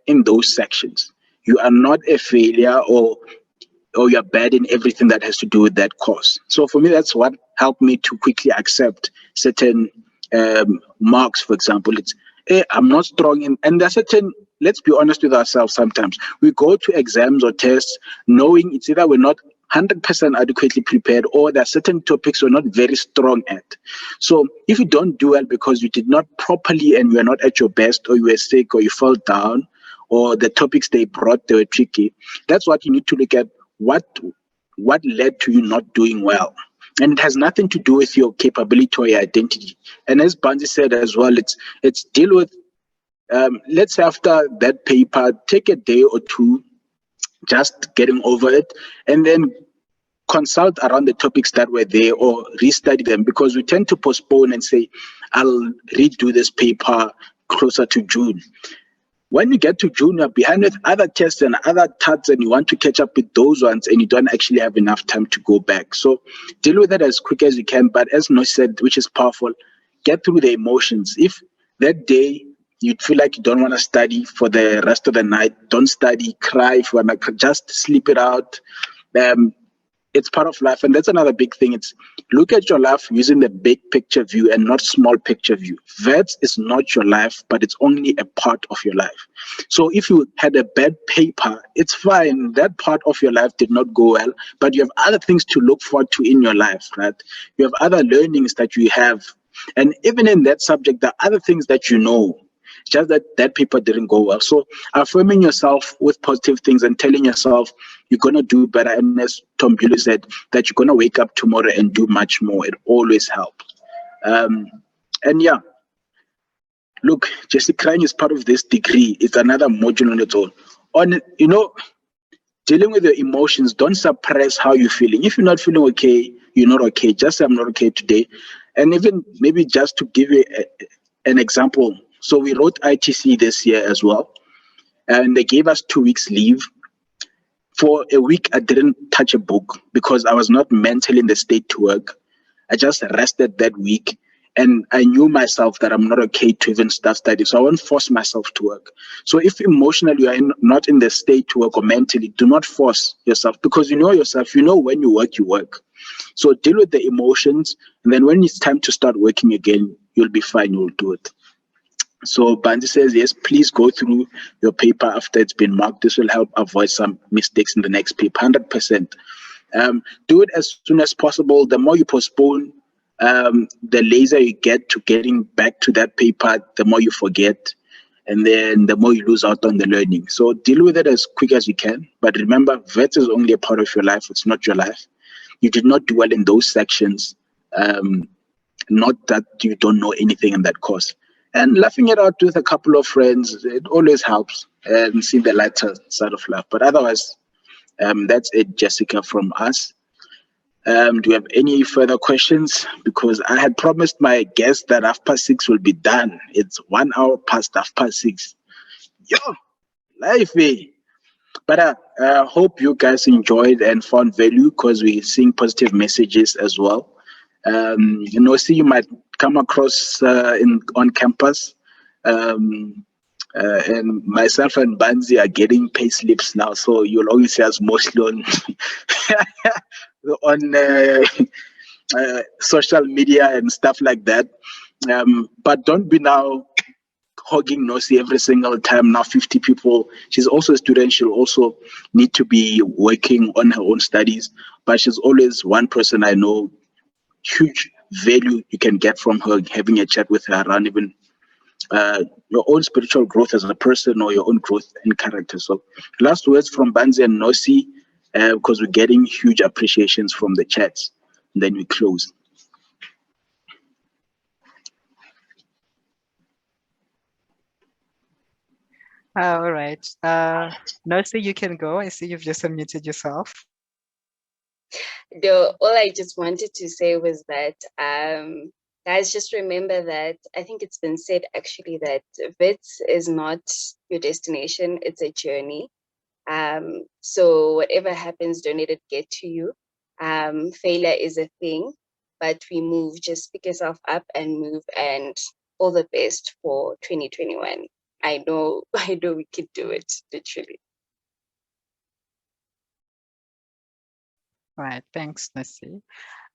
in those sections. You are not a failure or you're bad in everything that has to do with that course. So for me, that's what helped me to quickly accept certain marks. For example, it's I'm not strong in, and there's certain. Let's be honest with ourselves. Sometimes we go to exams or tests knowing it's either we're not 100% adequately prepared or there are certain topics we're not very strong at. So if you don't do well because you did not properly and you are not at your best, or you were sick, or you fell down, or the topics they brought they were tricky, that's what you need to look at. What led to you not doing well? And it has nothing to do with your capability or your identity. And as Banzi said as well, it's deal with. Let's say after that paper, take a day or two, just getting over it, and then consult around the topics that were there or restudy them, because we tend to postpone and say, I'll redo this paper closer to June. When you get to June, you're behind with other tests and other tasks, and you want to catch up with those ones, and you don't actually have enough time to go back. So deal with it as quick as you can. But as Nosh said, which is powerful, get through the emotions. If that day you feel like you don't want to study for the rest of the night, don't study, cry. If you want to just sleep it out. It's part of life, and that's another big thing. It's look at your life using the big picture view and not small picture view. That is not your life, but it's only a part of your life. So if you had a bad paper, it's fine. That part of your life did not go well, but you have other things to look forward to in your life, right? You have other learnings that you have, and even in that subject, there are other things that you know. Just that paper didn't go well. So affirming yourself with positive things and telling yourself you're going to do better. And as Tom Bully said, that you're going to wake up tomorrow and do much more. It always helps. And yeah, look, Jesse, crying is part of this degree. It's another module on its own. Dealing with your emotions, don't suppress how you're feeling. If you're not feeling okay, you're not okay. Just say, I'm not okay today. And even maybe just to give you an example. So we wrote ITC this year as well, and they gave us 2 weeks leave. For a week, I didn't touch a book because I was not mentally in the state to work. I just rested that week, and I knew myself that I'm not okay to even start studying, so I won't force myself to work. So if emotionally you are not in the state to work or mentally, do not force yourself, because you know yourself, you know when you work, you work. So deal with the emotions, and then when it's time to start working again, you'll be fine, you'll do it. So Banzi says, yes, please go through your paper after it's been marked. This will help avoid some mistakes in the next paper, 100%. Do it as soon as possible. The more you postpone, the later you get to getting back to that paper, the more you forget, and then the more you lose out on the learning. So deal with it as quick as you can. But remember, VET is only a part of your life. It's not your life. You did not do well in those sections. Not that you don't know anything in that course. And laughing it out with a couple of friends, it always helps, and see the lighter side of life. But otherwise, that's it, Jessica, from us. Do you have any further questions? Because I had promised my guests that 6:30 will be done. It's 1 hour past 6:30. Yo, life, eh? But I hope you guys enjoyed and found value, because we're seeing positive messages as well. See, you might come across on campus. And myself and Banzi are getting pay slips now, so you'll always see us mostly on on social media and stuff like that. But don't be now hogging Nosi every single time. Now 50 people. She's also a student. She'll also need to be working on her own studies. But she's always one person I know. Huge value you can get from her, having a chat with her around even your own spiritual growth as a person or your own growth in character. So last words from Banzi and Nosi, because we're getting huge appreciations from the chats. And then we close. All right. Nosi, you can go. I see you've just unmuted yourself. All I just wanted to say was that guys, just remember that I think it's been said actually that VITS is not your destination, it's a journey. So whatever happens, don't let it get to you. Failure is a thing, but we move. Just pick yourself up and move, and all the best for 2021. I know we can do it, literally. All right. Thanks, Nosi.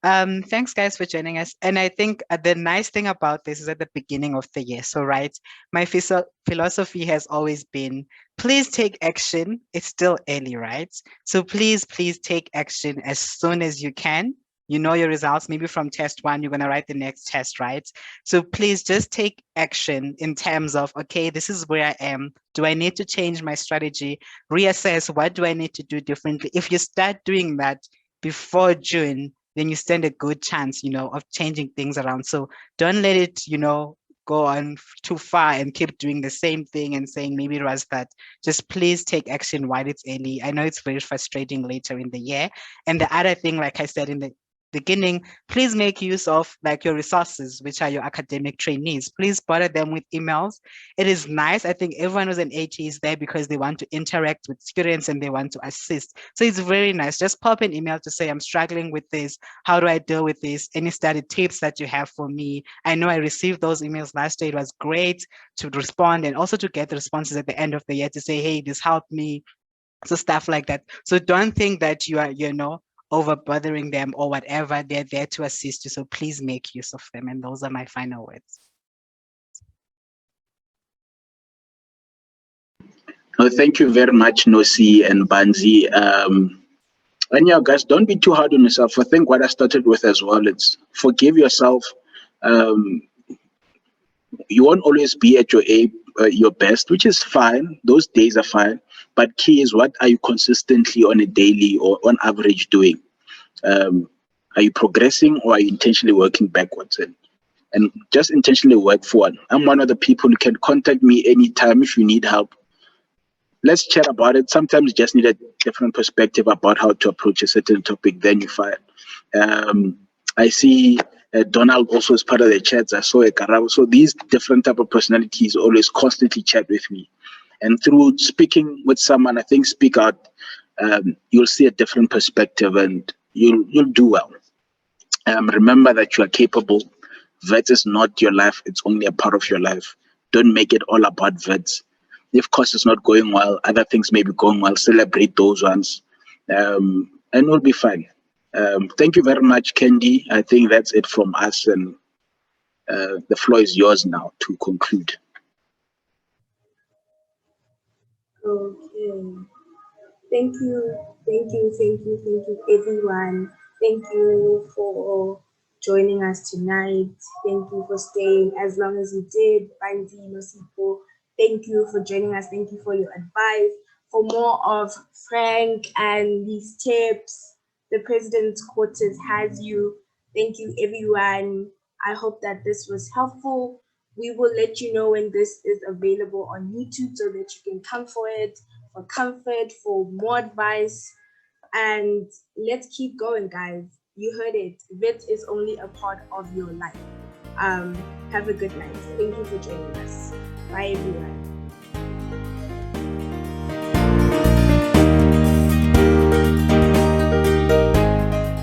Thanks guys for joining us. And I think the nice thing about this is at the beginning of the year. So, right, my philosophy has always been, please take action. It's still early, right? So please take action as soon as you can. You know your results, maybe from test one, you're going to write the next test, right? So please just take action in terms of, okay, this is where I am. Do I need to change my strategy? Reassess, what do I need to do differently? If you start doing that before June, then you stand a good chance, of changing things around. So don't let it, go on too far and keep doing the same thing and saying maybe it was that. Just please take action while it's early. I know it's very frustrating later in the year. And the other thing, like I said in the beginning, please make use of like your resources, which are your academic trainees. Please bother them with emails. It is nice. I think everyone who's an AT is there because they want to interact with students and they want to assist. So it's very nice. Just pop an email to say, I'm struggling with this. How do I deal with this? Any study tips that you have for me? I know I received those emails last year. It was great to respond and also to get the responses at the end of the year to say, hey, this helped me. So stuff like that. So don't think that you are, over bothering them or whatever. They're there to assist you. So please make use of them. And those are my final words. No, thank you very much, Nosi and Banzi. And yeah, guys, don't be too hard on yourself. I think what I started with as well, it's forgive yourself. You won't always be at your best, which is fine. Those days are fine. But key is, what are you consistently on a daily or on average doing? Are you progressing, or are you intentionally working backwards? And just intentionally work forward. I'm one of the people who can contact me anytime if you need help. Let's chat about it. Sometimes you just need a different perspective about how to approach a certain topic, then you find. I see Donald also is part of the chats. I saw a Karabo. So these different type of personalities always constantly chat with me. And through speaking with someone, I think speak out, you'll see a different perspective and you'll do well. Remember that you are capable. VET is not your life. It's only a part of your life. Don't make it all about VET. If course is not going well, other things may be going well. Celebrate those ones, and we'll be fine. Thank you very much, Kendi. I think that's it from us, and the floor is yours now to conclude. Okay. Thank you, everyone. Thank you for joining us tonight. Thank you for staying as long as you did. Banzi, Nosipho, thank you for joining us. Thank you for your advice. For more of Frank and these tips, the President's Quarters has you. Thank you, everyone. I hope that this was helpful. We will let you know when this is available on YouTube so that you can come for it, for comfort, for more advice. And let's keep going, guys. You heard it. VIT is only a part of your life. Have a good night. Thank you for joining us. Bye, everyone.